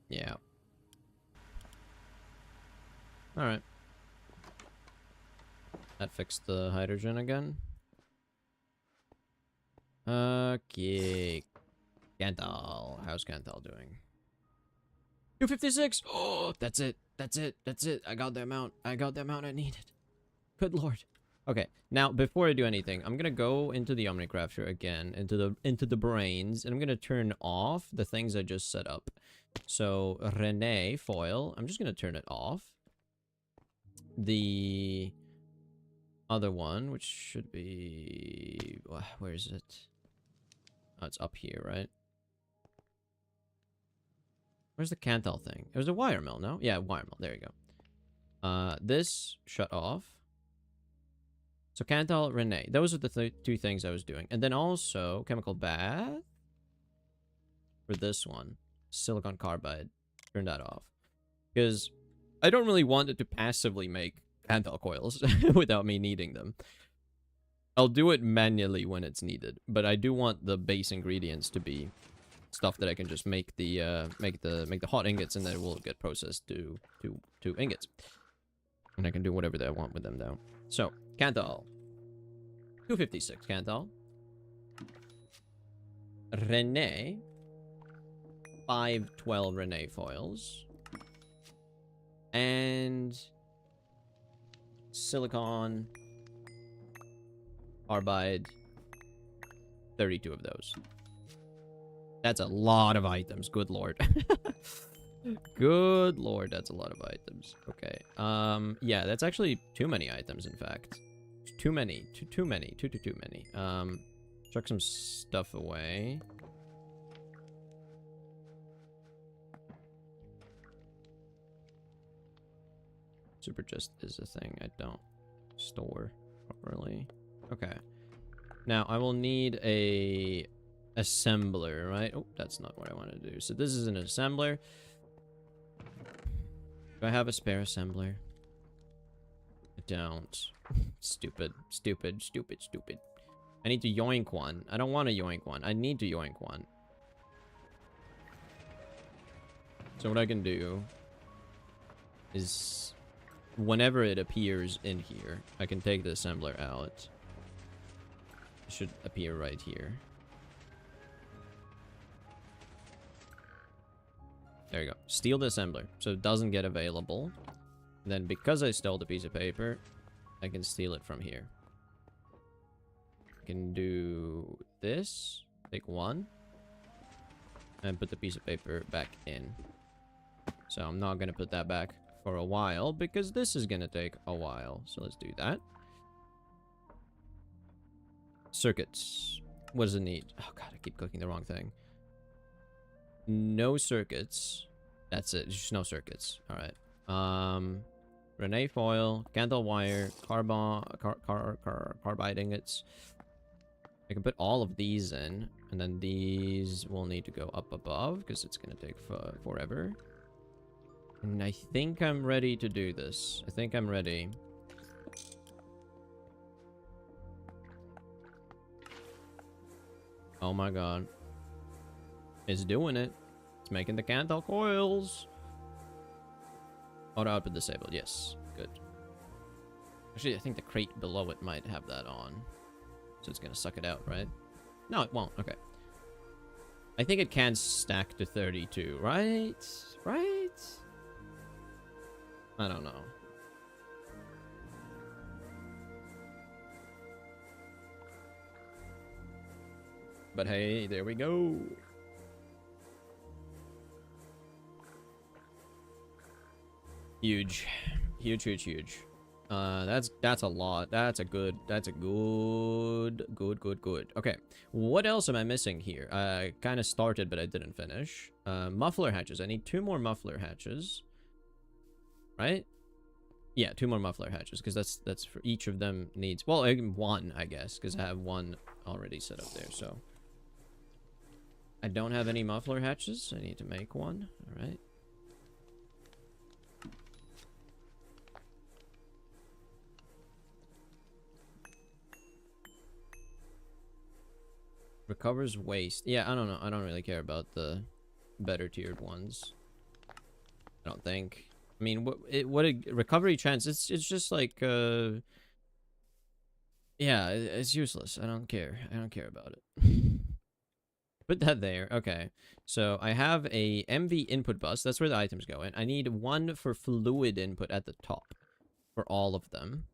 Yeah. Alright. That fixed the hydrogen again. Okay. Cantal. How's Cantal doing? 256! Oh, that's it. I got the amount I needed. Good lord. Okay, now before I do anything, I'm gonna go into the Omnicrafter again, into the brains, and I'm gonna turn off the things I just set up. So Renee foil, I'm just gonna turn it off. The other one, which should be... Where is it? Oh, it's up here, right? Where's the Cantal thing? It was a wire mill, no? Yeah, wire mill. There you go. This shut off. So Cantal, Renee. Those are the two things I was doing. And then also chemical bath for this one. Silicon carbide. Turn that off. Because I don't really want it to passively make Cantal coils without me needing them. I'll do it manually when it's needed, but I do want the base ingredients to be stuff that I can just make the hot ingots, and then it will get processed to ingots. And I can do whatever that I want with them now. So, Cantal. 256 Cantal. Renee. 512 Renee foils. And silicon carbide, 32 of those. That's a lot of items, good lord. Good lord, that's a lot of items. Okay. Yeah, that's actually too many items, in fact. Too many. Too many. Chuck some stuff away. Super just is a thing I don't store properly. Okay. Now I will need a assembler, right? Oh, that's not what I want to do. So this is an assembler. Do I have a spare assembler? I don't. Stupid, stupid, stupid, stupid. I need to yoink one. I don't want to yoink one. I need to yoink one. So what I can do is whenever it appears in here, I can take the assembler out. It should appear right here. There you go. Steal the assembler. So it doesn't get available. Then because I stole the piece of paper, I can steal it from here. I can do this. Take one. And put the piece of paper back in. So I'm not going to put that back for a while because this is going to take a while. So let's do that. Circuits. What does it need? Oh god, I keep clicking the wrong thing. No circuits. That's it. Just no circuits. All right. Renee foil, candle wire, carbide ingots. I can put all of these in, and then these will need to go up above because it's gonna take forever. And I think I'm ready to do this. I think I'm ready. Oh my god. It's doing it. It's making the candle coils. Auto output disabled. Yes. Good. Actually, I think the crate below it might have that on. So it's gonna suck it out, right? No, it won't. Okay. I think it can stack to 32, right? Right? I don't know. But hey, there we go. Huge. Huge, huge, huge. That's a lot. That's a good. Okay. What else am I missing here? I kind of started, but I didn't finish. Muffler hatches. I need 2 more muffler hatches. Right? Yeah, 2 more muffler hatches, because that's for each of them needs. Well, 1, I guess, because I have 1 already set up there. So I don't have any muffler hatches. I need to make 1. All right. Recovers waste. Yeah, I don't know. I don't really care about the better tiered ones. I don't think. I mean, what a recovery chance. It's just like yeah, it's useless. I don't care. I don't care about it. Put that there. Okay. So I have a MV input bus. That's where the items go in. I need 1 for fluid input at the top for all of them.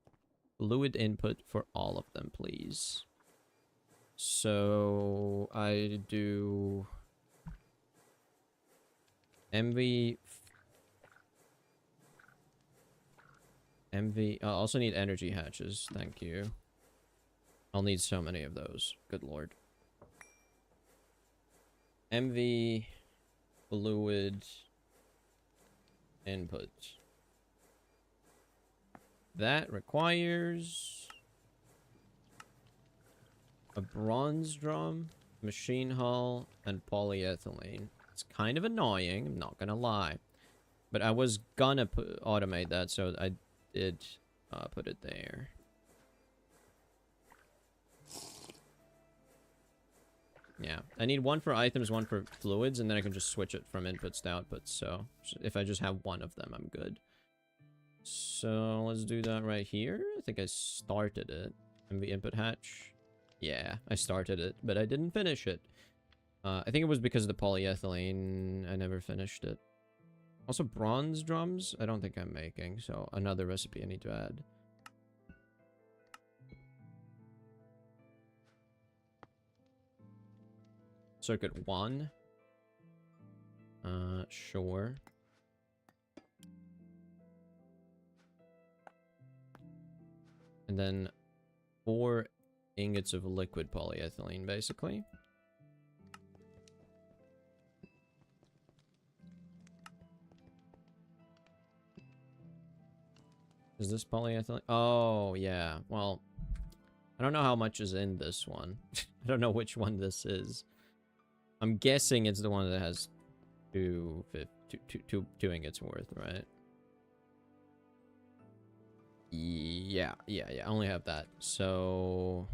Fluid input for all of them, please. So I do MV. I also need energy hatches. Thank you. I'll need so many of those. Good lord. MV fluid input. That requires a bronze drum, machine hull, and polyethylene. It's kind of annoying, I'm not gonna lie. But I was gonna automate that, so I did put it there. Yeah, I need 1 for items, 1 for fluids, and then I can just switch it from inputs to outputs. So if I just have 1 of them, I'm good. So let's do that right here. I think I started it. MV input hatch. Yeah, I started it, but I didn't finish it. I think it was because of the polyethylene. I never finished it. Also, bronze drums, I don't think I'm making, so another recipe I need to add. Circuit 1. Sure. And then 4 ingots of liquid polyethylene, basically. Is this polyethylene? Oh, yeah. Well, I don't know how much is in this one. I don't know which one this is. I'm guessing it's the one that has two ingots worth, right? Yeah. I only have that. So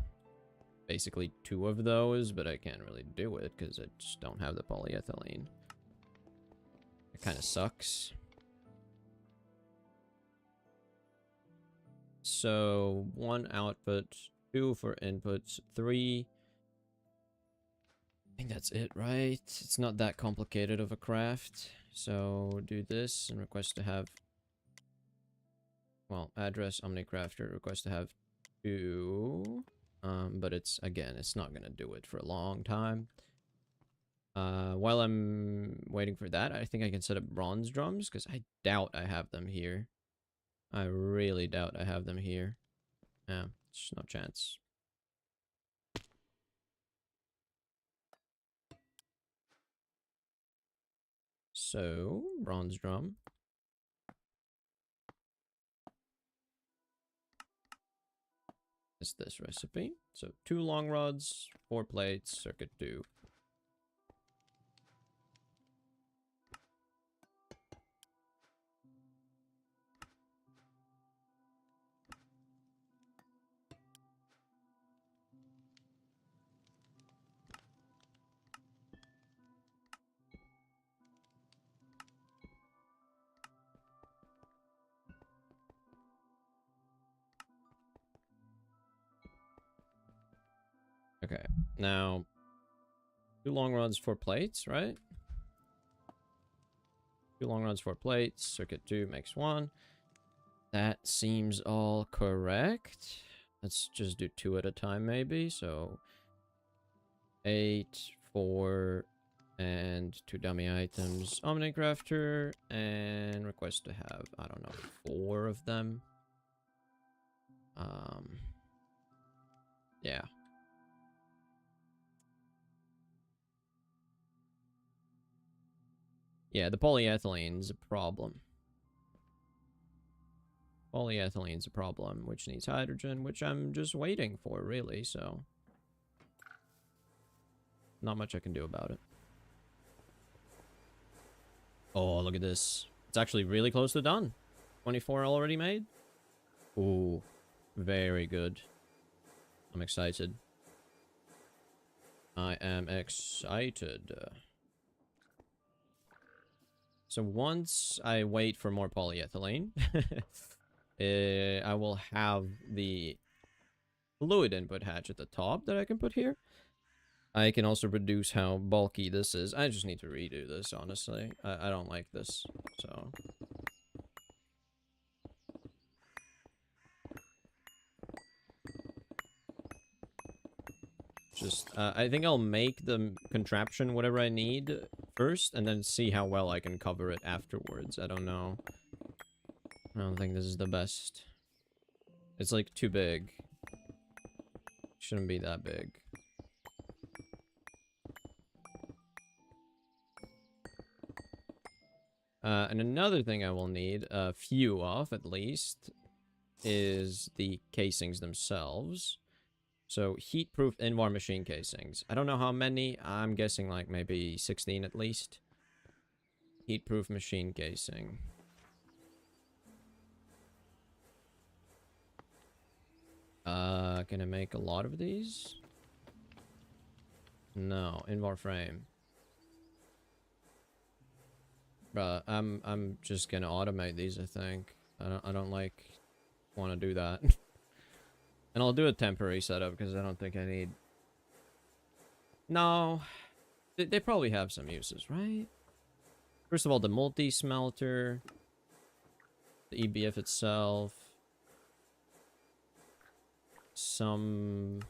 basically 2 of those, but I can't really do it because I just don't have the polyethylene. It kind of sucks. So 1 output, 2 for inputs, 3. I think that's it, right? It's not that complicated of a craft. So do this and request to have, well, address omnicrafter, request to have 2. But it's, again, it's not gonna do it for a long time. While I'm waiting for that, I think I can set up bronze drums, because I doubt I have them here. I really doubt I have them here. Yeah, there's no chance. So, bronze drum. Is this recipe. So 2 long rods, 4 plates, circuit 2. Okay, now 2 long rods, 4 plates, right? 2 long rods, 4 plates, circuit 2 makes 1. That seems all correct. Let's just do 2 at a time, maybe. So 8, 4, and 2 dummy items. Omnicrafter, and request to have, I don't know, 4 of them. Yeah. Yeah, the polyethylene's a problem. Polyethylene's a problem, which needs hydrogen, which I'm just waiting for, really, so... Not much I can do about it. Oh, look at this. It's actually really close to done. 24 already made? Ooh, very good. I'm excited. I am excited. So once I wait for more polyethylene, I will have the fluid input hatch at the top that I can put here. I can also reduce how bulky this is. I just need to redo this, honestly. I don't like this, so... Just, I think I'll make the contraption whatever I need first, and then see how well I can cover it afterwards. I don't know. I don't think this is the best. It's, like, too big. Shouldn't be that big. And another thing I will need, a few of, at least, is the casings themselves. So, heat-proof Invar machine casings. I don't know how many. I'm guessing, like, maybe 16 at least. Heat-proof machine casing. Can I make a lot of these? No, Invar frame. Bruh, I'm just gonna automate these, I think. I don't like want to do that. And I'll do a temporary setup because I don't think I need... No. They probably have some uses, right? First of all, the multi-smelter. The EBF itself. Some...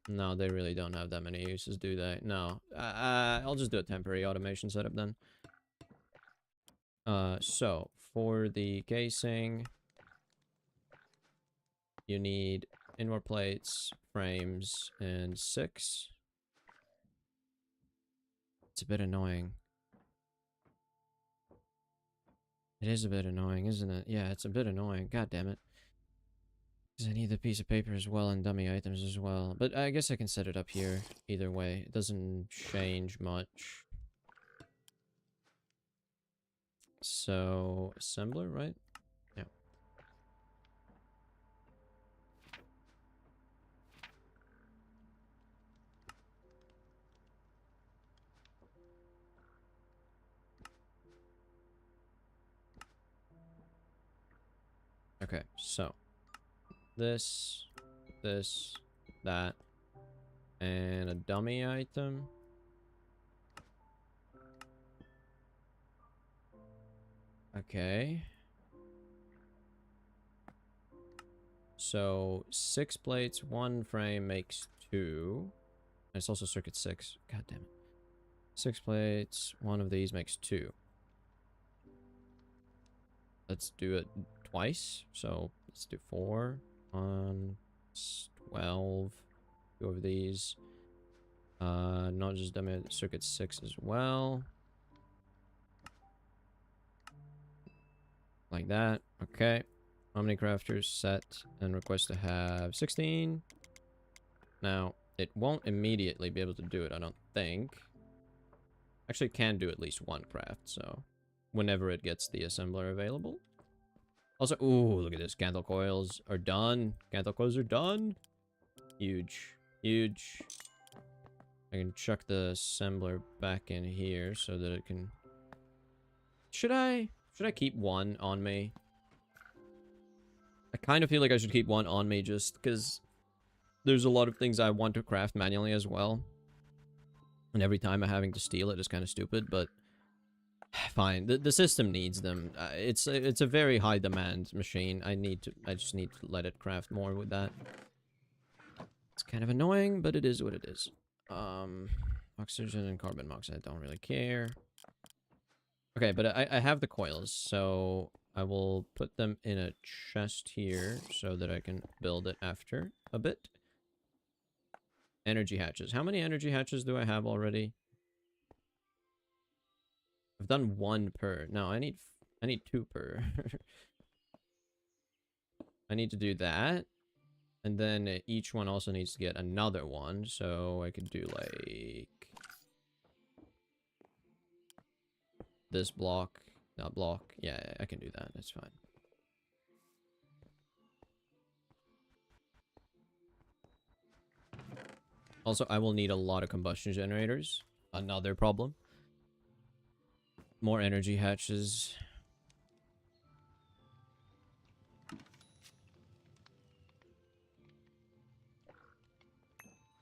No, they really don't have that many uses, do they? No. I'll just do a temporary automation setup then. So, for the casing... You need Inward plates, frames, and 6. It's a bit annoying. It is a bit annoying, isn't it? Yeah, it's a bit annoying. God damn it. Because I need the piece of paper as well and dummy items as well. But I guess I can set it up here either way. It doesn't change much. So, assembler, right? Yeah. Okay, so this, that, and a dummy item. Okay. So 6 plates, 1 frame makes 2. And it's also circuit 6. God damn it. 6 plates, 1 of these makes 2. Let's do it twice. So let's do 4 on 12. 2 of these. Not just dummy, circuit 6 as well. Like that. Okay. Omnicrafters set and request to have 16. Now, it won't immediately be able to do it, I don't think. Actually, it can do at least 1 craft, so whenever it gets the assembler available. Also, ooh, look at this. Canthal coils are done. Canthal coils are done. Huge. Huge. I can chuck the assembler back in here so that it can... Should I keep 1 on me? I kind of feel like I should keep 1 on me just because there's a lot of things I want to craft manually as well. And every time I'm having to steal it is kind of stupid, but fine. The system needs them. It's a very high demand machine. I just need to let it craft more with that. It's kind of annoying, but it is what it is. Oxygen and carbon monoxide, I don't really care. Okay, but I have the coils, so I will put them in a chest here so that I can build it after a bit. Energy hatches. How many energy hatches do I have already? I've done 1 per. No, I need 2 per. I need to do that. And then each one also needs to get another one, so I could do like this block, that block. Yeah, I can do that. That's fine. Also, I will need a lot of combustion generators. Another problem. More energy hatches.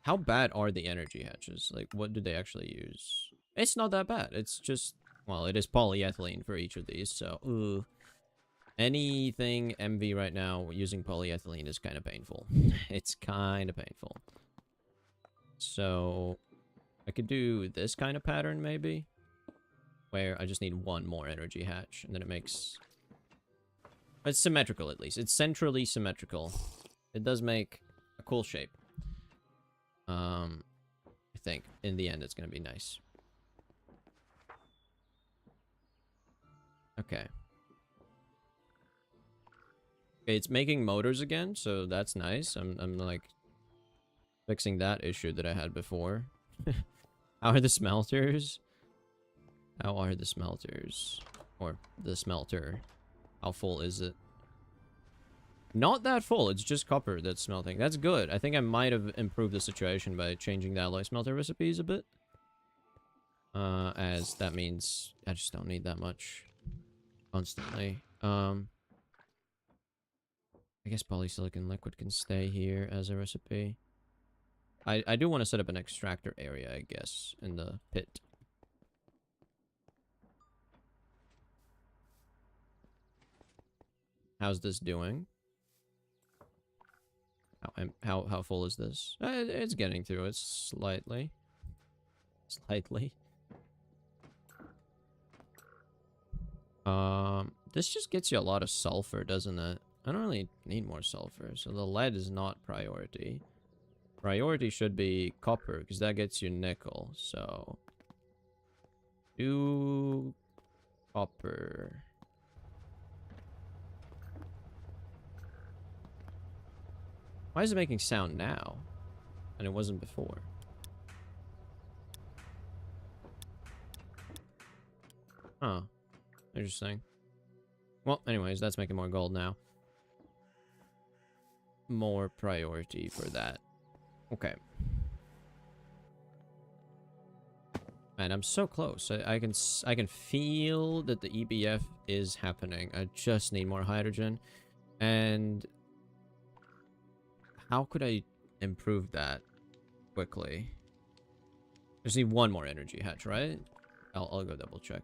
How bad are the energy hatches? Like, what do they actually use? It's not that bad. It's just, well, it is polyethylene for each of these, so, ooh. Anything MV right now using polyethylene is kind of painful. It's kind of painful. So, I could do this kind of pattern, maybe? Where I just need 1 more energy hatch, and then it makes... It's symmetrical, at least. It's centrally symmetrical. It does make a cool shape. I think, in the end, it's gonna be nice. Okay. Okay, it's making motors again, so that's nice. I'm like fixing that issue that I had before. How are the smelters? How are the smelters? Or the smelter? How full is it? Not that full, it's just copper that's smelting. That's good. I think I might have improved the situation by changing the alloy smelter recipes a bit. As that means I just don't need that much constantly. I guess polysilicon liquid can stay here as a recipe. I do want to set up an extractor area, I guess, in the pit. How's this doing? How full is this? It's getting through it slightly. Slightly. This just gets you a lot of sulfur, doesn't it? I don't really need more sulfur, so the lead is not priority. Priority should be copper, because that gets you nickel, so... do... copper... Why is it making sound now? And it wasn't before. Huh. Interesting. Well, anyways, that's making more gold now. More priority for that. Okay. Man, I'm so close. I can feel that the EBF is happening. I just need more hydrogen. And how could I improve that quickly? Just need one more energy hatch, right? I'll go double check.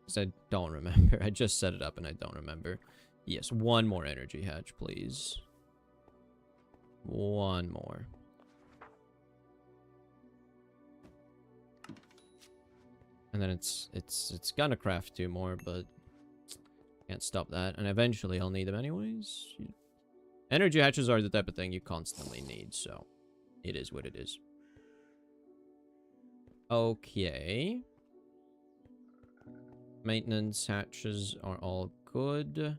Because I don't remember. I just set it up and I don't remember. Yes, one more energy hatch, please. One more. And then it's gonna craft 2 more, but can't stop that. And eventually I'll need them anyways. Energy hatches are the type of thing you constantly need, so it is what it is. Okay. Maintenance hatches are all good.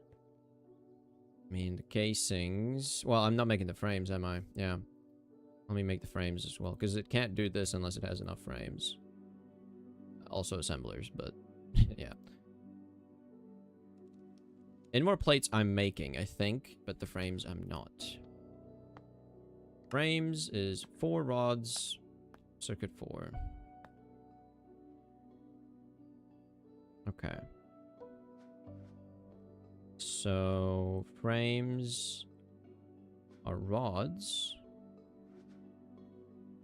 I mean, the casings... Well, I'm not making the frames, am I? Yeah. Let me make the frames as well, because it can't do this unless it has enough frames. Also assemblers, but yeah. And more plates I'm making, I think, but the frames I'm not. Frames is 4 rods, circuit 4. Okay. So, frames are rods.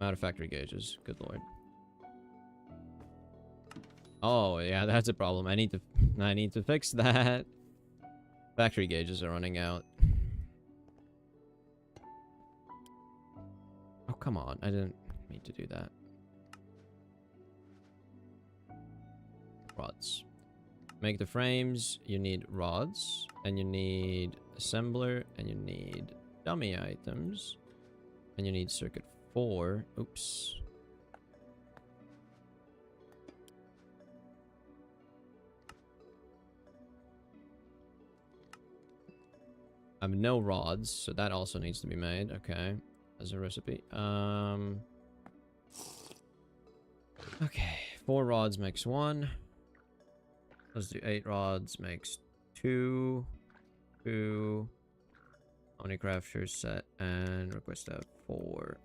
Out of factory gauges. Good lord. Oh, yeah, that's a problem. I need to fix that. Factory gauges are running out. Oh, come on. I didn't mean to do that. Rods. Make the frames, you need rods, and you need assembler, and you need dummy items, and you need circuit 4. Oops. I have no rods, so that also needs to be made. Okay, as a recipe. Okay, 4 rods makes 1. Let's do 8 rods makes 2. 2. Omni crafters set and request to have 4.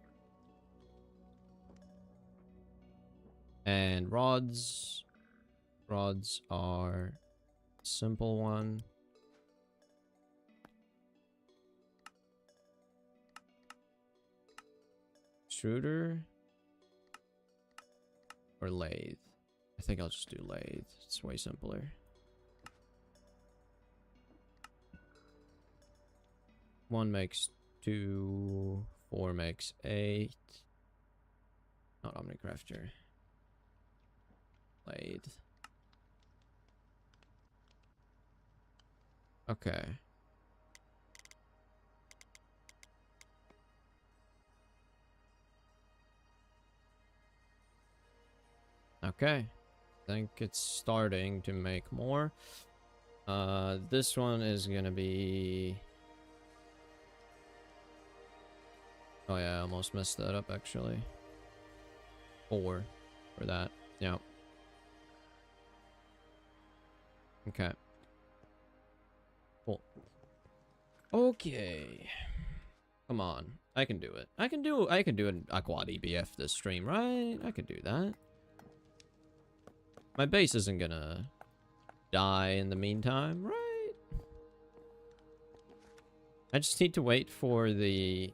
And rods. Rods are simple one. Extruder or lathe? I think I'll just do lathe. It's way simpler. 1 makes 2. 4 makes 8. Not Omnicrafter. Lathe. Okay. Okay. I think it's starting to make more. This one is gonna be... Oh yeah, I almost messed that up actually. 4 for that. Yeah. Okay. Cool. Okay. Come on. I can do it. I can do an quad EBF this stream, right? I can do that. My base isn't gonna die in the meantime, right? I just need to wait for the...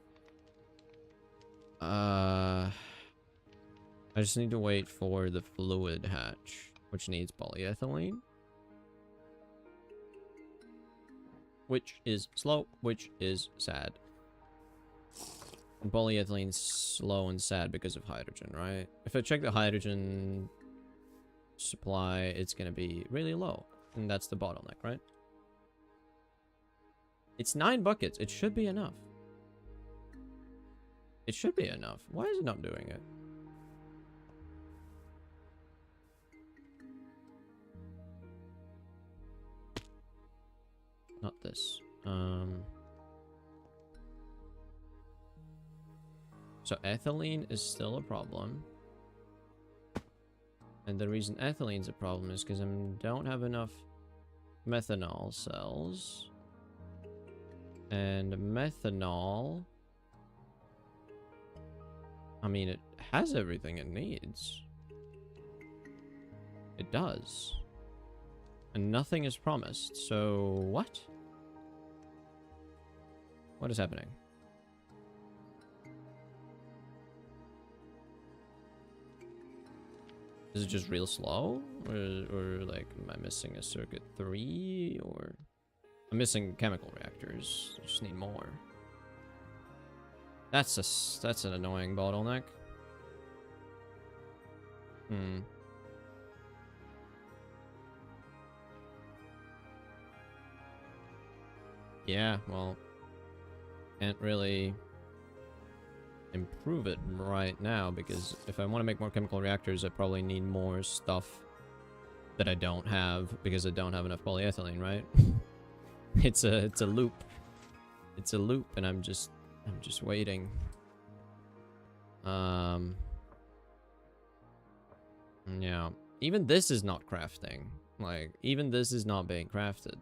I just need to wait for the fluid hatch, which needs polyethylene. Which is slow, which is sad. And polyethylene's slow and sad because of hydrogen, right? If I check the hydrogen supply, it's gonna be really low. And that's the bottleneck, right? It's 9 buckets. It should be enough. It should be enough. Why is it not doing it? Not this. So ethylene is still a problem. And the reason ethylene's a problem is because I don't have enough methanol cells. And methanol... I mean, it has everything it needs. It does. And nothing is promised, so what? What is happening? Is it just real slow? Or like, am I missing a circuit 3? Or... I'm missing chemical reactors. I just need more. That's an annoying bottleneck. Yeah, well, can't really improve it right now because if I want to make more chemical reactors, I probably need more stuff that I don't have because I don't have enough polyethylene, right? It's a loop. It's a loop, and I'm just waiting. Yeah. Even this is not crafting. Like, even this is not being crafted.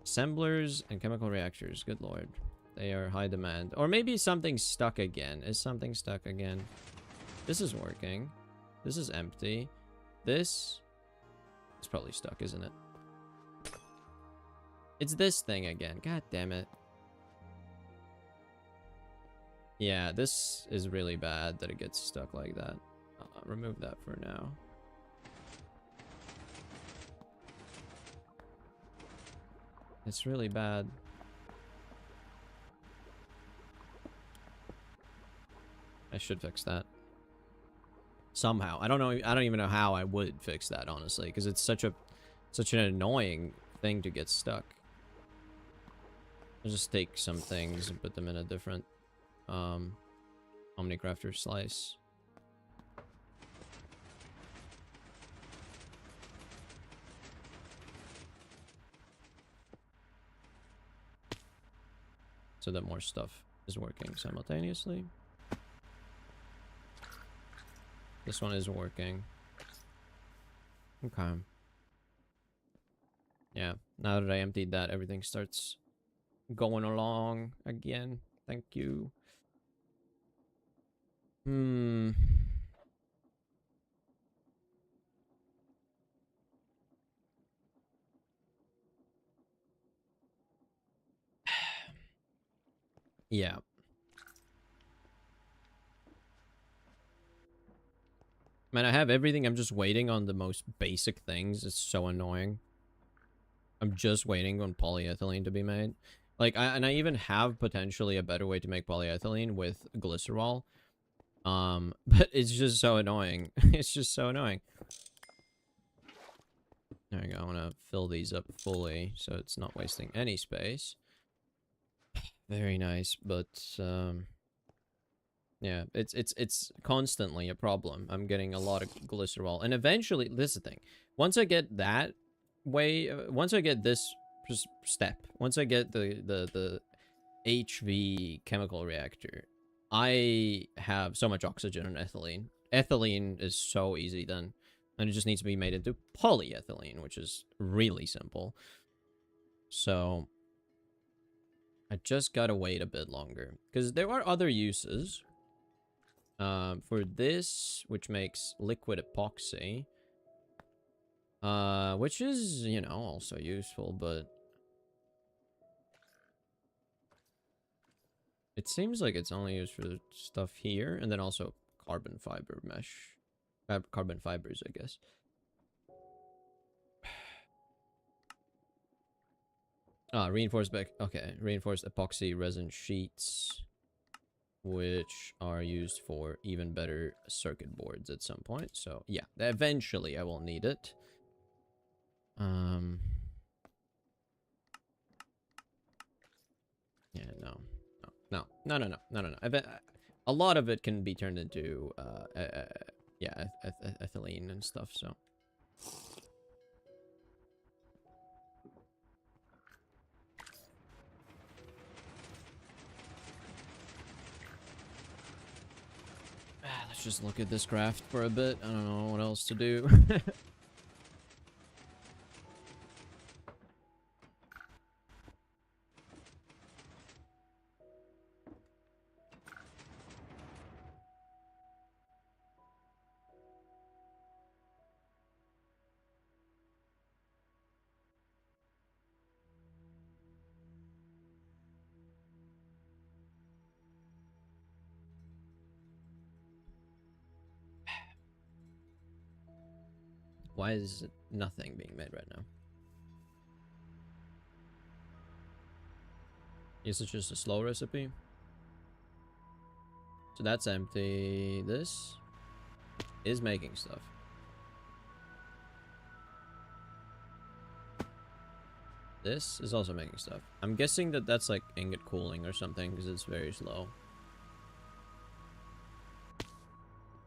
Assemblers and chemical reactors, good lord. They are high demand. Or maybe something's stuck again. Is something stuck again? This is working. This is empty. This is probably stuck, isn't it? It's this thing again. God damn it. Yeah, this is really bad that it gets stuck like that. Remove that for now. It's really bad. I should fix that. Somehow. I don't know. I don't even know how I would fix that, honestly, because it's such an annoying thing to get stuck. I'll just take some things and put them in a different Omnicrafter slice. So that more stuff is working simultaneously. This one is working. Okay. Yeah, now that I emptied that, everything starts going along again. Thank you. Yeah. Man, I have everything. I'm just waiting on the most basic things. It's so annoying. I'm just waiting on polyethylene to be made. Like, I even have potentially a better way to make polyethylene with glycerol. But it's just so annoying. It's just so annoying. There we go. I want to fill these up fully so it's not wasting any space. Very nice, but yeah, it's constantly a problem. I'm getting a lot of glycerol, and eventually, this is the thing. Once I get that way, once I get this step, once I get the HV chemical reactor, I have so much oxygen and ethylene. Ethylene is so easy then, and it just needs to be made into polyethylene, which is really simple. So I just gotta wait a bit longer because there are other uses. For this, which makes liquid epoxy, which is, you know, also useful, but it seems like it's only used for stuff here, and then also carbon fiber mesh, carbon fibers, I guess. Reinforced reinforced epoxy resin sheets, which are used for even better circuit boards at some point. So yeah, eventually I will need it. Yeah, no. I bet a lot of it can be turned into, yeah, ethylene and stuff, so. Let's just look at this craft for a bit. I don't know what else to do. Why is nothing being made right now? Is it just a slow recipe? So that's empty. This is making stuff. This is also making stuff. I'm guessing that that's like ingot cooling or something because it's very slow.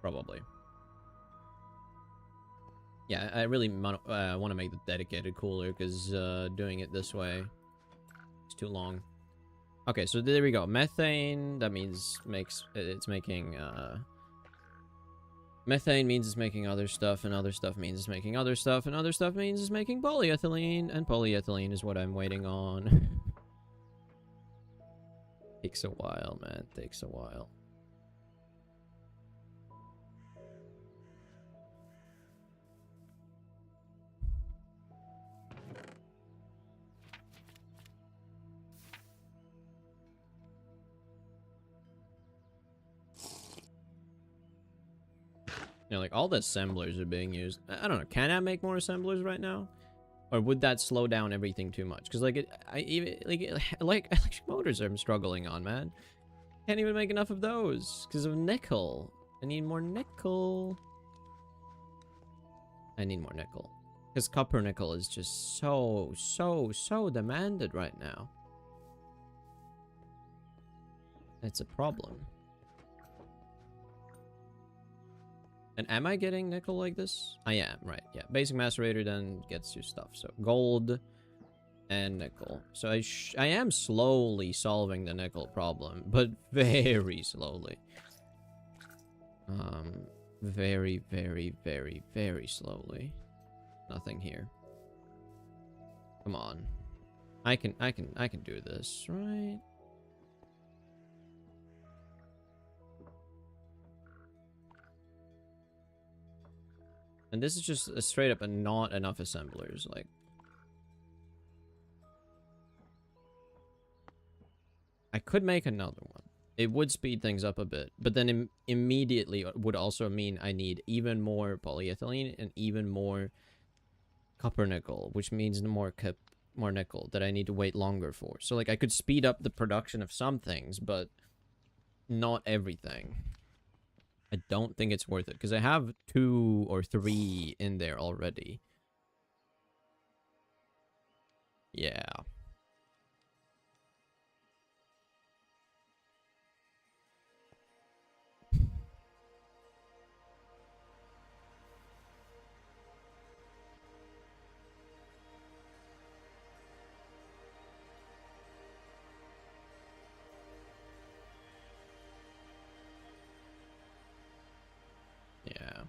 Probably. Yeah, I really want to make the dedicated cooler because doing it this way is too long. Okay, so there we go. Methane, that means it's making methane means it's making other stuff, and other stuff means it's making other stuff, and other stuff means it's making polyethylene, and polyethylene is what I'm waiting on. Takes a while, man. Takes a while. You know, like all the assemblers are being used. I don't know. Can I make more assemblers right now? Or would that slow down everything too much? Because like electric motors I'm struggling on, man. Can't even make enough of those because of nickel. I need more nickel. I need more nickel. Because copper nickel is just so demanded right now. It's a problem. And am I getting nickel like this? I am, right. Yeah, basic macerator then gets you stuff. So gold and nickel. So I am slowly solving the nickel problem, but very slowly. Very slowly. Nothing here. Come on. I can do this, right? And this is just a straight up not enough assemblers, like. I could make another one. It would speed things up a bit, but then immediately would also mean I need even more polyethylene and even more copper nickel, which means more nickel that I need to wait longer for. So like I could speed up the production of some things, but not everything. I don't think it's worth it because I have 2 or 3 in there already. Yeah. Yeah.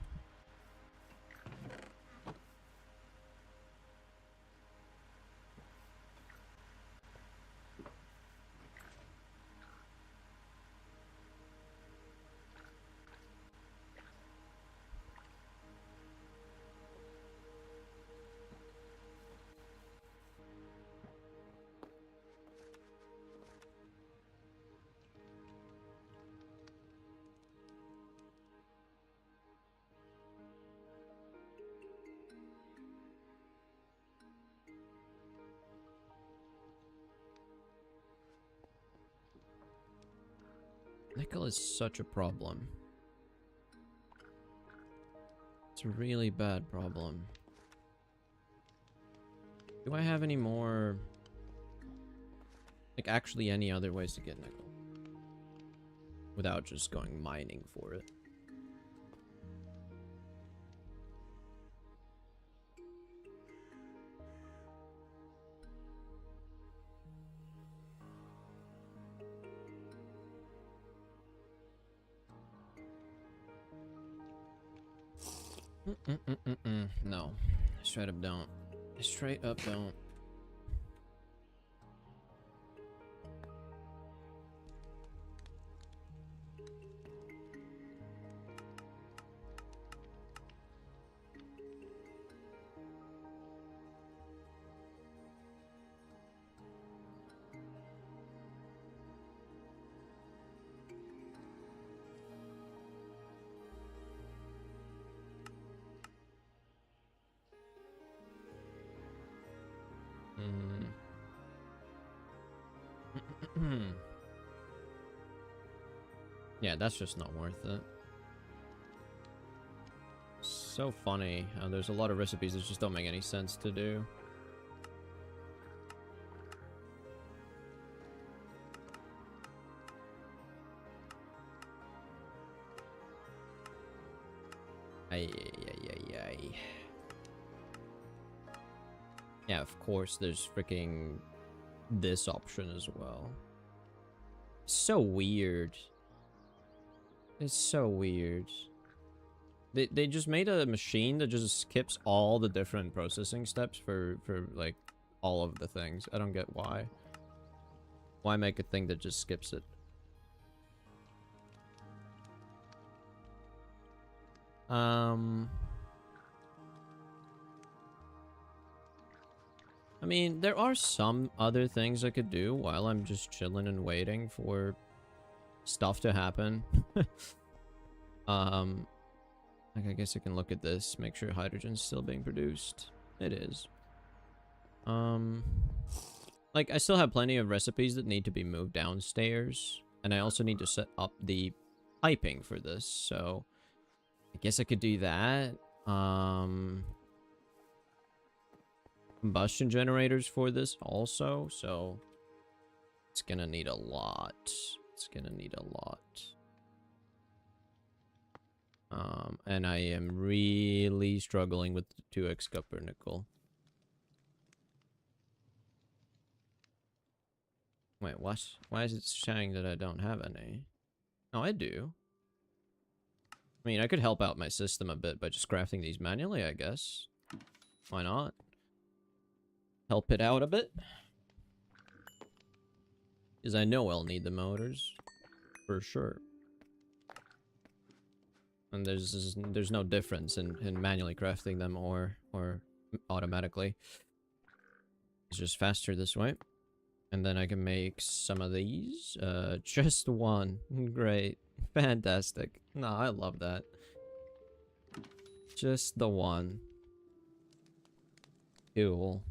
Nickel is such a problem. It's a really bad problem. Do I have any more? Like, actually any other ways to get nickel. Without just going mining for it. No. Straight up don't. Straight up don't. Yeah, that's just not worth it. So funny how there's a lot of recipes that just don't make any sense to do. Ay. Yeah, of course, there's freaking this option as well. So weird. It's so weird. They just made a machine that just skips all the different processing steps for like all of the things. I don't get why. Why make a thing that just skips it? I mean, there are some other things I could do while I'm just chilling and waiting for stuff to happen. Like, I guess I can look at this, make sure hydrogen's still being produced. It is. Like, I still have plenty of recipes that need to be moved downstairs, and I also need to set up the piping for this, so I guess I could do that. Combustion generators for this also, so it's gonna need a lot. It's gonna need a lot. And I am really struggling with the 2x copper nickel. Wait, what? Why is it saying that I don't have any? No, I do. I mean, I could help out my system a bit by just crafting these manually, I guess. Why not? Help it out a bit. Because I know I'll need the motors. For sure. And there's no difference in manually crafting them or automatically. It's just faster this way. And then I can make some of these. Just one. Great. Fantastic. No, I love that. Just the one. Cool.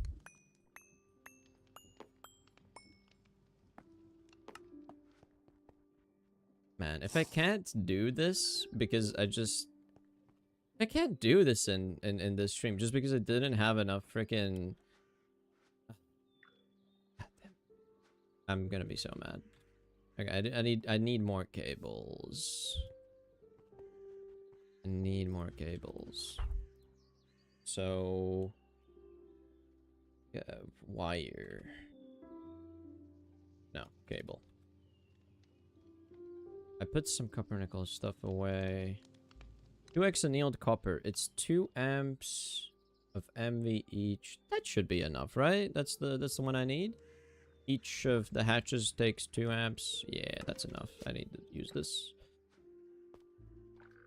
Man, if I can't do this because I can't do this in this stream just because I didn't have enough freaking. I'm gonna be so mad. Okay, I need more cables. I need more cables. So yeah, wire. No, cable. I put some copper nickel stuff away. 2x annealed copper. It's 2 amps of MV each. That should be enough, right? That's the one I need. Each of the hatches takes 2 amps. Yeah, that's enough. I need to use this.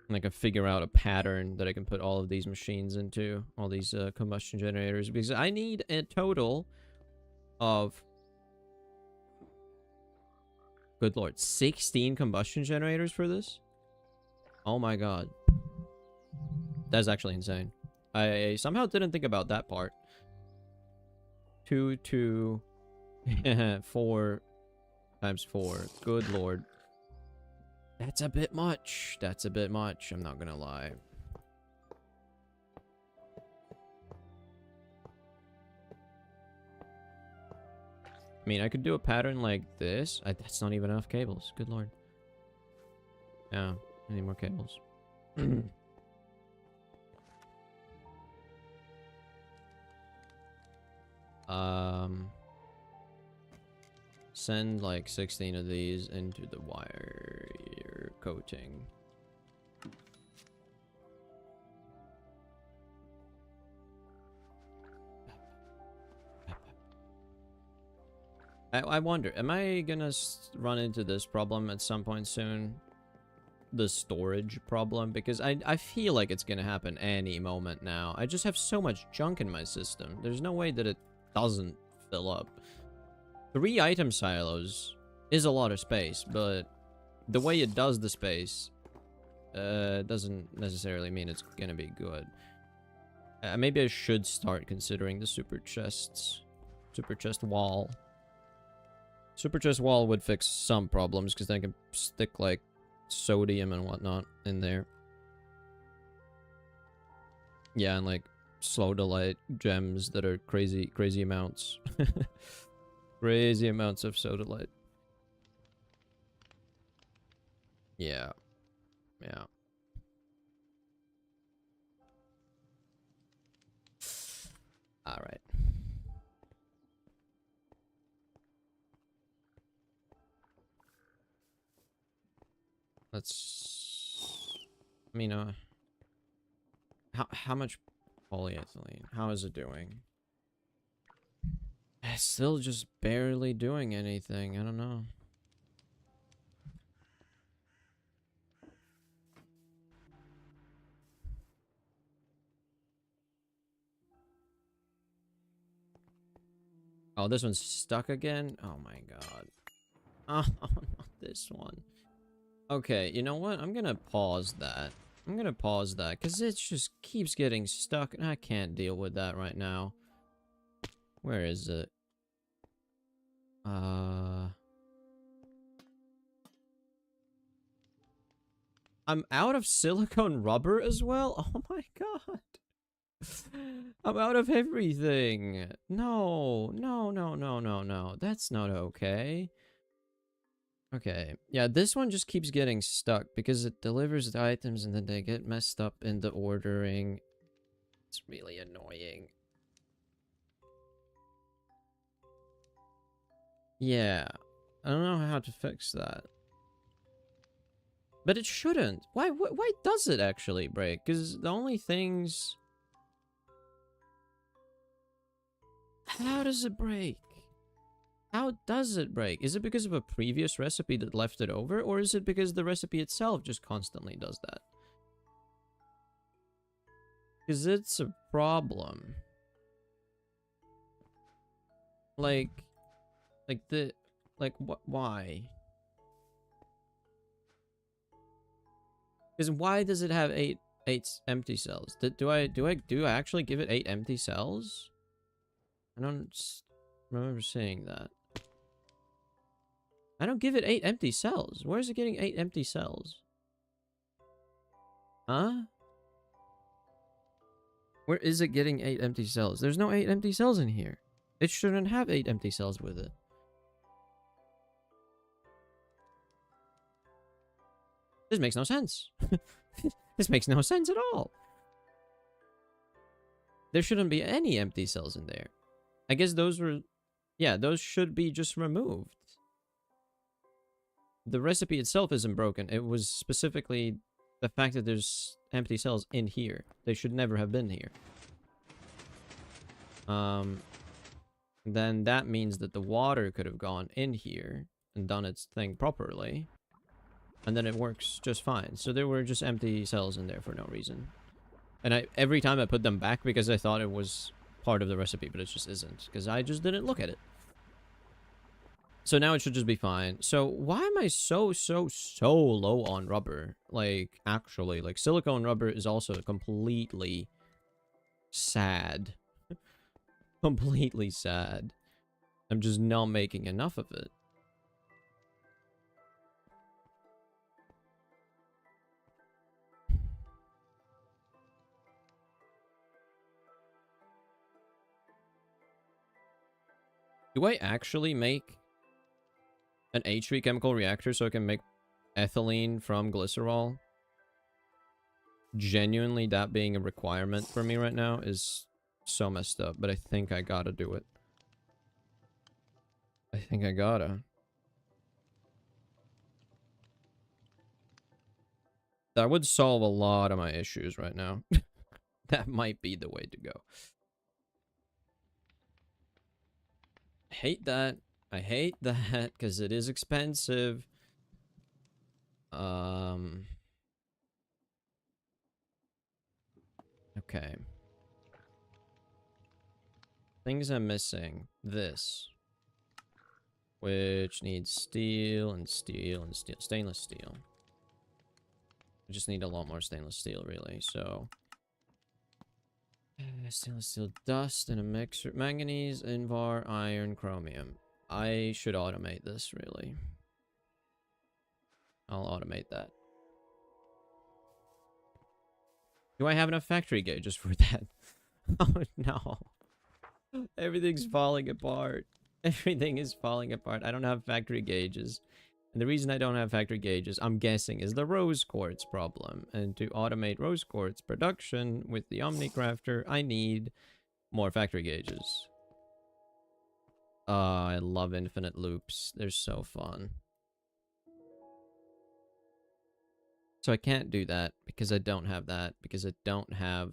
And I can figure out a pattern that I can put all of these machines into. All these combustion generators. Because I need a total of... Good lord, 16 combustion generators for this? Oh my god. That's actually insane. I somehow didn't think about that part. 4 times 4. Good lord. That's a bit much. That's a bit much, I'm not gonna lie. I mean, I could do a pattern like this. That's not even enough cables. Good lord. Yeah, I need more cables. Send like 16 of these into the wire coating. I wonder, am I gonna run into this problem at some point soon? The storage problem? Because I feel like it's gonna happen any moment now. I just have so much junk in my system. There's no way that it doesn't fill up. 3 item silos is a lot of space, but the way it does the space doesn't necessarily mean it's gonna be good. Maybe I should start considering the super chests. Super chest wall. Super chest wall would fix some problems, because then I can stick, like, sodium and whatnot in there. Yeah, and, like, slow delight gems that are crazy amounts. Crazy amounts of sodalite. Yeah. Yeah. Alright. Let's... I mean, how much polyethylene? How is it doing? It's still just barely doing anything. I don't know. Oh, this one's stuck again? Oh my god. Oh, not this one. Okay, you know what? I'm gonna pause that. I'm gonna pause that, because it just keeps getting stuck, and I can't deal with that right now. Where is it? I'm out of silicone rubber as well? Oh my god. I'm out of everything. No, no, no, no, no, no. That's not okay. Okay. Yeah, this one just keeps getting stuck because it delivers the items and then they get messed up in the ordering. It's really annoying. Yeah. I don't know how to fix that. But it shouldn't. Why does it actually break? Because the only things... How does it break? How does it break? Is it because of a previous recipe that left it over? Or is it because the recipe itself just constantly does that? Because it's a problem. Like, why? Because why does it have eight empty cells? Do I actually give it 8 empty cells? I don't remember saying that. I don't give it 8 empty cells. Where is it getting 8 empty cells? Huh? Where is it getting 8 empty cells? There's no 8 empty cells in here. It shouldn't have 8 empty cells with it. This makes no sense. This makes no sense at all. There shouldn't be any empty cells in there. I guess those were... Yeah, those should be just removed. The recipe itself isn't broken. It was specifically the fact that there's empty cells in here. They should never have been here. Then that means that the water could have gone in here and done its thing properly. And then it works just fine. So there were just empty cells in there for no reason. And every time I put them back because I thought it was part of the recipe, but it just isn't. Because I just didn't look at it. So now it should just be fine. So why am I so low on rubber? Like, actually, like, silicone rubber is also completely sad. Completely sad. I'm just not making enough of it. Do I actually make an H3 chemical reactor so I can make ethylene from glycerol? Genuinely, that being a requirement for me right now is so messed up, but I think I gotta do it. I think I gotta. That would solve a lot of my issues right now. That might be the way to go. I hate that. I hate that because it is expensive. Okay. Things I'm missing. This. Which needs steel and steel and steel. Stainless steel. I just need a lot more stainless steel, really. So, stainless steel dust and a mixer. Manganese, Invar, iron, chromium. I should automate this, really. I'll automate that. Do I have enough factory gauges for that? Oh, no. Everything's falling apart. Everything is falling apart. I don't have factory gauges. And the reason I don't have factory gauges, I'm guessing, is the rose quartz problem. And to automate rose quartz production with the Omnicrafter, I need more factory gauges. I love infinite loops. They're so fun. So I can't do that because I don't have that. Because I don't have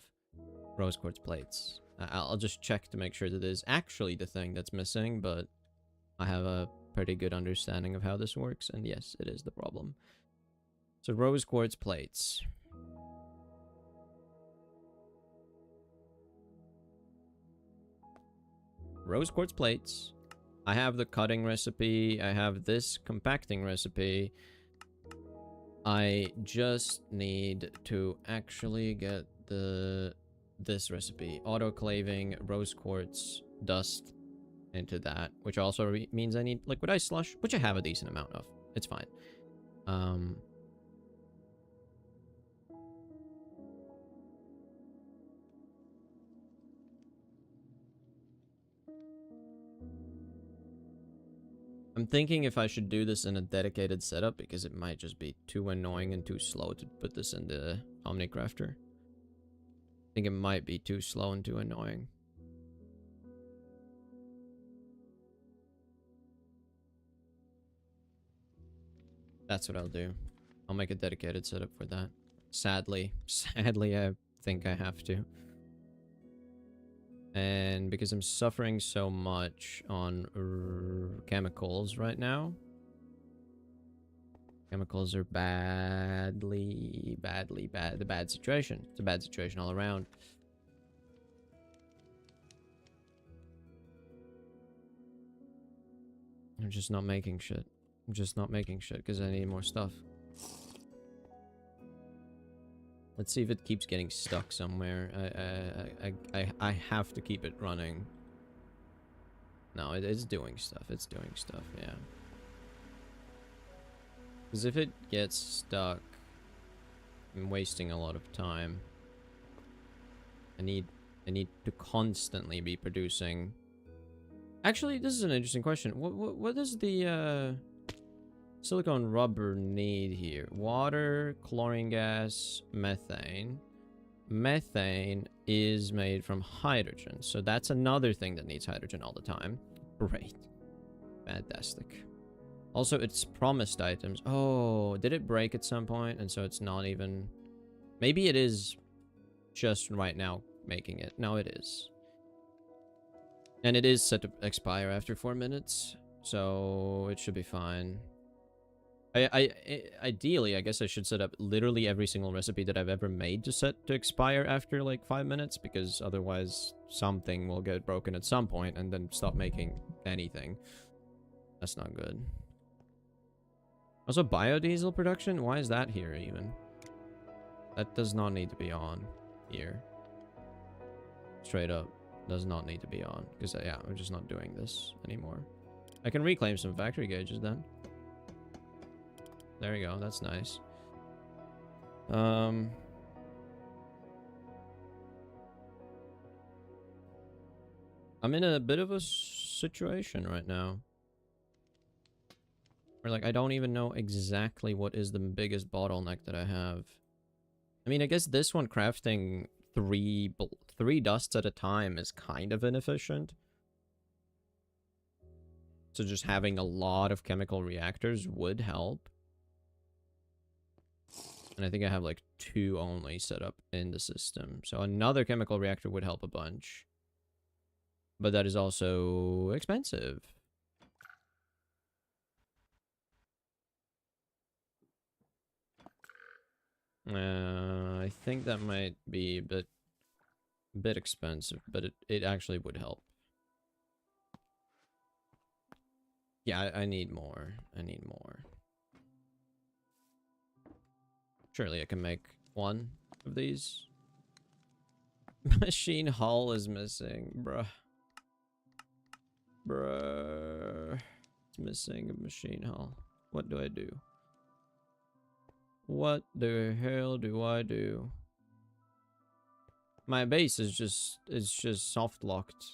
rose quartz plates. I'll just check to make sure that it is actually the thing that's missing, but I have a pretty good understanding of how this works, and yes, it is the problem. So rose quartz plates. Rose quartz plates. I have the cutting recipe. I have this compacting recipe. I just need to actually get this recipe. Autoclaving rose quartz dust into that, which also means I need liquid ice slush, which I have a decent amount of. It's fine. I'm thinking if I should do this in a dedicated setup, because it might just be too annoying and too slow to put this in the Omnicrafter. I think it might be too slow and too annoying. That's what I'll do. I'll make a dedicated setup for that. Sadly, I think I have to. And because I'm suffering so much on chemicals right now. Chemicals are bad. The bad situation. It's a bad situation all around. I'm just not making shit. I'm just not making shit because I need more stuff. Let's see if it keeps getting stuck somewhere. I have to keep it running. No, it's doing stuff. It's doing stuff, yeah. Because if it gets stuck, I'm wasting a lot of time. I need to constantly be producing. Actually, this is an interesting question. What does the silicone rubber need here? Water, chlorine gas, methane. Methane is made from hydrogen, so that's another thing that needs hydrogen all the time. Great. Fantastic. Also, it's promised items. Oh, did it break at some point? And so it's not even... Maybe it is just right now making it. No, it is. And it is set to expire after 4 minutes, so it should be fine. Ideally, I guess I should set up literally every single recipe that I've ever made to set to expire after like 5 minutes, because otherwise something will get broken at some point and then stop making anything. That's not good. Also, biodiesel production? Why is that here even? That does not need to be on here. Straight up. Does not need to be on. Because, yeah, we're just not doing this anymore. I can reclaim some factory gauges then. There we go. That's nice. I'm in a bit of a situation right now. Where, like, I don't even know exactly what is the biggest bottleneck that I have. I mean, I guess this one crafting three dusts at a time is kind of inefficient. So just having a lot of chemical reactors would help. And I think I have like 2 only set up in the system. So another chemical reactor would help a bunch. But that is also expensive. I think that might be a bit expensive, but it actually would help. Yeah, I need more. I need more. Surely I can make 1 of these. Machine hull is missing, bruh. Bruh. It's missing a machine hull. What do I do? What the hell do I do? My base is just soft locked.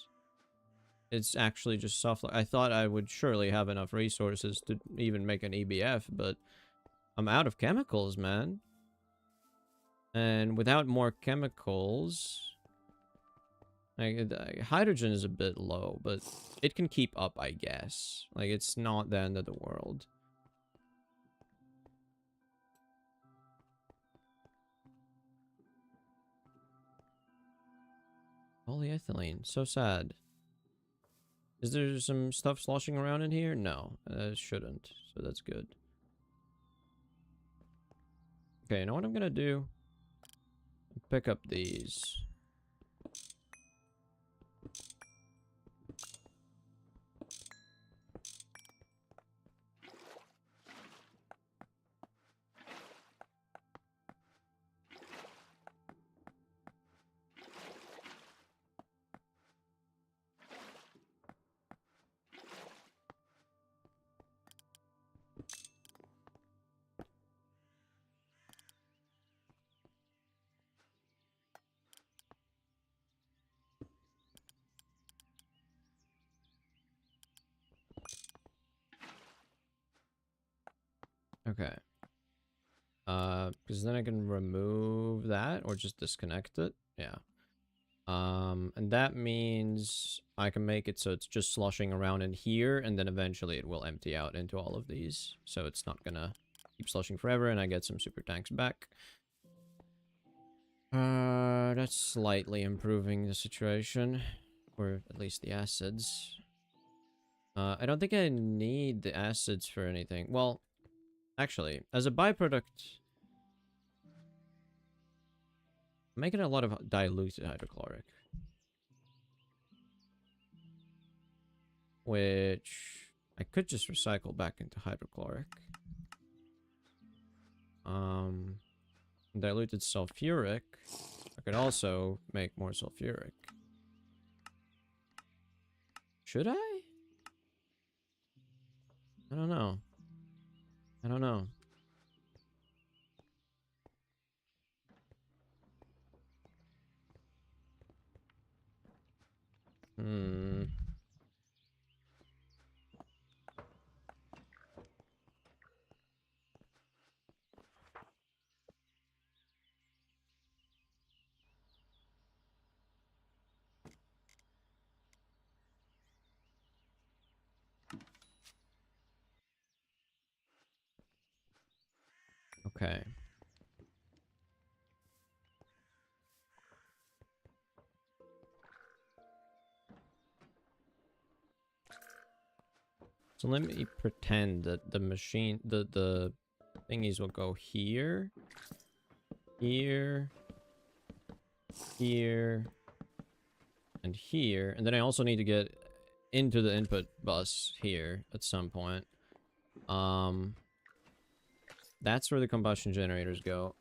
It's actually just soft locked. I thought I would surely have enough resources to even make an EBF, but I'm out of chemicals, man. And without more chemicals, hydrogen is a bit low, but it can keep up, I guess. Like, it's not the end of the world. Polyethylene, so sad. Is there some stuff sloshing around in here? No, it shouldn't, so that's good. Okay, you know what I'm gonna do? Pick up these. Okay. Because then I can remove that or just disconnect it. Yeah. And that means I can make it so it's just sloshing around in here, and then eventually it will empty out into all of these. So it's not gonna keep sloshing forever, and I get some super tanks back. That's slightly improving the situation. Or at least the acids. I don't think I need the acids for anything. Well, actually, as a byproduct, I'm making a lot of diluted hydrochloric. Which I could just recycle back into hydrochloric. Diluted sulfuric. I could also make more sulfuric. Should I? I don't know. I don't know. Hmm. Okay. So let me pretend that the machine, the thingies will go here, here, here, and here. And then I also need to get into the input bus here at some point. That's where the combustion generators go.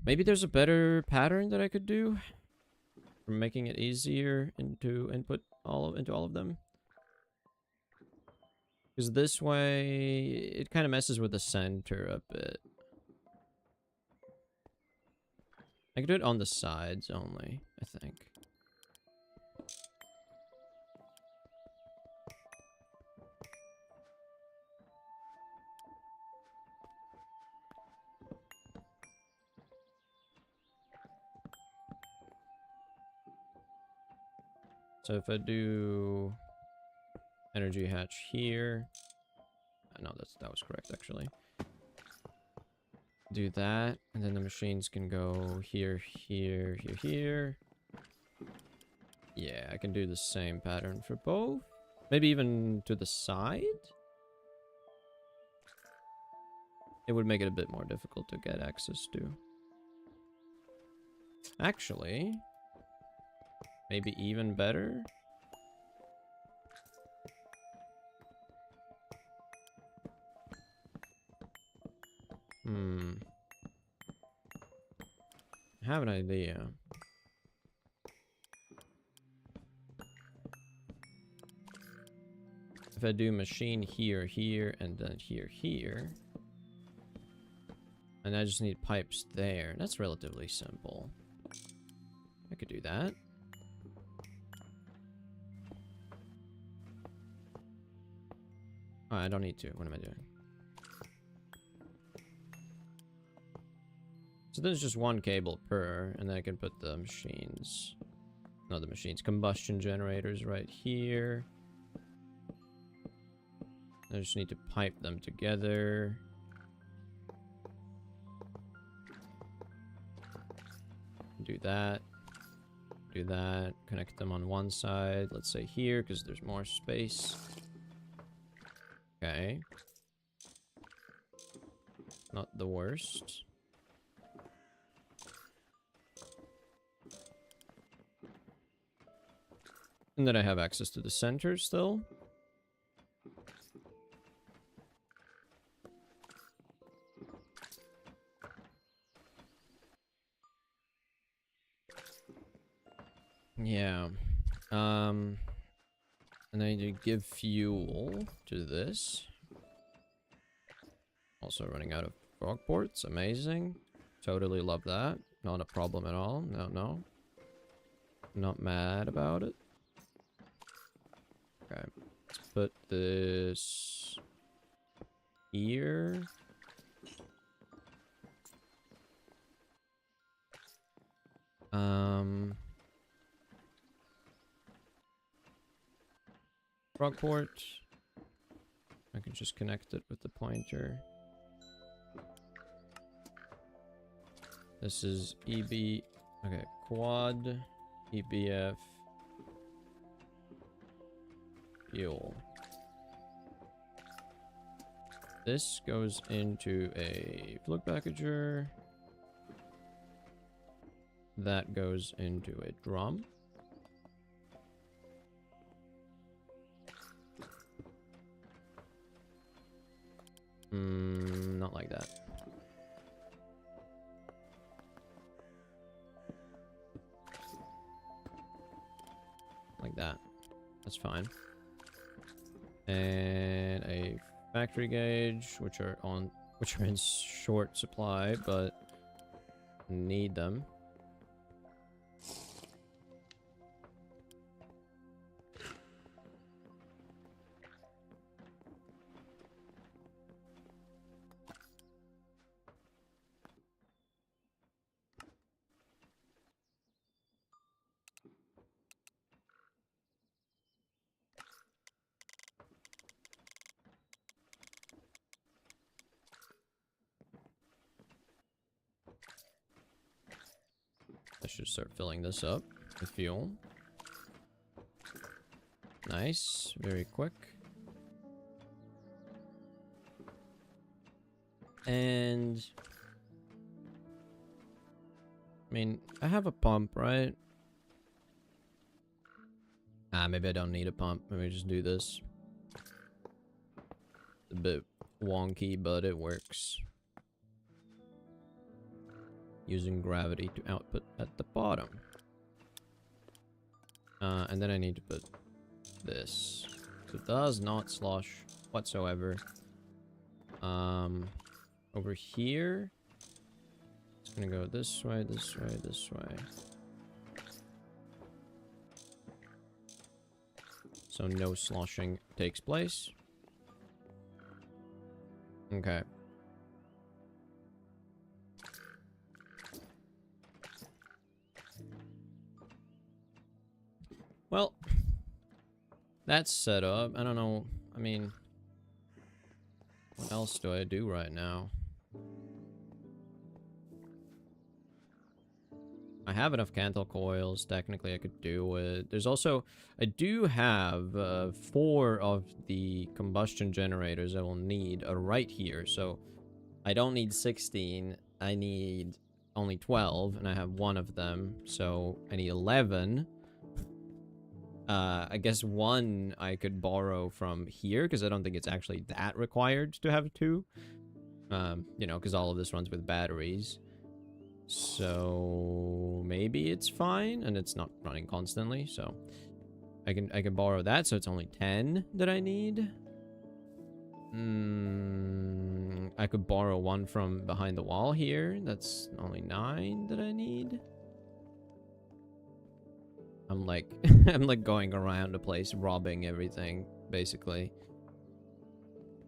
Maybe there's a better pattern that I could do for making it easier into input into all of them. Because this way, it kind of messes with the center a bit. I could do it on the sides only, I think. So if I do energy hatch here, no, that was correct actually. Do that, and then the machines can go here, here, here, here. Yeah, I can do the same pattern for both. Maybe even to the side? It would make it a bit more difficult to get access to. Actually, maybe even better. I have an idea. If I do machine here, here, and then here, here. And I just need pipes there. That's relatively simple. I could do that. Oh, I don't need to. What am I doing? So there's just one cable per, and then I can put the machines. Not the machines. Combustion generators right here. I just need to pipe them together. Do that. Do that. Connect them on one side. Let's say here, because there's more space. Okay. Not the worst. And then I have access to the center still. Yeah. And I need to give fuel to this. Also running out of frog ports. Amazing. Totally love that. Not a problem at all. No. Not mad about it. Okay. Let's put this here. Frog port. I can just connect it with the pointer. This is EB. Okay, quad EBF fuel. This goes into a plug packager. That goes into a drum. Not like that. Like that. That's fine. And a factory gauge, which are in short supply, but need them. I should start filling this up with fuel. Nice, very quick. And I mean, I have a pump, right? Maybe I don't need a pump. Maybe just do this. A bit wonky, but it works. Using gravity to output at the bottom. And then I need to put this. So it does not slosh whatsoever. Over here, it's gonna go this way, this way, this way. So no sloshing takes place. Okay. Well, That's set up. I don't know. I mean, what else do I do right now? I have enough candle coils. Technically, I could do it. There's also... I do have 4 of the combustion generators I will need right here. So, I don't need 16. I need only 12, and I have 1 of them. So, I need 11. I guess 1 I could borrow from here, because I don't think it's actually that required to have 2. You know, because all of this runs with batteries. So maybe it's fine, and it's not running constantly, so I can borrow that, so it's only 10 that I need. I could borrow 1 from behind the wall here. That's only 9 that I need. I'm like I'm like going around the place robbing everything, basically.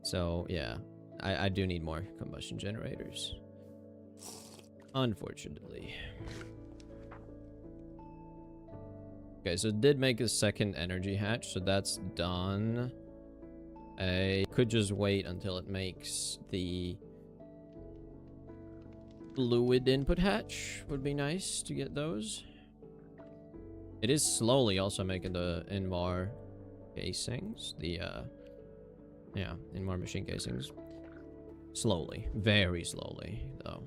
So yeah, I do need more combustion generators. Unfortunately. Okay, so it did make a second energy hatch, so that's done. I could just wait until it makes the fluid input hatch. Would be nice to get those. It is slowly also making the Invar casings. The, yeah, Invar machine casings. Slowly. Very slowly, though.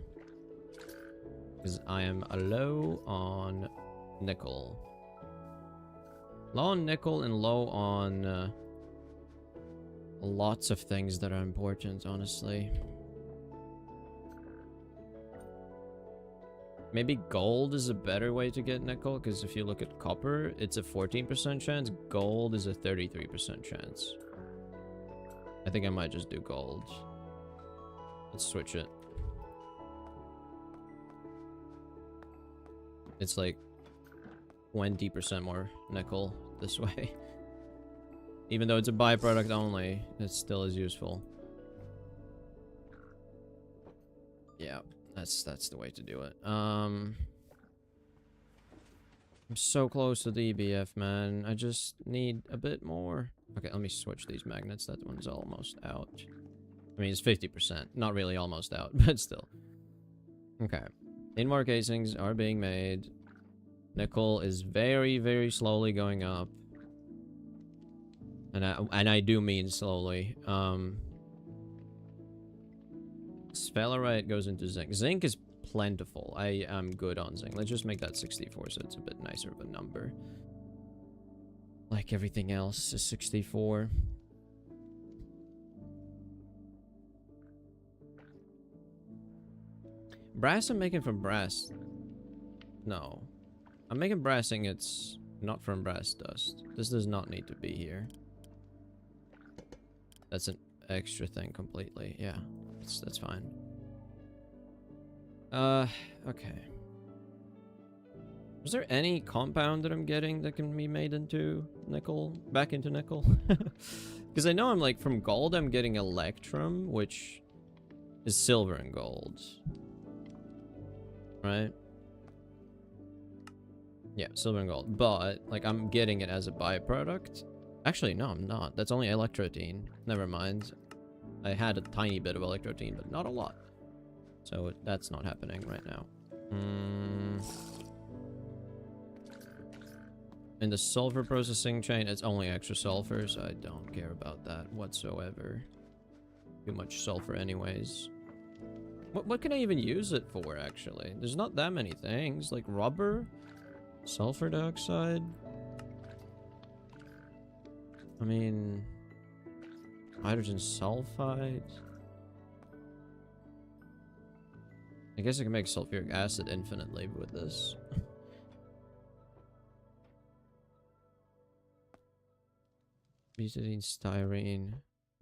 Because I am low on nickel. Low on nickel and low on lots of things that are important, honestly. Maybe gold is a better way to get nickel, because if you look at copper, it's a 14% chance. Gold is a 33% chance. I think I might just do gold. Let's switch it. It's like 20% more nickel this way. Even though it's a byproduct only, it still is useful. Yeah, that's the way to do it. I'm so close to the EBF, man. I just need a bit more. Okay, let me switch these magnets. That one's almost out. I mean, it's 50%. Not really almost out, but still. Okay. Invar casings are being made. Nickel is very, very slowly going up. And I do mean slowly. Sphalerite goes into zinc. Zinc is plentiful. I am good on zinc. Let's just make that 64 so it's a bit nicer of a number. Like everything else is 64. Brass I'm making from brass. No. I'm making brass ingots not from brass dust. This does not need to be here. That's an extra thing completely. Yeah, that's fine. Okay. Is there any compound that I'm getting that can be made into nickel? Back into nickel? Because I know I'm like, from gold I'm getting electrum, which is silver and gold. Right? Yeah, silver and gold. But, like, I'm getting it as a byproduct. Actually, no, I'm not. That's only electrotine. Never mind. I had a tiny bit of electrotine, but not a lot. So, that's not happening right now. In the sulfur processing chain, it's only extra sulfur, so I don't care about that whatsoever. Too much sulfur anyways. What can I even use it for, actually? There's not that many things. Like rubber? Sulfur dioxide? I mean... hydrogen sulfide? I guess I can make sulfuric acid infinitely with this. Butadiene, styrene,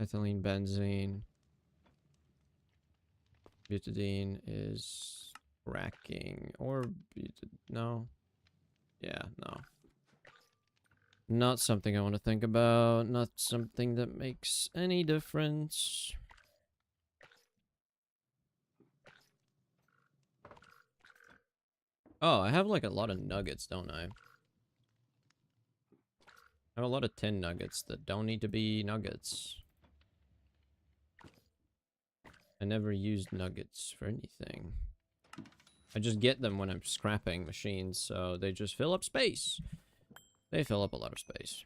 ethylene, benzene. Butadiene is cracking. Or no. Yeah, no. Not something I want to think about. Not something that makes any difference. Oh, I have like a lot of nuggets, don't I? I have a lot of tin nuggets that don't need to be nuggets. I never used nuggets for anything. I just get them when I'm scrapping machines, so they just fill up space. They fill up a lot of space.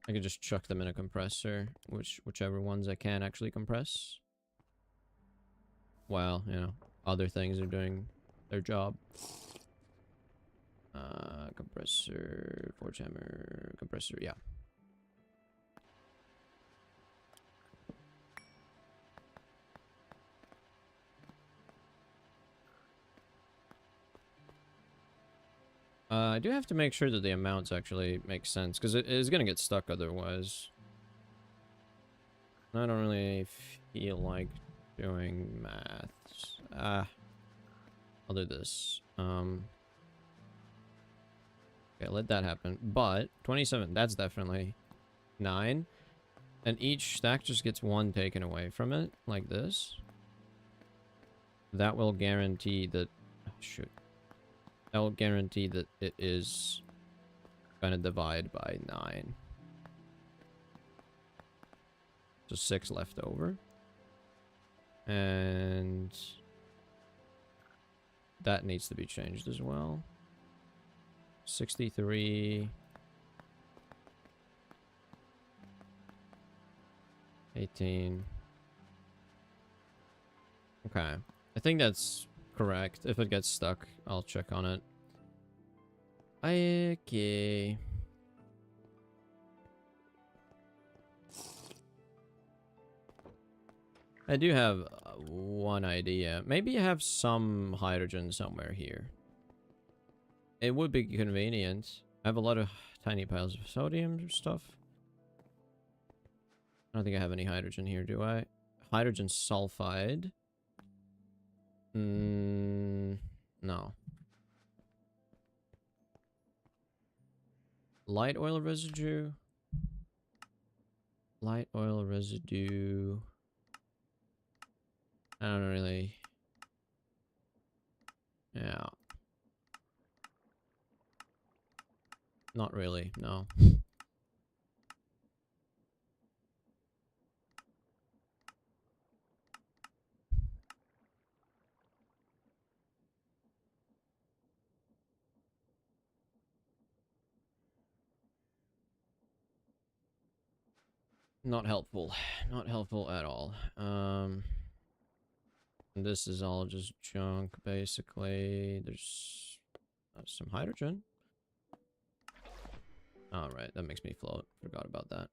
I could just chuck them in a compressor, whichever ones I can actually compress. While, you know, other things are doing their job. Compressor, forge hammer, compressor, yeah. I do have to make sure that the amounts actually make sense, because it is going to get stuck otherwise. I don't really feel like doing maths. I'll do this. Okay, let that happen. But 27, that's definitely 9. And each stack just gets 1 taken away from it, like this. That will guarantee that... Oh, shoot. That will guarantee that it is gonna divide by 9. So 6 left over. And that needs to be changed as well. 63. 18. Okay. I think that's correct. If it gets stuck, I'll check on it. Okay. I do have one idea. Maybe I have some hydrogen somewhere here. It would be convenient. I have a lot of tiny piles of sodium stuff. I don't think I have any hydrogen here, do I? Hydrogen sulfide. No. Light oil residue. Light oil residue. I don't really... Yeah. Not really, no. Not helpful. Not helpful at all. This is all just junk, basically. There's some hydrogen. Alright, that makes me float. Forgot about that.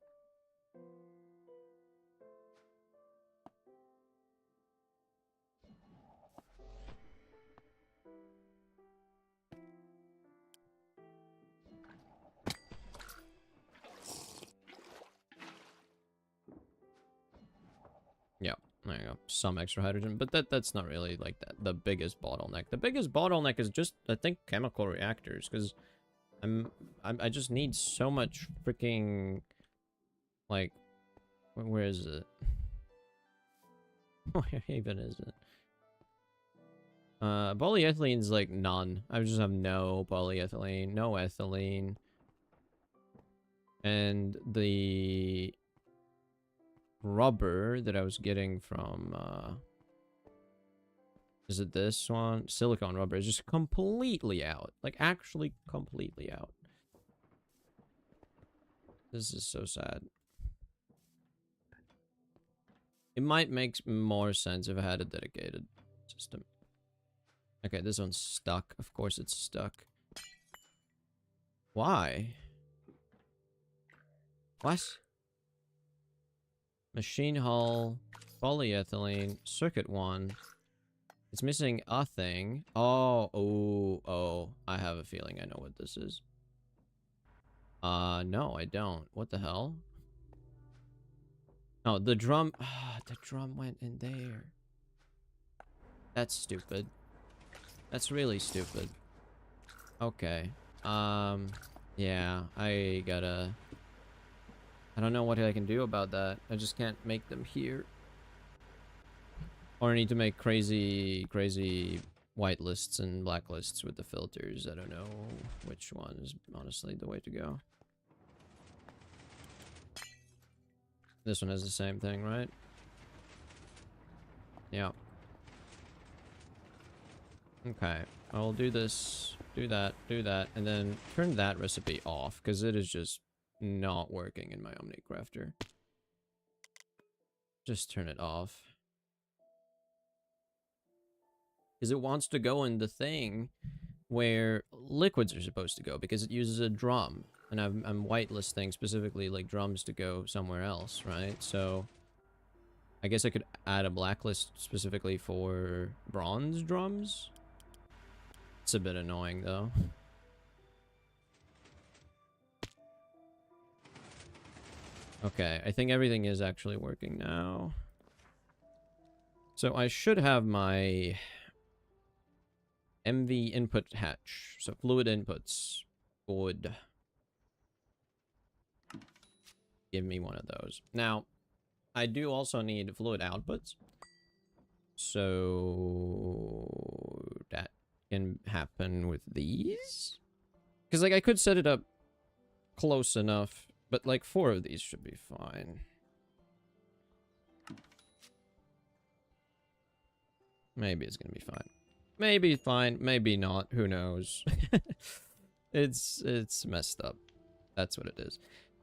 Yeah, there you go. Some extra hydrogen, but that's not really like the biggest bottleneck. The biggest bottleneck is just, I think, chemical reactors, because I just need so much freaking, like, where is it? Where even is it? Polyethylene's like none. I just have no polyethylene, no ethylene. And the rubber that I was getting from, is it this one? Silicone rubber is just completely out. Like, actually completely out. This is so sad. It might make more sense if I had a dedicated system. Okay, this one's stuck. Of course it's stuck. Why? What? Machine hull, polyethylene, circuit 1. It's missing a thing. Oh, I have a feeling I know what this is. No, I don't. What the hell? Oh, the drum. The drum went in there. That's stupid. That's really stupid. Okay. Yeah, I don't know what I can do about that. I just can't make them here. Or I need to make crazy white lists and black lists with the filters. I don't know which one is honestly the way to go. This one has the same thing, right? Yeah. Okay, I'll do this, do that, and then turn that recipe off, because it is just not working in my OmniCrafter. Just turn it off. Because it wants to go in the thing where liquids are supposed to go, because it uses a drum. And I'm whitelisting specifically, like, drums to go somewhere else, right? So I guess I could add a blacklist specifically for bronze drums. It's a bit annoying, though. Okay, I think everything is actually working now. So I should have my MV input hatch. So fluid inputs would give me one of those. Now, I do also need fluid outputs. So that can happen with these. Because, like, I could set it up close enough, but, like, 4 of these should be fine. Maybe it's gonna be fine. Maybe fine, maybe not. Who knows? It's messed up. That's what it is.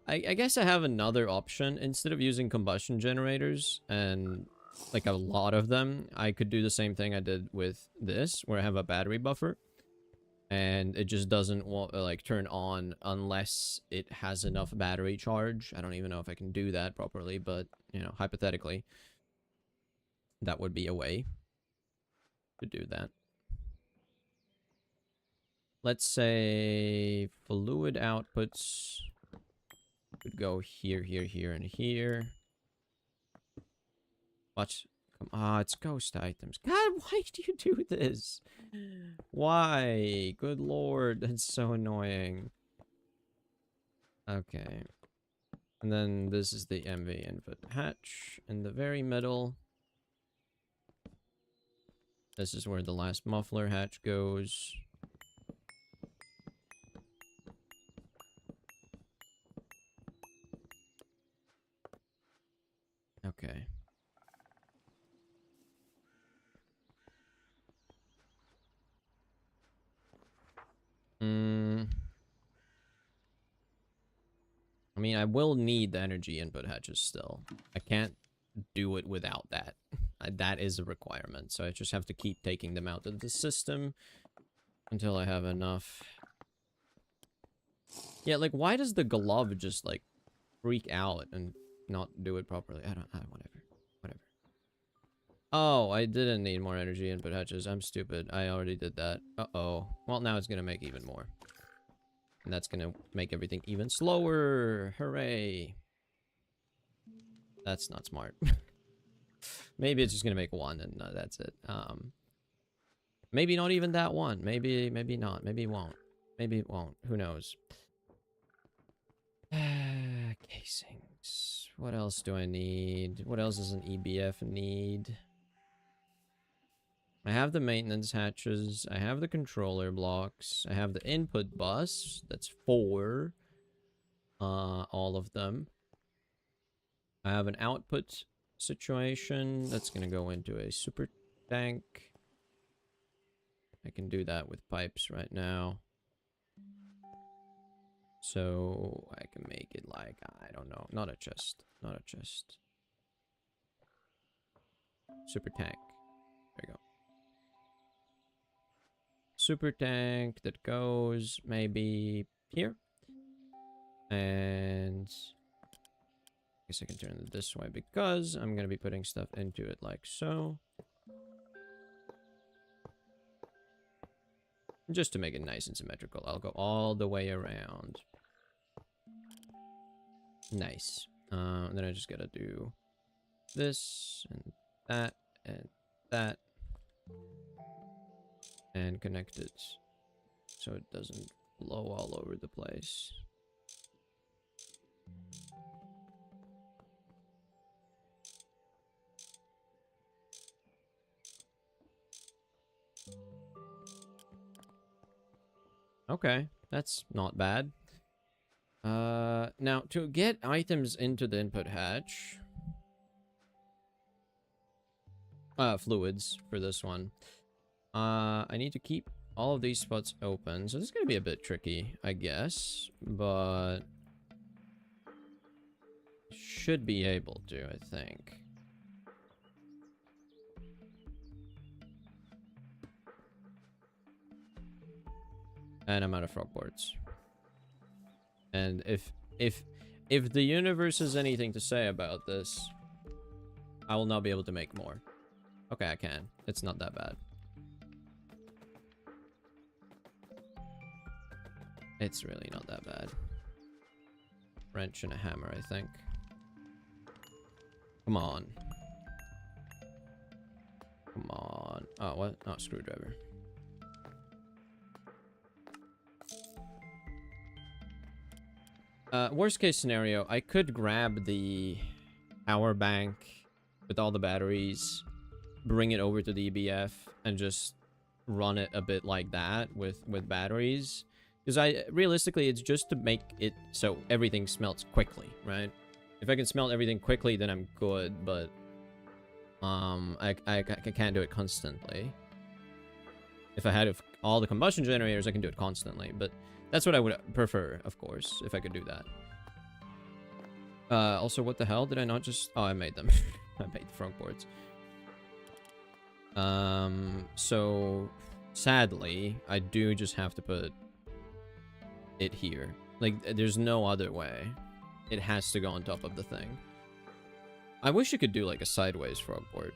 I guess I have another option. Instead of using combustion generators and like a lot of them, I could do the same thing I did with this, where I have a battery buffer, and it just doesn't like turn on unless it has enough battery charge. I don't even know if I can do that properly, but you know, hypothetically, that would be a way to do that. Let's say fluid outputs would go here, here, here, and here. What? Come on, it's ghost items. God, why do you do this? Why? Good lord, that's so annoying. Okay. And then this is the MV input hatch in the very middle. This is where the last muffler hatch goes. Okay. I mean, I will need the energy input hatches still. I can't do it without that. That is a requirement, so I just have to keep taking them out of the system until I have enough. Yeah, like, why does the glove just, like, freak out and not do it properly? Whatever. Oh, I didn't need more energy input hatches. I'm stupid. I already did that. Uh-oh. Well, now it's gonna make even more. And that's gonna make everything even slower. Hooray. That's not smart. Maybe it's just gonna make one and that's it. Maybe not even that one. Maybe not. Maybe it won't. Maybe it won't. Who knows? Casings. What else do I need? What else does an EBF need? I have the maintenance hatches. I have the controller blocks. I have the input bus. That's 4. All of them. I have an output situation. That's going to go into a super tank. I can do that with pipes right now. So I can make it like, I don't know, not a chest. Not a chest. Super tank. There you go. Super tank that goes maybe here. And I guess I can turn it this way because I'm going to be putting stuff into it like so. Just to make it nice and symmetrical, I'll go all the way around. Nice. Then I just gotta do this and that and that. And connect it so it doesn't blow all over the place. Okay, that's not bad. Now, to get items into the input hatch... fluids for this one. I need to keep all of these spots open. So this is going to be a bit tricky, I guess. But... should be able to, I think. And I'm out of frog boards. And if the universe has anything to say about this, I will not be able to make more. Okay, I can. It's not that bad. It's really not that bad. Wrench and a hammer, I think. Come on. Come on. Oh, what? Oh, screwdriver. Worst case scenario, I could grab the power bank with all the batteries, bring it over to the EBF, and just run it a bit like that with batteries. Because realistically, it's just to make it so everything smelts quickly, right? If I can smelt everything quickly, then I'm good, but I can't do it constantly. If I had all the combustion generators, I can do it constantly, but that's what I would prefer, of course, if I could do that. Also, what the hell? Did I not just... oh, I made them. I made the front boards. So, sadly, I do just have to put it here. Like, there's no other way. It has to go on top of the thing. I wish you could do, like, a sideways frog board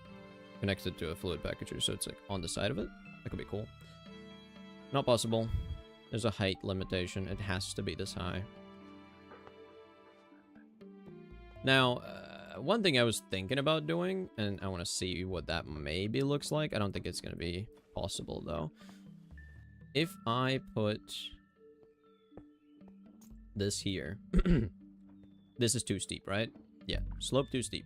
connected to a fluid packager, so it's, like, on the side of it. That could be cool. Not possible. There's a height limitation. It has to be this high. Now, one thing I was thinking about doing, and I want to see what that maybe looks like. I don't think it's going to be possible, though. If I put this here. This is too steep, right? Yeah, slope too steep.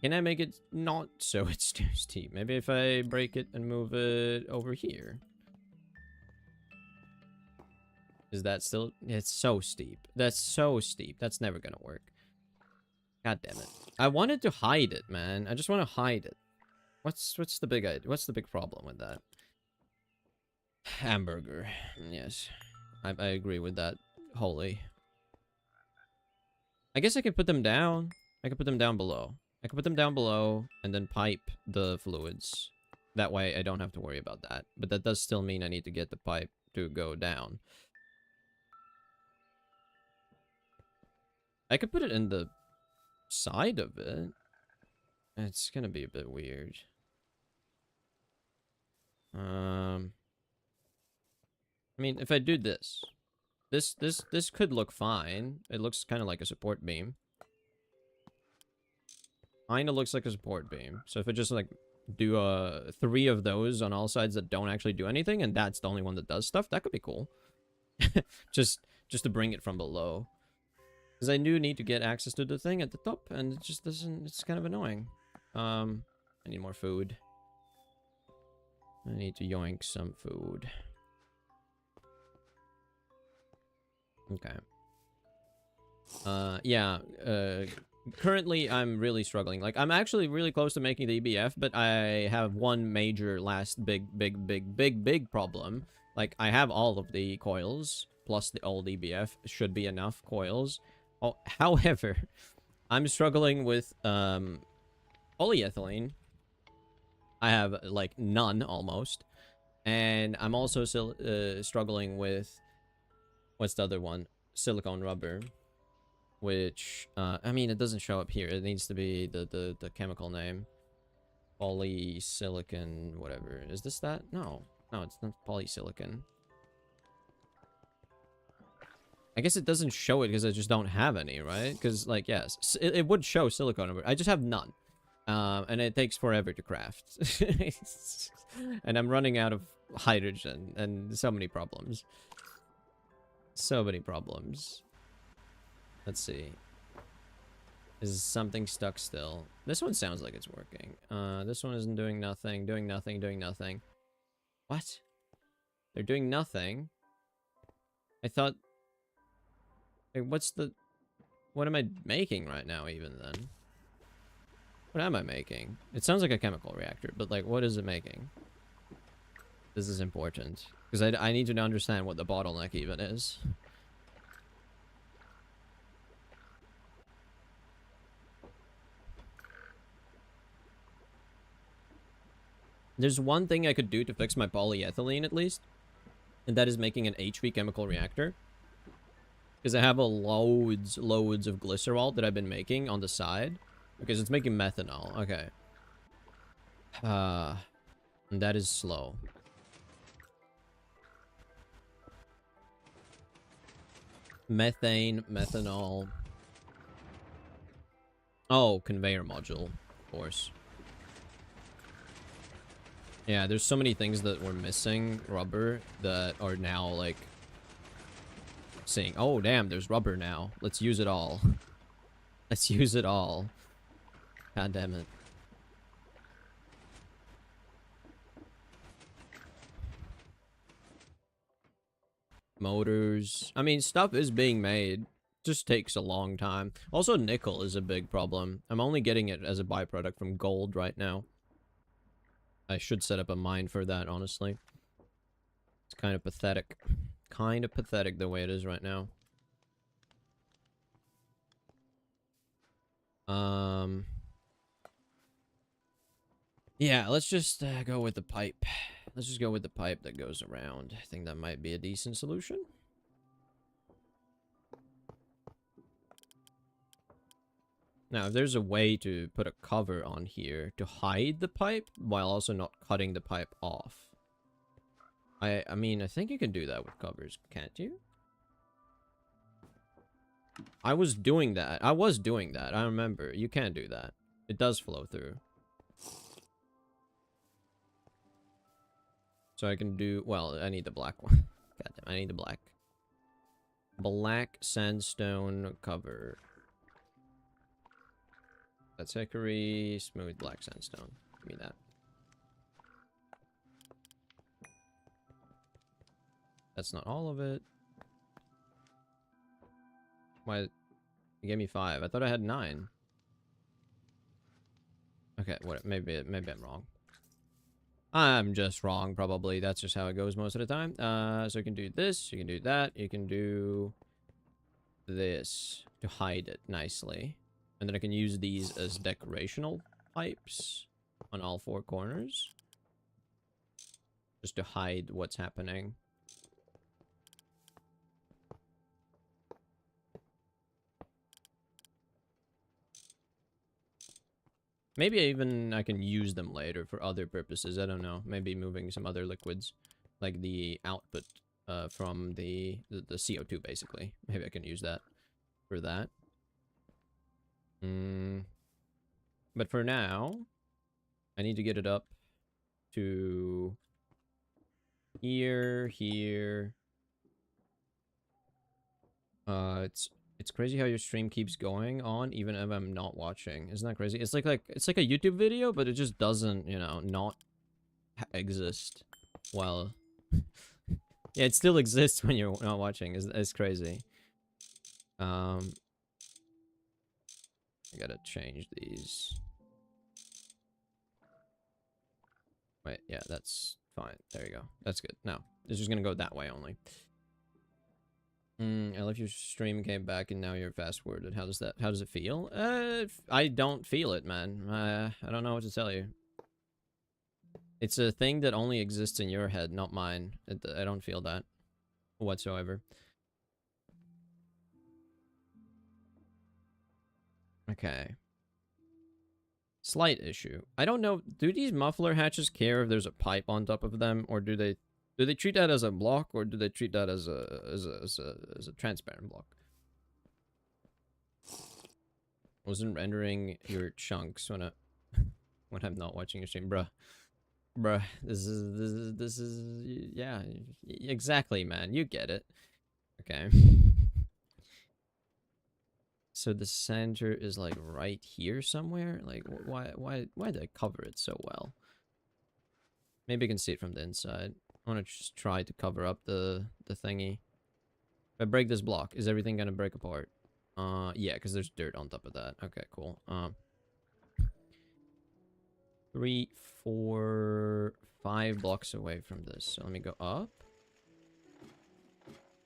Can I make it not so it's too steep? Maybe if I break it and move it over here. Is that still... it's so steep. That's so steep. That's never gonna work. God damn it. I wanted to hide it, man. I just want to hide it. What's the big idea? What's the big problem with that? Hamburger. Yes. I agree with that wholly. I guess I can put them down. I can put them down below. I can put them down below and then pipe the fluids. That way I don't have to worry about that. But that does still mean I need to get the pipe to go down. I could put it in the side of it. It's gonna be a bit weird. I mean, if I do this, this could look fine. It looks kind of like a support beam. Kinda looks like a support beam. So if I just like do 3 of those on all sides that don't actually do anything, and that's the only one that does stuff, that could be cool. just to bring it from below. Because I do need to get access to the thing at the top, and it just doesn't... it's kind of annoying. I need more food. I need to yoink some food. Okay. Yeah, currently I'm really struggling. Like, I'm actually really close to making the EBF, but I have one major last big problem. Like, I have all of the coils, plus the old EBF. Should be enough coils. Oh, however, I'm struggling with, polyethylene. I have, like, none, almost. And I'm also still, struggling with... what's the other one? Silicone rubber. Which, I mean, it doesn't show up here. It needs to be the chemical name. Polysilicon, whatever. Is this that? No. No, it's not polysilicon. I guess it doesn't show it because I just don't have any, right? Because, like, yes, it would show silicone rubber. I just have none. And it takes forever to craft. And I'm running out of hydrogen and so many problems. So many problems. Let's see. Is something stuck still? This one sounds like it's working. This one isn't doing nothing, doing nothing, doing nothing. What? They're doing nothing. I thought... Like, what am I making right now, even then? What am I making? It sounds like a chemical reactor, but, like, what is it making? This is important. Because I need to understand what the bottleneck even is. There's one thing I could do to fix my polyethylene, at least. And that is making an HV chemical reactor. Because I have loads of glycerol that I've been making on the side. Because it's making methanol. Okay. And that is slow. Methane, methanol. Oh, conveyor module, of course. Yeah, there's so many things that were missing rubber that are now, like, saying, oh, damn, there's rubber now. Let's use it all. Let's use it all. God damn it. Motors. I mean, stuff is being made. Just takes a long time. Also, nickel is a big problem. I'm only getting it as a byproduct from gold right now. I should set up a mine for that, honestly. It's kind of pathetic. Kind of pathetic the way it is right now. Yeah, let's just go with the pipe. Let's just go with the pipe that goes around. I think that might be a decent solution. Now, if there's a way to put a cover on here to hide the pipe while also not cutting the pipe off. I mean, I think you can do that with covers, can't you? I was doing that. I remember. You can do that. It does flow through. So I can do... Well, I need the black one. Goddamn, I need the black. Black sandstone cover. That's hickory, smooth black sandstone. Give me that. That's not all of it. Why? You gave me 5. I thought I had 9. Okay, what? Maybe I'm wrong. I'm just wrong, probably. That's just how it goes most of the time. So you can do this, you can do that, you can do this to hide it nicely. And then I can use these as decorational pipes on all 4 corners. Just to hide what's happening. Maybe even I can use them later for other purposes. I don't know. Maybe moving some other liquids. Like the output from the CO2, basically. Maybe I can use that for that. But for now, I need to get it up to here. It's crazy how your stream keeps going on even if I'm not watching. Isn't that crazy? It's like it's like a YouTube video, but it just doesn't, you know, not exist while yeah, it still exists when you're not watching. It's crazy. I gotta change these. Wait, yeah, that's fine. There you go. That's good. Now, it's just gonna go that way only. I left your stream, came back, and now you're fast-forwarded. How does it feel? I don't feel it, man. I don't know what to tell you. It's a thing that only exists in your head, not mine. I don't feel that whatsoever. Okay. Slight issue. I don't know. Do these muffler hatches care if there's a pipe on top of them, or do they treat that as a block, or do they treat that as a transparent block? Wasn't rendering your chunks when I'm not watching your stream, bruh. This is yeah, exactly, man. You get it. Okay. So the center is like right here somewhere. Like why did I cover it so well? Maybe I can see it from the inside. I want to just try to cover up the thingy. If I break this block, is everything gonna break apart? Yeah, because there's dirt on top of that. Okay, cool. 3, 4, 5 blocks away from this. So let me go up.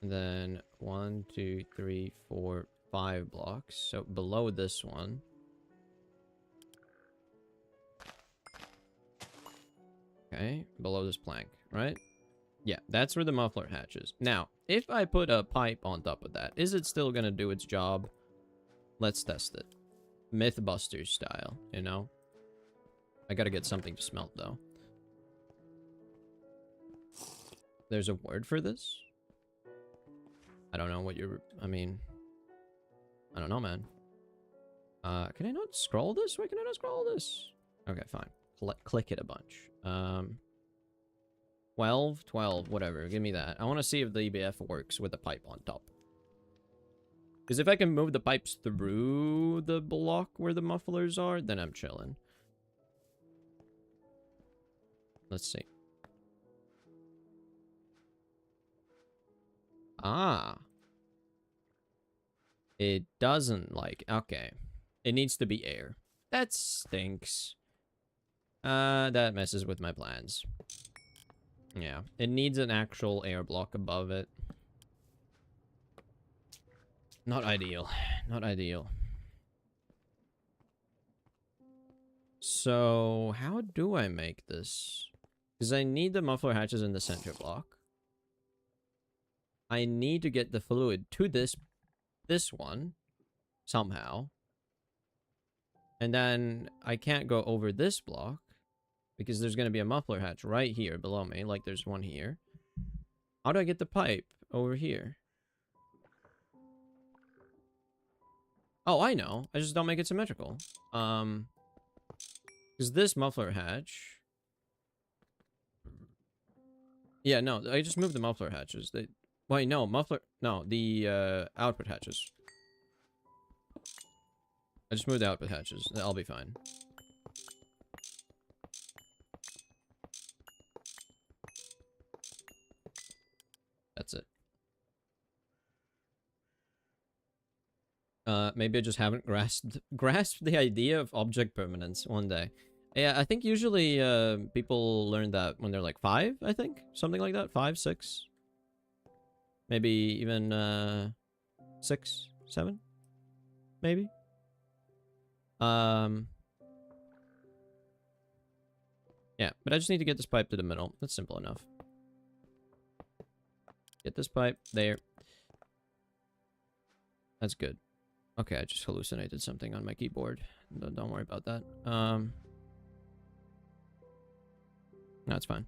And then 1, 2, 3, 4, 5 blocks. So below this one. Okay, below this plank, right? Yeah, that's where the muffler hatches. Now, if I put a pipe on top of that, is it still gonna do its job? Let's test it. Mythbusters style, you know? I gotta get something to smelt, though. There's a word for this? I don't know what you're... I mean... I don't know, man. Can I not scroll this? Why can I not scroll this? Okay, fine. Click it a bunch. 12, whatever. Give me that. I want to see if the EBF works with a pipe on top. Because if I can move the pipes through the block where the mufflers are, then I'm chilling. Let's see. Ah. It doesn't like... Okay. It needs to be air. That stinks. That messes with my plans. Yeah. It needs an actual air block above it. Not ideal. Not ideal. So, how do I make this? Because I need the muffler hatches in the center block. I need to get the fluid to this one somehow. And then I can't go over this block because there's going to be a muffler hatch right here below me, like there's one here. How do I get the pipe over here? Oh, I know. I just don't make it symmetrical. Because this muffler hatch... Yeah, no, I just moved the muffler hatches. They... Wait, no, No, the output hatches. I just moved the output hatches. I'll be fine. That's it. Maybe I just haven't grasped the idea of object permanence one day. Yeah, I think usually people learn that when they're like 5, I think. Something like that. 5, 6. Maybe even 6, 7. Maybe. Yeah, but I just need to get this pipe to the middle. That's simple enough. Get this pipe there. That's good. Okay, I just hallucinated something on my keyboard. Don't worry about that. No, it's fine.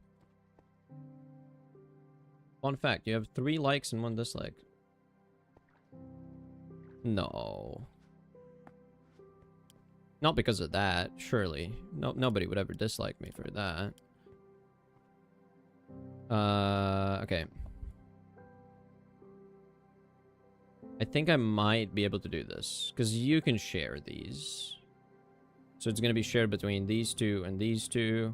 Fun fact, you have 3 likes and 1 dislike. No. Not because of that, surely. Nobody would ever dislike me for that. Okay. I think I might be able to do this. Because you can share these. So it's going to be shared between these 2 and these 2.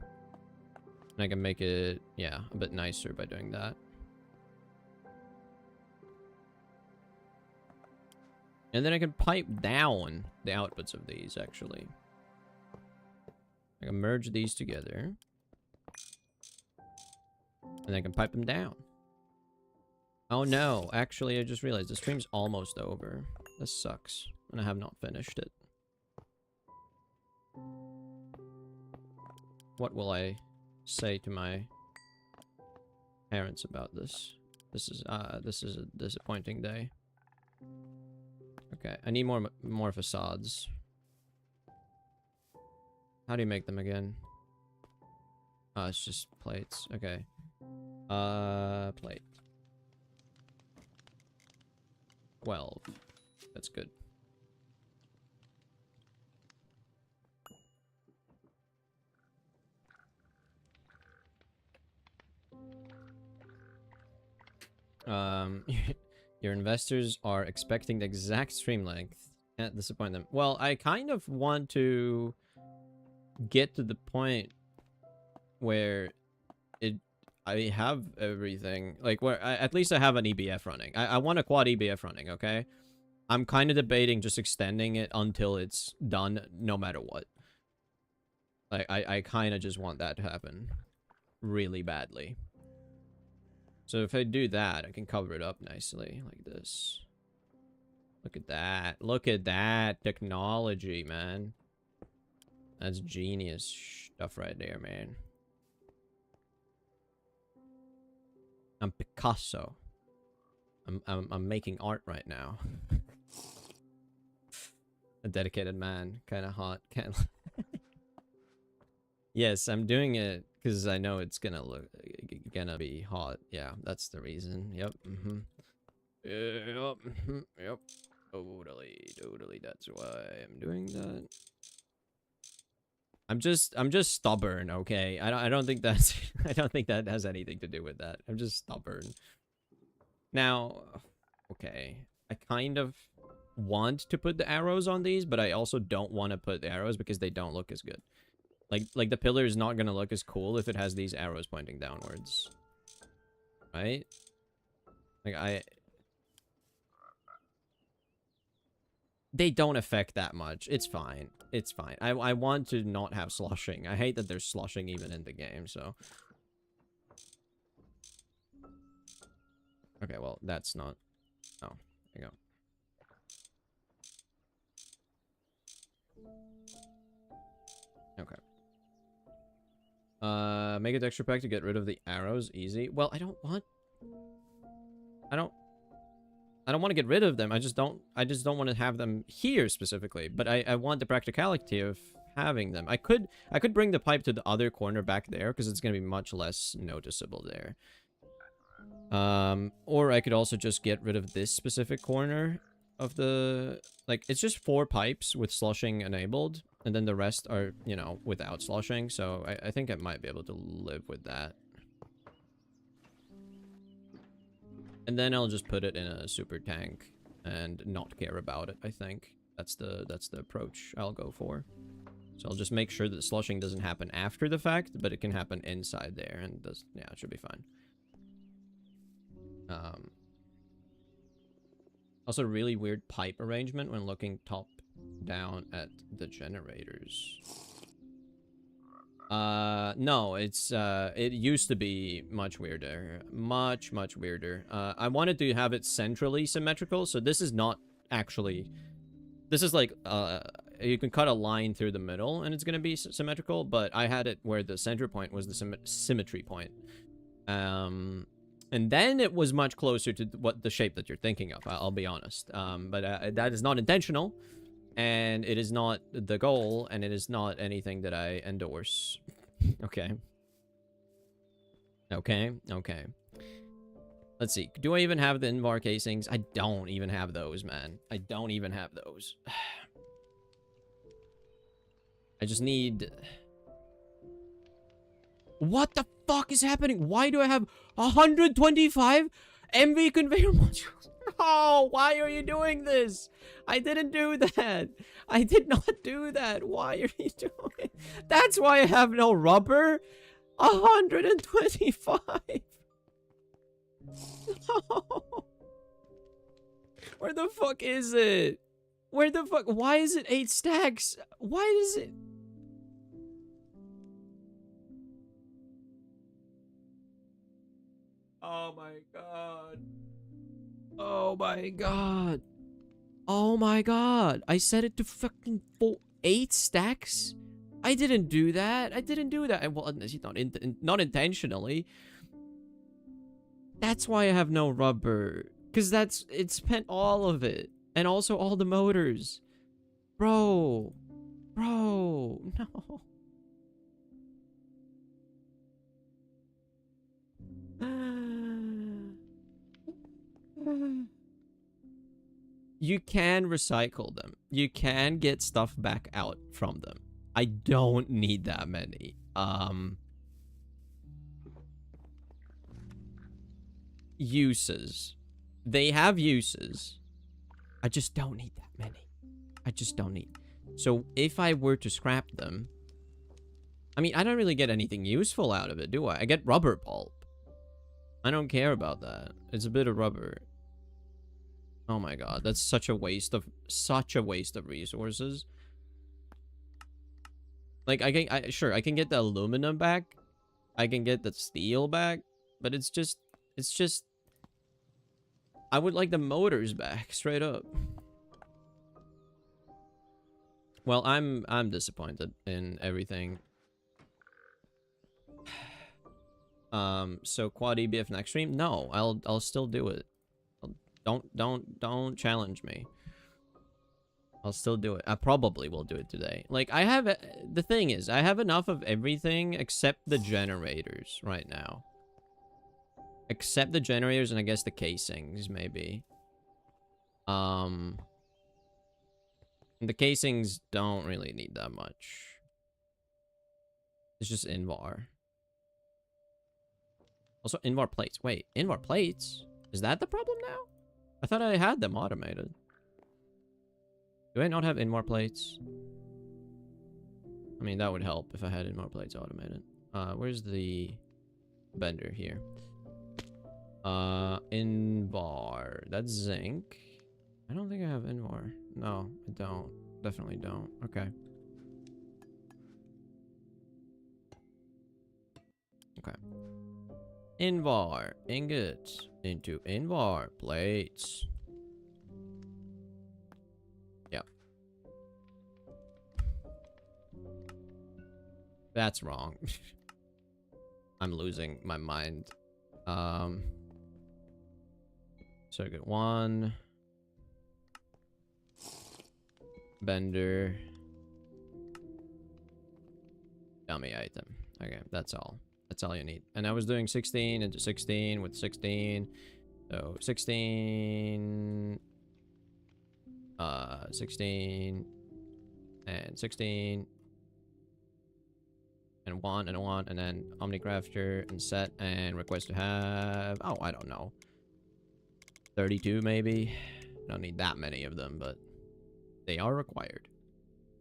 And I can make it, yeah, a bit nicer by doing that. And then I can pipe down the outputs of these, actually. I can merge these together. And I can pipe them down. Oh no, actually I just realized the stream's almost over. This sucks. And I have not finished it. What will I say to my parents about this? This is a disappointing day. Okay, I need more facades. How do you make them again? Oh, it's just plates. Okay. Plate. 12. That's good. Your investors are expecting the exact stream length. Can't disappoint them. Well, I kind of want to get to the point where I have everything. Like, at least I have an EBF running. I want a quad EBF running, okay? I'm kind of debating just extending it until it's done, no matter what. Like, I kind of just want that to happen really badly. So if I do that, I can cover it up nicely, like this. Look at that. Look at that technology, man. That's genius stuff right there, man. I'm Picasso. I'm making art right now. A dedicated man, kind of hot. Can't. Yes, I'm doing it because I know it's gonna be hot. Yeah, that's the reason. Yep. Yep. Totally. That's why I'm doing that. I'm just stubborn, okay? I don't think that's I don't think that has anything to do with that. I'm just stubborn. Now, okay. I kind of want to put the arrows on these, but I also don't want to put the arrows because they don't look as good. Like the pillar is not gonna look as cool if it has these arrows pointing downwards. Right? Like they don't affect that much. It's fine. It's fine. I want to not have sloshing. I hate that there's sloshing even in the game, so. Okay, well, that's not. Oh, there you go. Okay. Make a texture pack to get rid of the arrows. Easy. Well, I don't want to get rid of them. I just don't want to have them here specifically. But I want the practicality of having them. I could bring the pipe to the other corner back there because it's going to be much less noticeable there. Or I could also just get rid of this specific corner of the, like, it's just 4 pipes with sloshing enabled, and then the rest are, you know, without sloshing, so I think I might be able to live with that. And then I'll just put it in a super tank and not care about it, I think. That's the approach I'll go for. So I'll just make sure that the sloshing doesn't happen after the fact, but it can happen inside there, and yeah, it should be fine. Also, really weird pipe arrangement when looking top down at the generators. No, it's, it used to be much weirder. Much weirder. I wanted to have it centrally symmetrical, so this is not actually... This is like, you can cut a line through the middle and it's gonna be symmetrical, but I had it where the center point was the symmetry point. And then it was much closer to what the shape that you're thinking of, I'll be honest. But that is not intentional, and it is not the goal, and it is not anything that I endorse. Okay. Okay. Let's see. Do I even have the Invar casings? I don't even have those, man. I don't even have those. I just need... What the fuck is happening? Why do I have 125 MV conveyor modules? Oh, why are you doing this? I didn't do that. I did not do that. Why are you doing it? That's why I have no rubber. 125. No. Where the fuck is it? Where the fuck? Why is it 8 stacks? Why is it... Oh my god. Oh my god. Oh my god. I set it to fucking 8 stacks? I didn't do that. I didn't do that. Well, not intentionally. That's why I have no rubber. Because it spent all of it. And also all the motors. Bro. No. You can recycle them. You can get stuff back out from them. I don't need that many. Uses. They have uses. I just don't need that many. I just don't need. So if I were to scrap them, I mean, I don't really get anything useful out of it, do I? I get rubber pulp. I don't care about that. It's a bit of rubber. Oh my god, that's such a waste of resources. Like sure, I can get the aluminum back. I can get the steel back, but it's just I would like the motors back straight up. Well, I'm disappointed in everything. So quad EBF next stream? No, I'll still do it. Don't challenge me. I'll still do it. I probably will do it today. Like, I have... The thing is, I have enough of everything except the generators right now. Except the generators and I guess the casings, maybe. The casings don't really need that much. It's just Invar. Also, Invar plates. Wait, Invar plates? Is that the problem now? I thought I had them automated. Do I not have Invar plates? I mean, that would help if I had Invar plates automated. Where's the bender here? Invar. That's zinc. I don't think I have Invar. No, I don't. Definitely don't. Okay. Okay. Invar. Ingots. Into Invar. Plates. Yep. That's wrong. I'm losing my mind. Circuit 1. Bender. Dummy item. Okay, that's all. That's all you need. And I was doing 16 into 16 with 16. So 16. 16. And 16. And 1 and 1. And then Omnicrafter and set and request to have. Oh, I don't know. 32 maybe. Don't need that many of them, but they are required.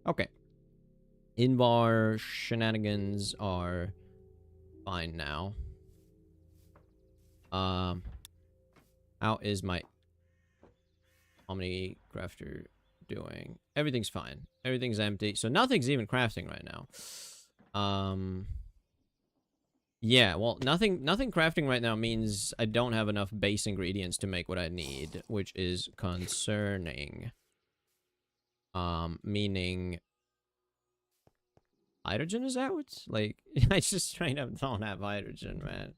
Okay. Invar shenanigans are fine now. How is my Omnicrafter doing? Everything's fine. Everything's empty. So nothing's even crafting right now. Yeah, well, nothing crafting right now means I don't have enough base ingredients to make what I need, which is concerning. Meaning hydrogen is out? Like, I just straight up don't have hydrogen, man.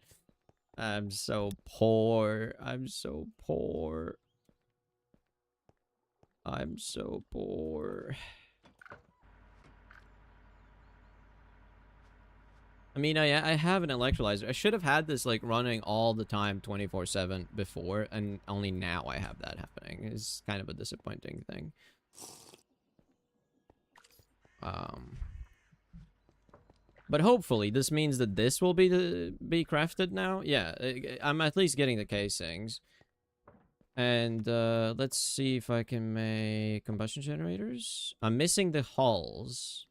I'm so poor. I'm so poor. I'm so poor. I mean, I have an electrolyzer. I should have had this, like, running all the time 24/7 before, and only now I have that happening. It's kind of a disappointing thing. But hopefully this means that this will be crafted now. Yeah, I'm at least getting the casings. And let's see if I can make combustion generators. I'm missing the hulls,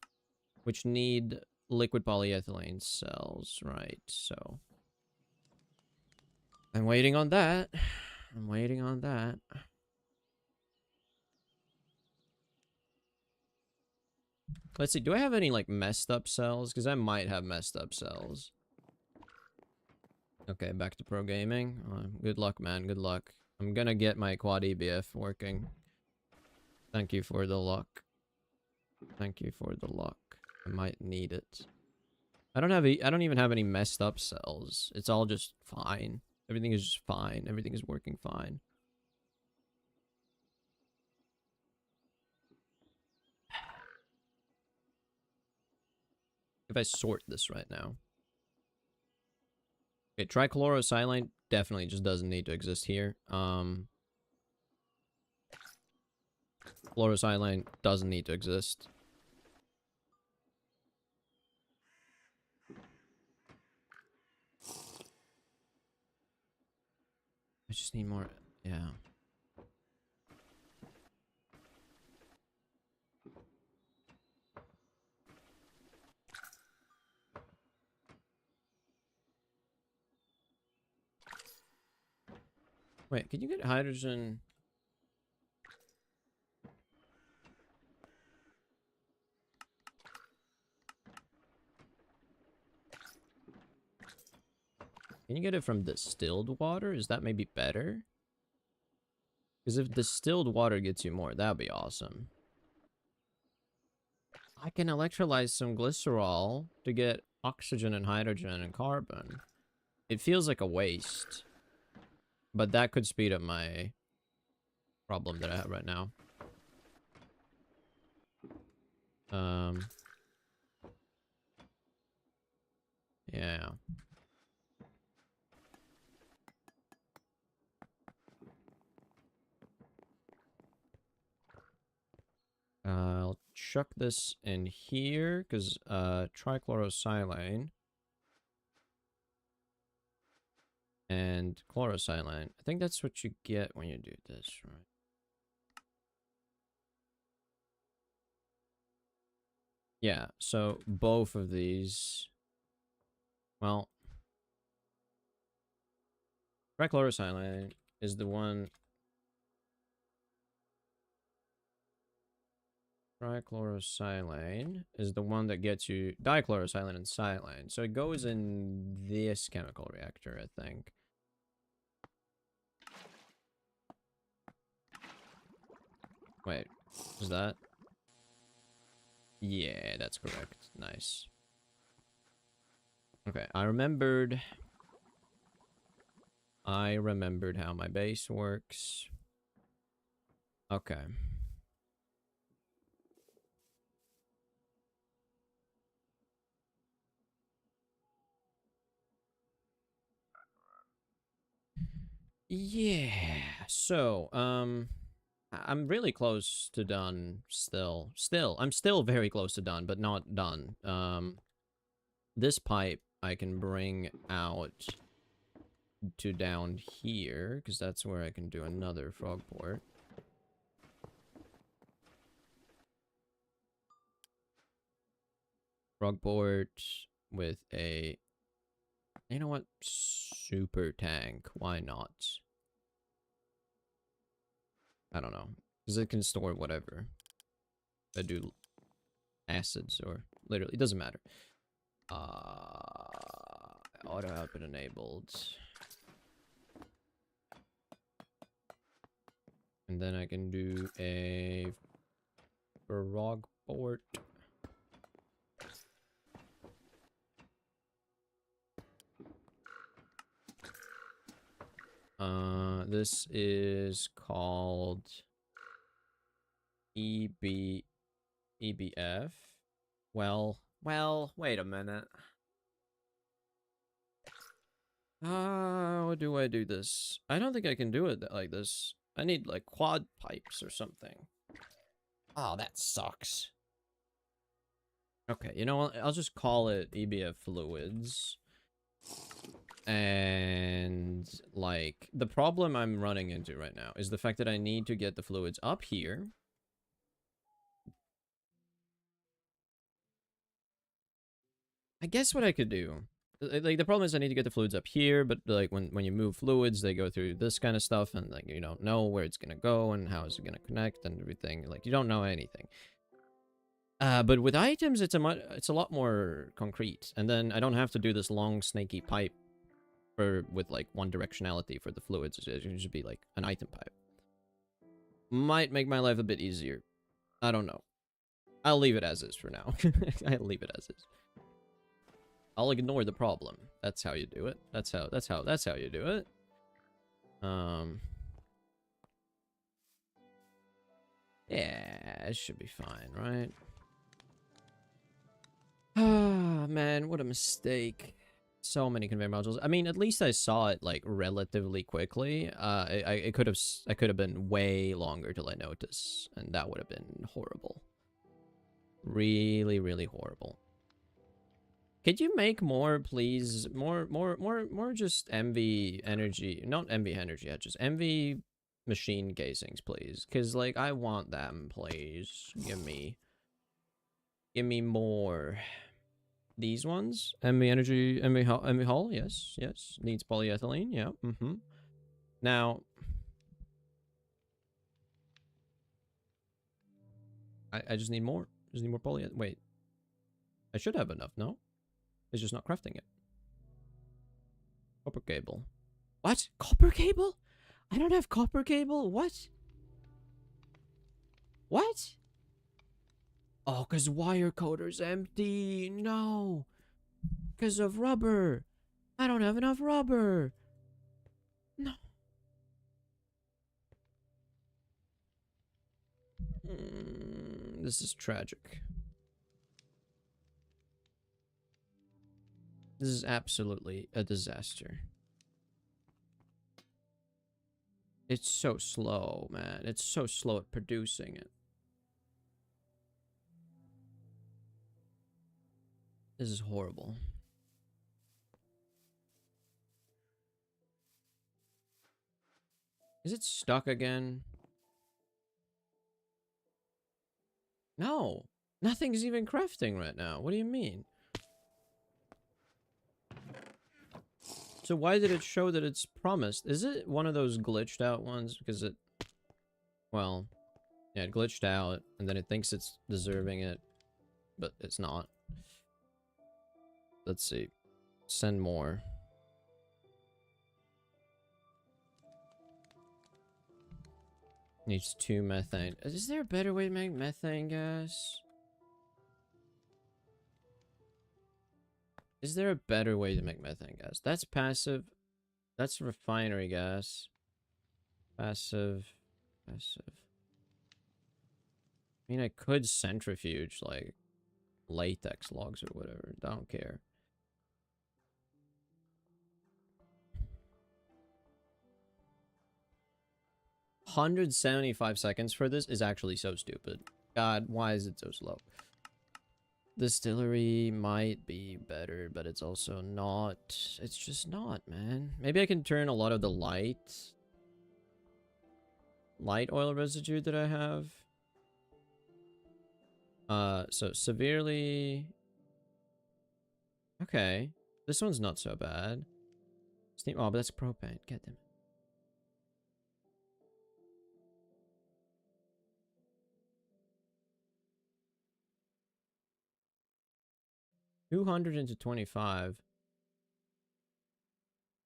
which need liquid polyethylene cells, right? So I'm waiting on that. I'm waiting on that. Let's see, do I have any, like, messed up cells? Because I might have messed up cells. Okay, back to pro gaming. Good luck, man. Good luck. I'm gonna get my quad EBF working. Thank you for the luck. Thank you for the luck. I might need it. I don't even have any messed up cells. It's all just fine. Everything is just fine. Everything is working fine. If I sort this right now. Okay, trichlorosilane definitely just doesn't need to exist here. Chlorosilane doesn't need to exist. I just need more, yeah. Wait, can you get hydrogen? Can you get it from distilled water? Is that maybe better? Because if distilled water gets you more, that would be awesome. I can electrolyze some glycerol to get oxygen and hydrogen and carbon. It feels like a waste. But that could speed up my problem that I have right now. Yeah. I'll chuck this in here, because trichlorosilane and chlorosilane. I think that's what you get when you do this, right? Yeah, so both of these... Well... Trichlorosilane is the one... Trichlorosilane is the one that gets you dichlorosilane and silane. So it goes in this chemical reactor, I think. Wait, is that? Yeah, that's correct. Nice. Okay, I remembered how my base works. Okay. Yeah. So, I'm really close to done still. I'm still very close to done, but not done. This pipe I can bring out to down here, because that's where I can do another frog port. Frog port with a... You know what? Super tank. Why not? I don't know. Because it can store whatever. I do acids or... Literally, it doesn't matter. Auto output enabled. And then I can do a frog port. This is called EBF. Well, wait a minute. How do I do this? I don't think I can do it like this. I need like quad pipes or something. Oh, that sucks. Okay, you know what? I'll just call it EBF fluids. And like the problem I'm running into right now is the fact that I need to get the fluids up here. I guess what I could do, like the problem is I need to get the fluids up here, but like when you move fluids, they go through this kind of stuff, and like you don't know where it's gonna go and how is it gonna connect and everything. Like you don't know anything. But with items, it's a lot more concrete, and then I don't have to do this long snaky pipe with like one directionality for the fluids. It should just be like an item pipe. Might make my life a bit easier. I don't know. I'll leave it as is for now. I'll leave it as is. I'll ignore the problem. That's how you do it. That's how you do it. Yeah, it should be fine, right? Ah, man, what a mistake. So many conveyor modules. I mean, at least I saw it like relatively quickly. I could have been way longer till I noticed, and that would have been horrible. Really, really horrible. Could you make more, please? More just MV energy, not MV energy, just MV machine casings, please. Cause like I want them, please. Give me more. These ones? MV energy, MV hull, yes. Needs polyethylene, yeah. Now, I just need more. Just need more poly. Wait, I should have enough, no? It's just not crafting it. Copper cable. What? Copper cable? I don't have copper cable? What? What? Oh, because wire coder's empty. No. Because of rubber. I don't have enough rubber. No. This is tragic. This is absolutely a disaster. It's so slow, man. It's so slow at producing it. This is horrible. Is it stuck again? No. Nothing's even crafting right now. What do you mean? So why did it show that it's promised? Is it one of those glitched out ones? Because it... Well... Yeah, it glitched out, and then it thinks it's deserving it. But it's not. Let's see. Send more. Needs 2 methane. Is there a better way to make methane gas? Is there a better way to make methane gas? That's passive. That's refinery gas. Passive. Passive. I mean, I could centrifuge, like, latex logs or whatever. I don't care. $175 for this is actually so stupid. God, why is it so slow? Distillery might be better, but it's also not. It's just not, man. Maybe I can turn a lot of the light oil residue that I have. So severely. Okay, this one's not so bad. Steam. Oh, but that's propane. Get them. $200 into 25.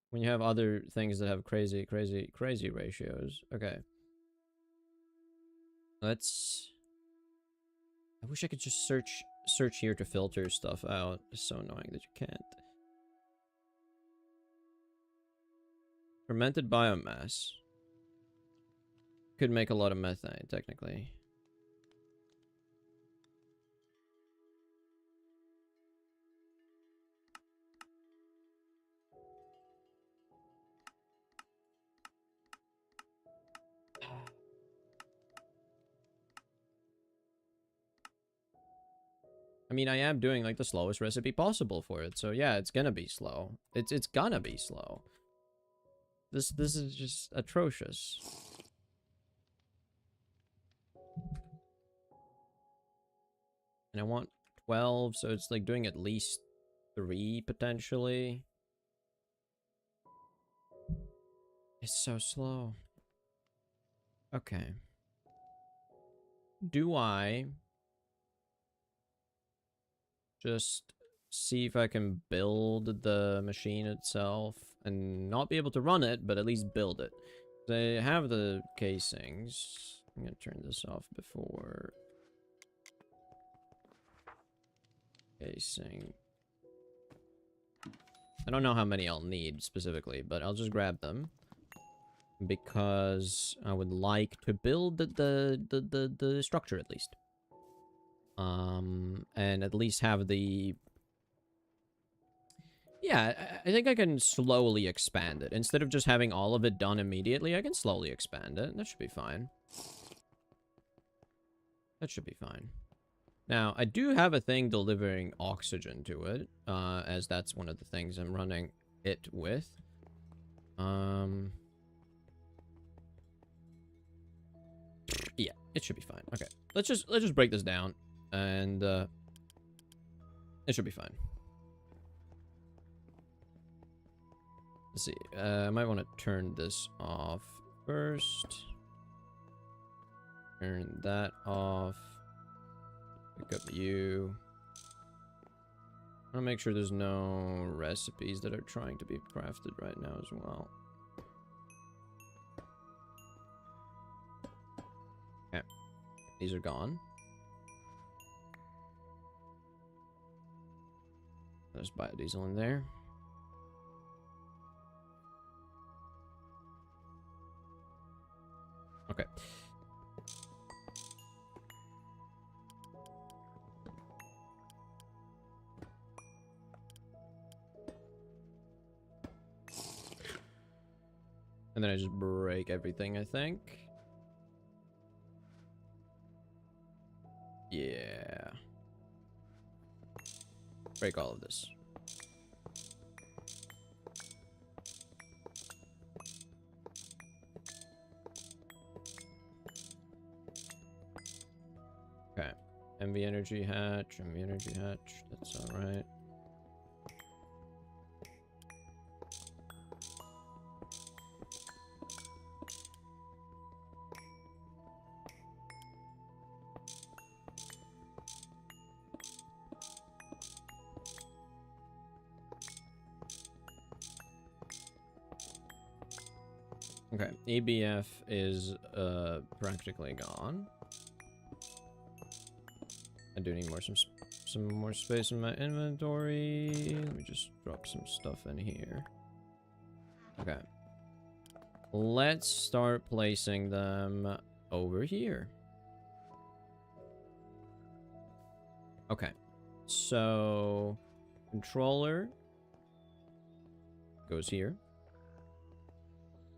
When you have other things that have crazy ratios. Okay. Let's... I wish I could just search here to filter stuff out. It's so annoying that you can't. Fermented biomass. Could make a lot of methane, technically. I mean, I am doing like the slowest recipe possible for it, so yeah, it's gonna be slow. It's gonna be slow. This is just atrocious. And I want 12, so it's like doing at least 3 potentially. It's so slow. Okay. Do I just see if I can build the machine itself and not be able to run it, but at least build it? They have the casings. I'm gonna turn this off before casing. I don't know how many I'll need specifically, but I'll just grab them because I would like to build the structure at least. And at least have the... Yeah, I think I can slowly expand it. Instead of just having all of it done immediately, I can slowly expand it. That should be fine. That should be fine. Now, I do have a thing delivering oxygen to it, as that's one of the things I'm running it with. Yeah, it should be fine. Okay, let's just break this down, and it should be fine. Let's see. I might want to turn this off first. Turn that off. Pick up you. I'll make sure there's no recipes that are trying to be crafted right now as well. Okay. These are gone. There's biodiesel in there. Okay. And then I just break everything, I think. Yeah. Break all of this. Okay. MV energy hatch, that's alright. Okay, EBF is practically gone. I do need some more space in my inventory. Let me just drop some stuff in here. Okay. Let's start placing them over here. Okay. So controller goes here.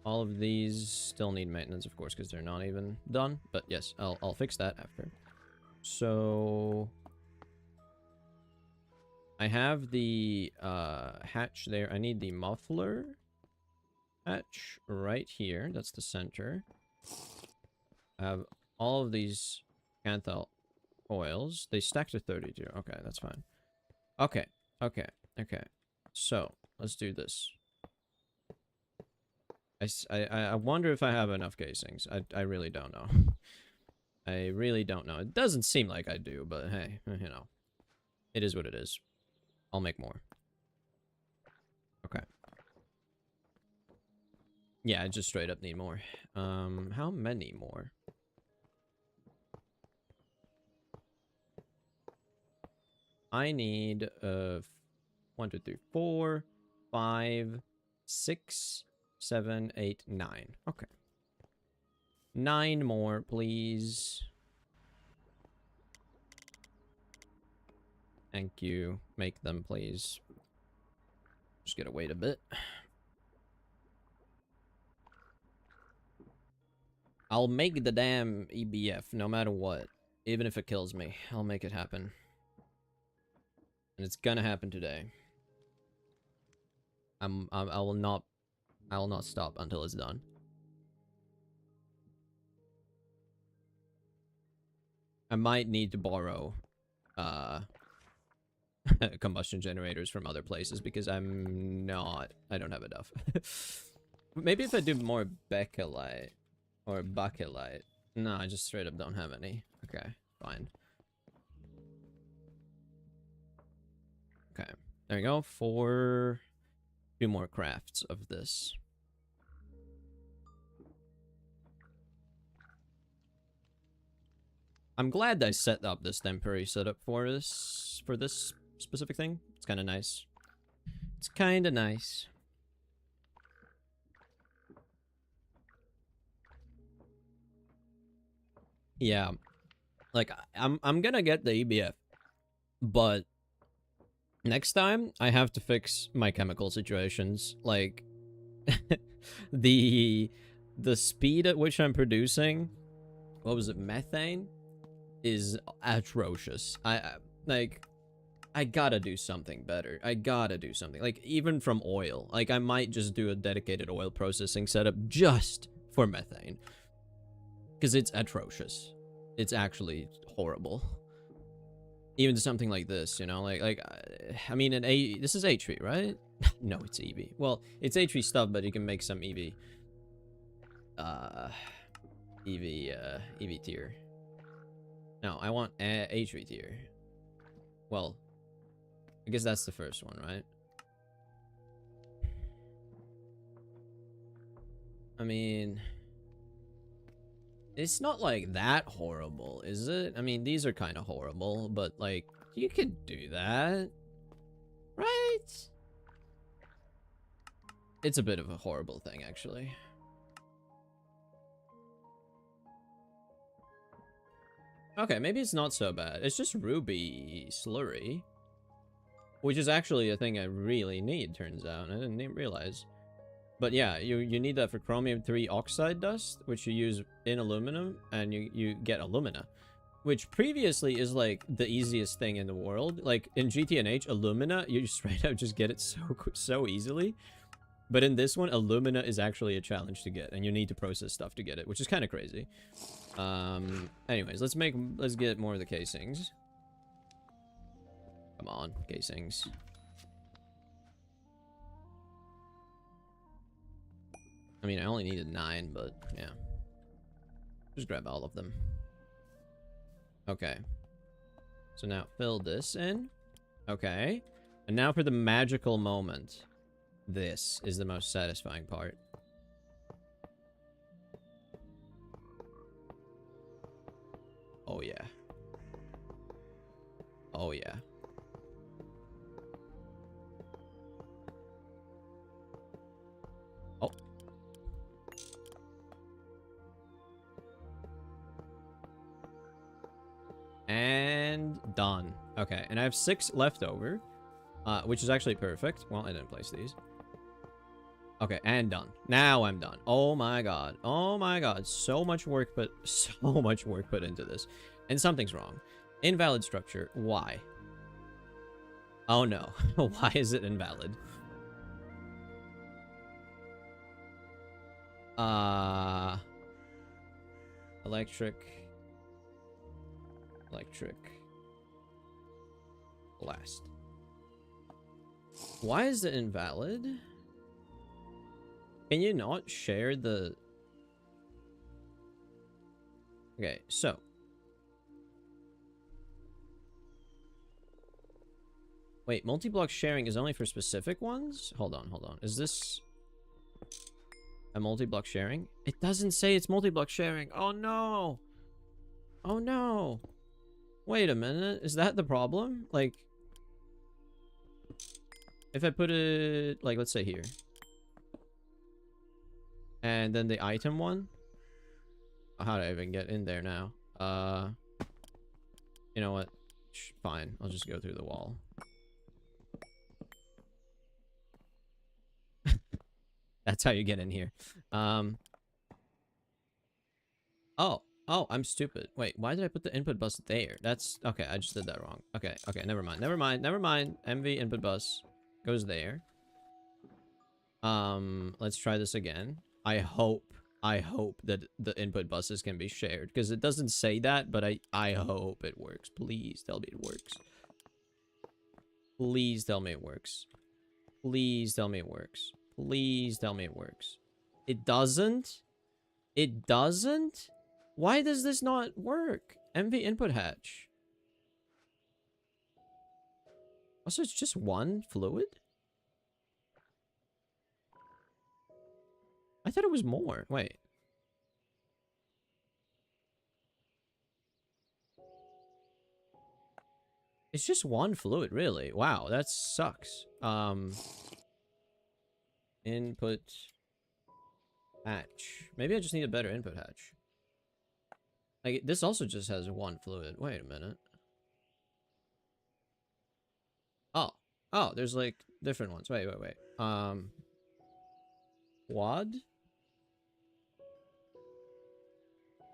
All of these still need maintenance, of course, because they're not even done. But yes, I'll fix that after. So I have the hatch there. I need the muffler hatch right here. That's the center. I have all of these canthal oils. They stack to 32. Okay, that's fine. Okay. So let's do this. I wonder if I have enough casings. I really don't know. I really don't know. It doesn't seem like I do, but hey, you know. It is what it is. I'll make more. Okay. Yeah, I just straight up need more. How many more? I need 1, 2, 3, 4, 5, 6, 7, 8, 9. Okay. 9 more, please. Thank you. Make them, please. Just gotta wait a bit. I'll make the damn EBF no matter what. Even if it kills me. I'll make it happen. And it's gonna happen today. I will not stop until it's done. I might need to borrow combustion generators from other places because I don't have enough. Maybe if I do more bakelite or bakelite. No, I just straight up don't have any. Okay, fine. Okay, there we go. 2 more crafts of this. I'm glad I set up this temporary setup for this specific thing. It's kind of nice. It's kind of nice. Yeah, like I'm gonna get the EBF, but next time I have to fix my chemical situations. Like the speed at which I'm producing, what was it, methane, is atrocious. I gotta do something better. I gotta do something. Like, even from oil. Like, I might just do a dedicated oil processing setup just for methane. Because it's atrocious. It's actually horrible. Even something like this, you know? Like I mean, this is HP, right? No, it's EV. Well, it's HV stuff, but you can make some EV. EV tier. No, I want HV tier. Well, I guess that's the first one, right? I mean, it's not like that horrible, is it? I mean, these are kind of horrible, but like, you could do that, right? It's a bit of a horrible thing, actually. Okay, maybe it's not so bad. It's just ruby slurry, which is actually a thing I really need, turns out. I didn't even realize. But yeah, you need that for chromium 3 oxide dust, which you use in aluminum, and you get alumina, which previously is like the easiest thing in the world. Like in GTNH, alumina, you straight out just get it so easily. But in this one, alumina is actually a challenge to get, and you need to process stuff to get it, which is kind of crazy. Anyways, let's get more of the casings. Come on, casings. I mean, I only needed 9, but yeah. Just grab all of them. Okay. So now fill this in. Okay. And now for the magical moment. This is the most satisfying part. Oh yeah. Oh yeah. Oh. And done. Okay, and I have 6 left over, which is actually perfect. Well, I didn't place these. Okay, and done. Now I'm done. Oh my god. Oh my god. So much work put into this. And something's wrong. Invalid structure. Why? Oh no. Why is it invalid? Electric. Blast. Why is it invalid? Can you not share the... Okay, so. Wait, multi-block sharing is only for specific ones? Hold on. Is this a multi-block sharing? It doesn't say it's multi-block sharing. Oh no! Oh no! Wait a minute, is that the problem? Like, if I put it, like, let's say here. And then the item one. How do I even get in there now? You know what? Fine. I'll just go through the wall. That's how you get in here. Oh, I'm stupid. Wait, why did I put the input bus there? That's... Okay, I just did that wrong. Okay, never mind. MV input bus goes there. Let's try this again. I hope that the input buses can be shared, because it doesn't say that, but I hope it works. Please tell me it works. Please tell me it works. Please tell me it works. Please tell me it works. It doesn't? It doesn't? Why does this not work? MV input hatch. Also, it's just one fluid? I thought it was more. Wait. It's just one fluid, really. Wow, that sucks. Input hatch. Maybe I just need a better input hatch. Like, this also just has one fluid. Wait a minute. Oh, there's like different ones. Wait. Quad?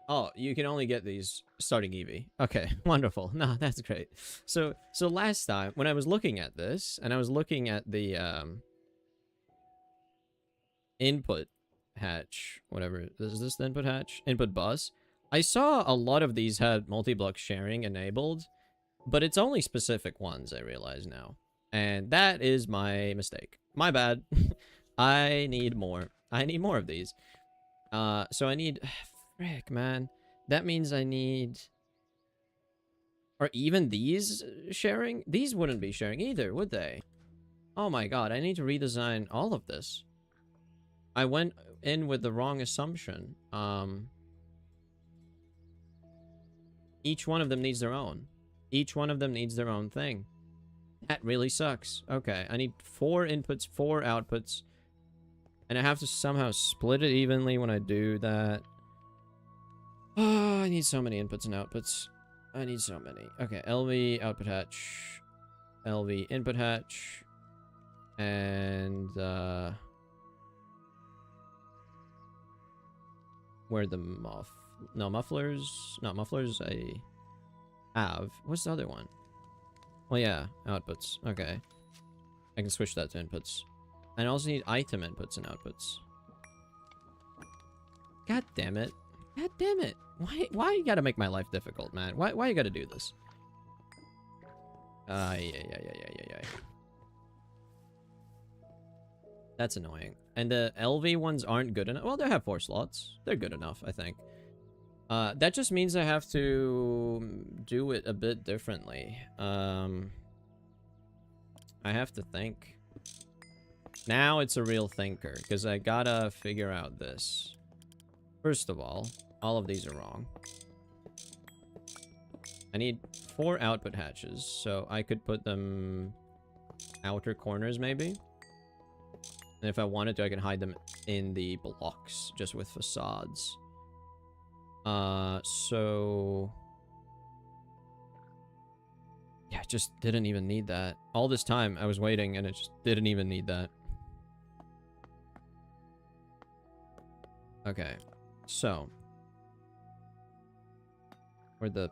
Oh, you can only get these starting EV. Okay, wonderful. No, that's great. So last time when I was looking at this, and I was looking at the input hatch, whatever. Is this the input hatch? Input bus. I saw a lot of these had multi-block sharing enabled, but it's only specific ones, I realize now. And that is my mistake. My bad. I need more. I need more of these. So I need... Frick, man. That means I need... Are even these sharing? These wouldn't be sharing either, would they? Oh my god, I need to redesign all of this. I went in with the wrong assumption. Each one of them needs their own. Each one of them needs their own thing. That really sucks. Okay, I need 4 inputs, 4 outputs. And I have to somehow split it evenly when I do that. Oh, I need so many inputs and outputs. I need so many. Okay, LV output hatch. LV input hatch. And, where the mufflers? Not mufflers, I have. What's the other one? Well, yeah, outputs. Okay. I can switch that to inputs. And I also need item inputs and outputs. God damn it. God damn it. Why you gotta make my life difficult, man? Why you gotta do this? Yeah. That's annoying. And the LV ones aren't good enough. Well, they have 4 slots. They're good enough, I think. That just means I have to do it a bit differently. I have to think. Now it's a real thinker, because I gotta figure out this. First of all of these are wrong. I need 4 output hatches, so I could put them outer corners, maybe? And if I wanted to, I can hide them in the blocks, just with facades. So... Yeah, I just didn't even need that. All this time, I was waiting, and it just didn't even need that. Okay. So... Where the...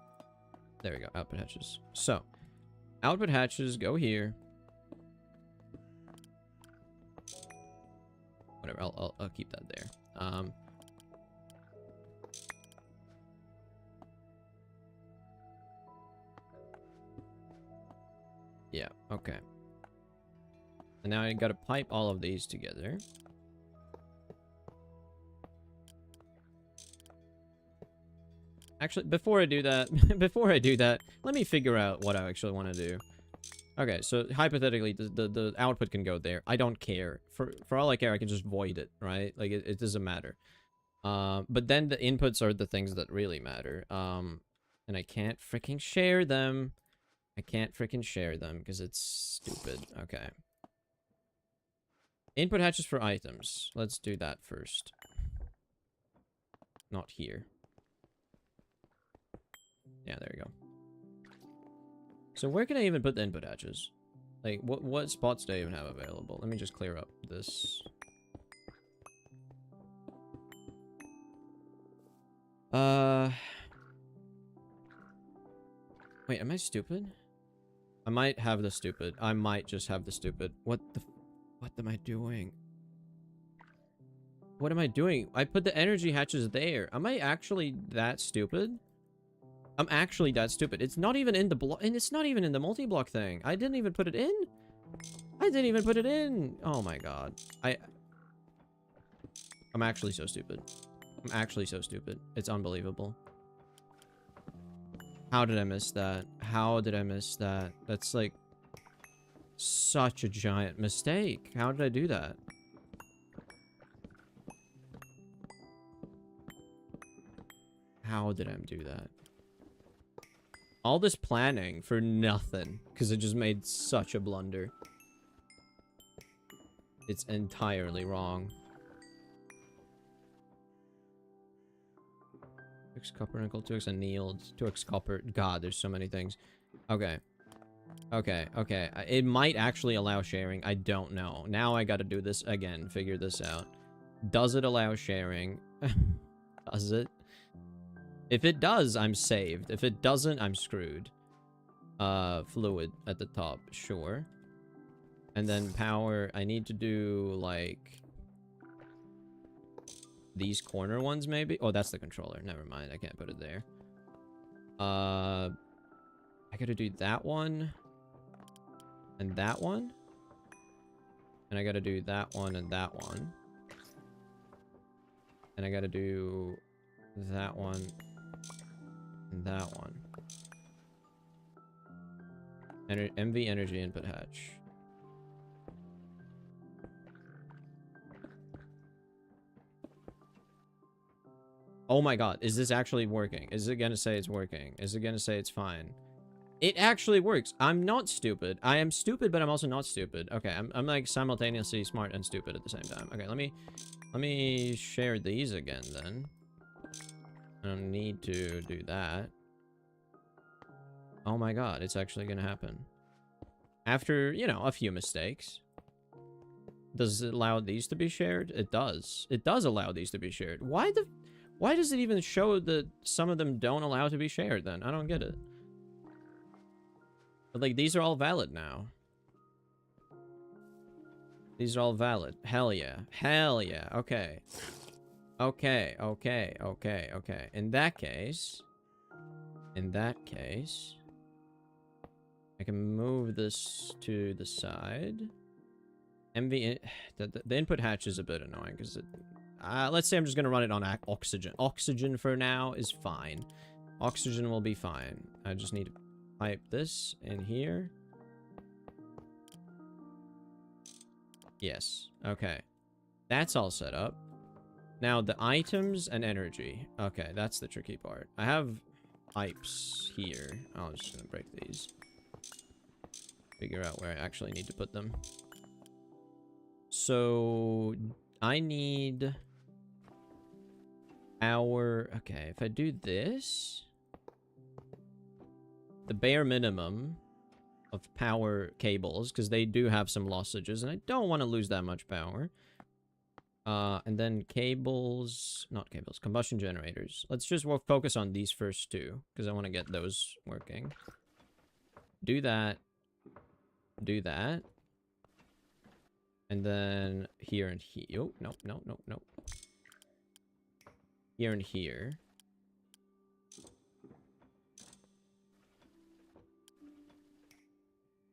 There we go, output hatches. So, output hatches go here. Whatever, I'll keep that there. Yeah, okay. And now I gotta pipe all of these together. Actually, before I do that, let me figure out what I actually want to do. Okay, so hypothetically, the output can go there. I don't care. For all I care, I can just void it, right? Like, it doesn't matter. But then the inputs are the things that really matter. And I can't freaking share them. I can't freaking share them because it's stupid. Okay. Input hatches for items. Let's do that first. Not here. Yeah, there you go. So where can I even put the input hatches? Like, what spots do I even have available? Let me just clear up this. Wait, am I stupid? I might have the stupid. I might just have the stupid. What am I doing? What am I doing? I put the energy hatches there. Am I actually that stupid? I'm actually that stupid. It's not even in the block, and it's not even in the multi-block thing. I didn't even put it in. I didn't even put it in. Oh my god. I'm actually so stupid. I'm actually so stupid. It's unbelievable. How did I miss that? How did I miss that? That's like such a giant mistake. How did I do that? How did I do that? All this planning for nothing, because it just made such a blunder. It's entirely wrong. 2x copper nickel, 2x annealed, 2x copper. God, there's so many things. Okay. Okay. It might actually allow sharing. I don't know. Now I gotta do this again. Figure this out. Does it allow sharing? Does it? If it does, I'm saved. If it doesn't, I'm screwed. Fluid at the top, sure. And then power, I need to do, like... these corner ones, maybe? Oh, that's the controller. Never mind, I can't put it there. I gotta do that one. And that one? And I gotta do that one and that one. And I gotta do that one and that one. MV energy input hatch. Oh my god, is this actually working? Is it gonna say it's working? Is it gonna say it's fine? It actually works. I'm not stupid. I am stupid, but I'm also not stupid. Okay, I'm like simultaneously smart and stupid at the same time. Okay, let me share these again then. I don't need to do that. Oh my god, it's actually gonna happen. After, you know, a few mistakes. Does it allow these to be shared? It does. It does allow these to be shared. Why does it even show that some of them don't allow to be shared then? I don't get it. But like, these are all valid now. These are all valid. Hell yeah. Hell yeah. Okay. Okay, okay, okay, okay. In that case, I can move this to the side. The input hatch is a bit annoying because it... let's say I'm just going to run it on oxygen. Oxygen for now is fine. Oxygen will be fine. I just need to pipe this in here. Yes. Okay. That's all set up. Now, the items and energy. Okay, that's the tricky part. I have pipes here. I'm just going to break these. Figure out where I actually need to put them. So, I need... Okay, if I do this, the bare minimum of power cables, because they do have some lossages, and I don't want to lose that much power. And then combustion generators. Let's just focus on these first two, because I want to get those working. Do that. Do that. And then here and here. Oh, no, no, no, no. Here and here.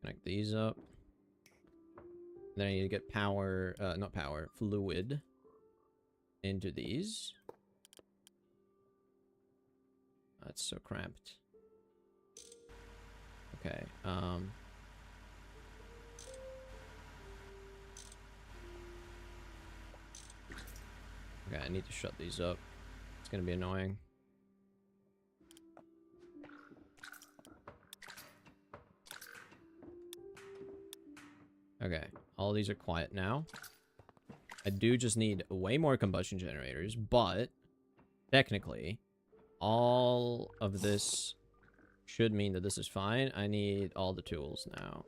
Connect these up. Then I need to get power, not power, fluid into these. That's so cramped. Okay, okay, I need to shut these up. It's gonna be annoying. Okay, all these are quiet now. I do just need way more combustion generators, but technically, all of this should mean that this is fine. I need all the tools now.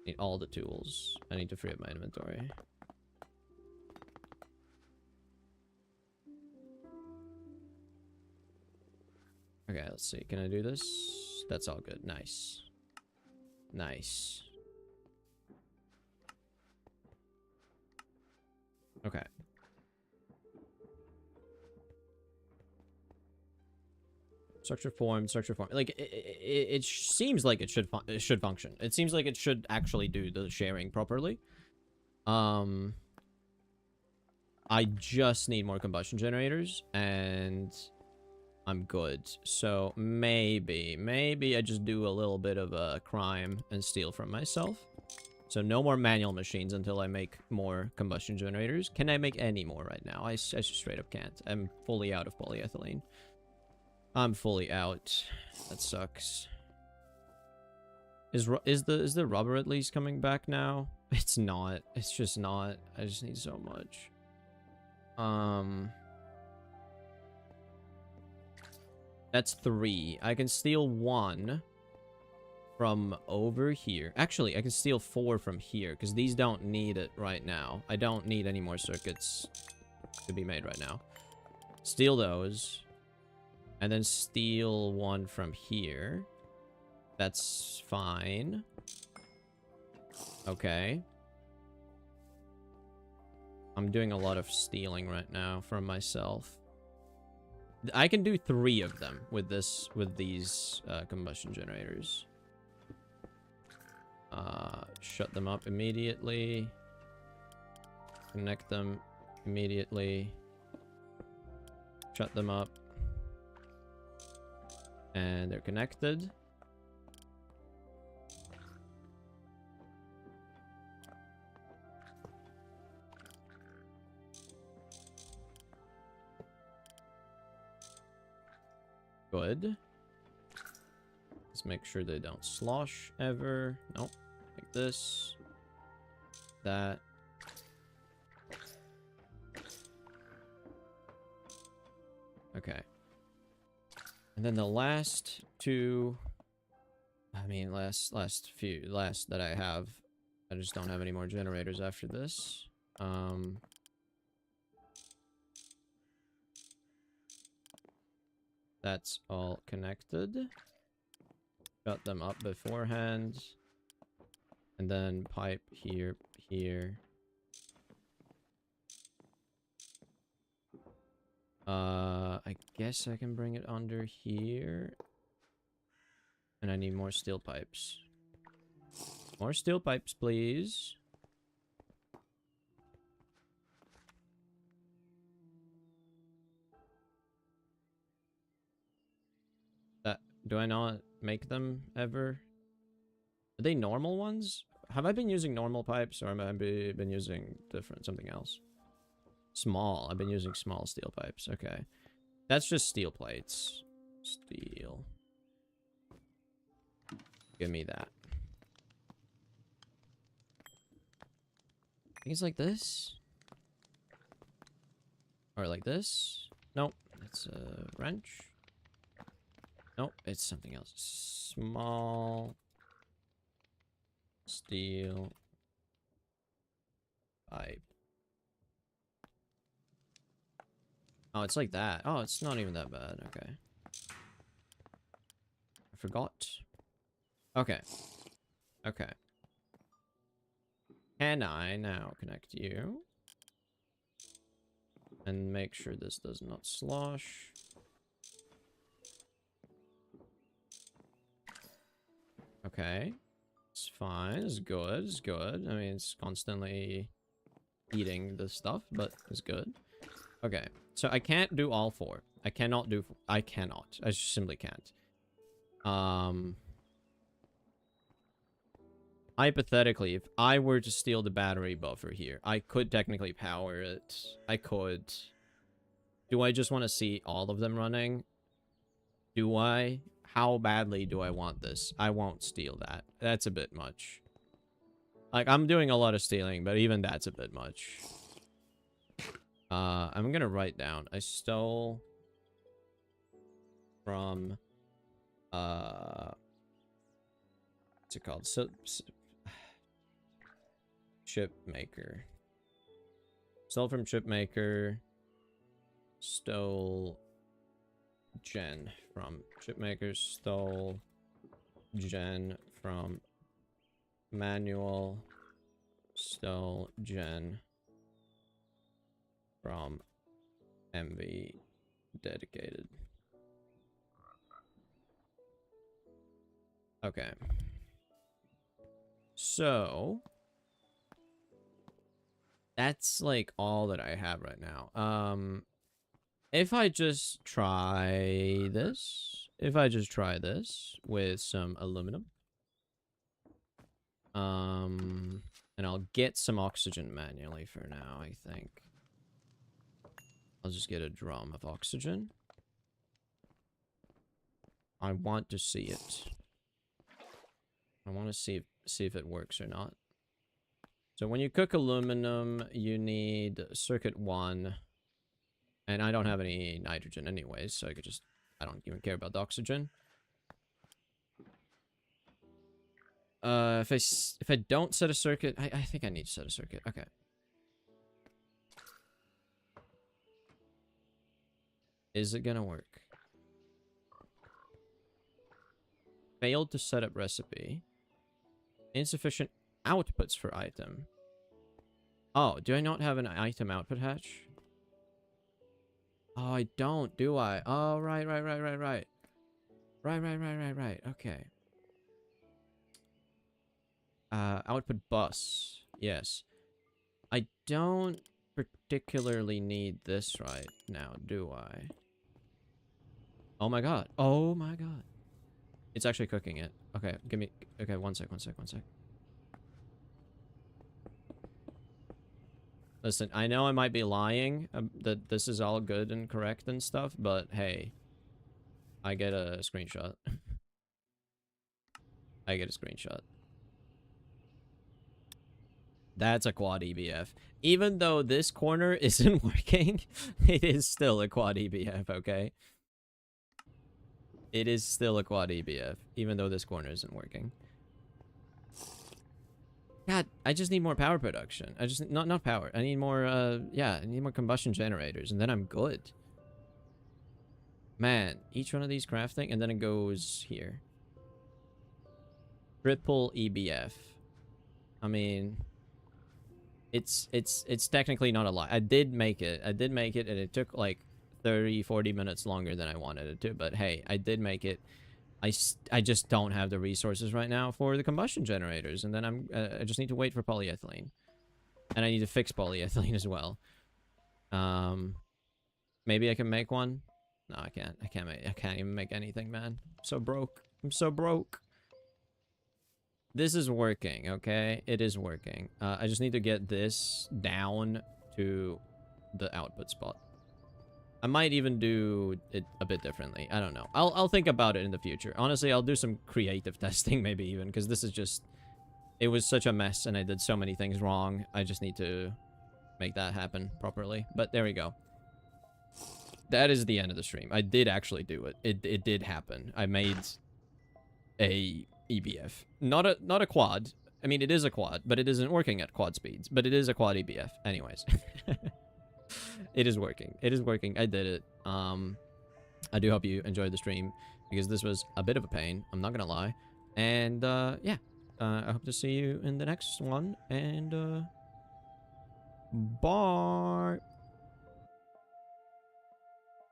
Need all the tools. I need to free up my inventory. Okay, let's see. Can I do this? That's all good. Nice. Nice. Okay. Structure form, structure form. Like, it seems like it should function. It seems like it should actually do the sharing properly. I just need more combustion generators, and I'm good. So maybe I just do a little bit of a crime and steal from myself. So no more manual machines until I make more combustion generators. Can I make any more right now? I just straight up can't. I'm fully out of polyethylene. I'm fully out. That sucks. Is the rubber at least coming back now? It's not. It's just not. I just need so much. That's 3. I can steal 1 from over here. Actually, I can steal 4 from here, because these don't need it right now. I don't need any more circuits to be made right now. Steal those. And then steal 1 from here. That's fine. Okay. I'm doing a lot of stealing right now from myself. I can do 3 of them with these combustion generators. shut them up immediately. Connect them immediately. Shut them up. And they're connected. Good. Let's make sure they don't slosh ever. Nope. Like this. That. Okay. And then the last two, I mean, last that I have, I just don't have any more generators after this. That's all connected. Shut them up beforehand. And then pipe here, here. I guess I can bring it under here. And I need more steel pipes. More steel pipes, please. Do I not make them ever? Are they normal ones? Have I been using normal pipes, or have I been using something else? Small. I've been using small steel pipes. Okay. That's just steel plates. Steel. Give me that. I think it's like this. Or like this. Nope. It's a wrench. Nope. It's something else. Small. Steel. Pipe. Oh, it's like that. Oh, it's not even that bad. Okay. I forgot. Okay. Okay. Can I now connect you? And make sure this does not slosh. Okay. It's fine. It's good. It's good. I mean, it's constantly eating the stuff, but it's good. Okay. So I can't do all four. I cannot. I just simply can't. Hypothetically, if I were to steal the battery buffer here, I could technically power it. I could. Do I just want to see all of them running? Do I? How badly do I want this? I won't steal that. That's a bit much. Like, I'm doing a lot of stealing, but even that's a bit much. I'm gonna write down. I stole from, what's it called? Chipmaker. Stole from Chipmaker. Stole gen from Chipmaker. Stole gen from Manual. Stole gen from MV dedicated. Okay. So that's like all that I have right now. If I just try this, with some aluminum, and I'll get some oxygen manually for now, I think. I'll just get a drum of oxygen. I want to see it. I want to see if it works or not. So when you cook aluminum, you need circuit 1. And I don't have any nitrogen anyways, so I could just... I don't even care about the oxygen. If I don't set a circuit... I think I need to set a circuit. Okay. Is it gonna work? Failed to set up recipe. Insufficient outputs for item. Oh, do I not have an item output hatch? Oh, I don't, do I? Oh, right. Right. Okay. Output bus. Yes. I don't particularly need this right now, do I? Oh my god. Oh my god. It's actually cooking it. Okay, give me... Okay, one sec. Listen, I know I might be lying that this is all good and correct and stuff, but hey, I get a screenshot. I get a screenshot. That's a quad EBF. Even though this corner isn't working, it is still a quad EBF, okay? It is still a quad EBF, even though this corner isn't working. God, I just need more power production. I just... Not power. I need more, yeah, I need more combustion generators, and then I'm good. Man, each one of these crafting, and then it goes here. Triple EBF. I mean... It's technically not a lot. I did make it, and it took, like, 30-40 minutes longer than I wanted it to, but hey, I did make it. I just don't have the resources right now for the combustion generators, and then I just need to wait for polyethylene, and I need to fix polyethylene as well. Maybe I can make one. No, I can't. I can't even make anything, man. I'm so broke. I'm so broke. This is working, okay? It is working. I just need to get this down to the output spot. I might even do it a bit differently. I don't know. I'll think about it in the future. Honestly, I'll do some creative testing maybe even, because this is just... It was such a mess and I did so many things wrong. I just need to make that happen properly. But there we go. That is the end of the stream. I did actually do it. It did happen. I made a EBF. Not a quad. I mean, it is a quad, but it isn't working at quad speeds. But it is a quad EBF. Anyways. It is working. It is working. I did it. I do hope you enjoyed the stream, because this was a bit of a pain. I'm not gonna lie. And, yeah. I hope to see you in the next one. And, bye!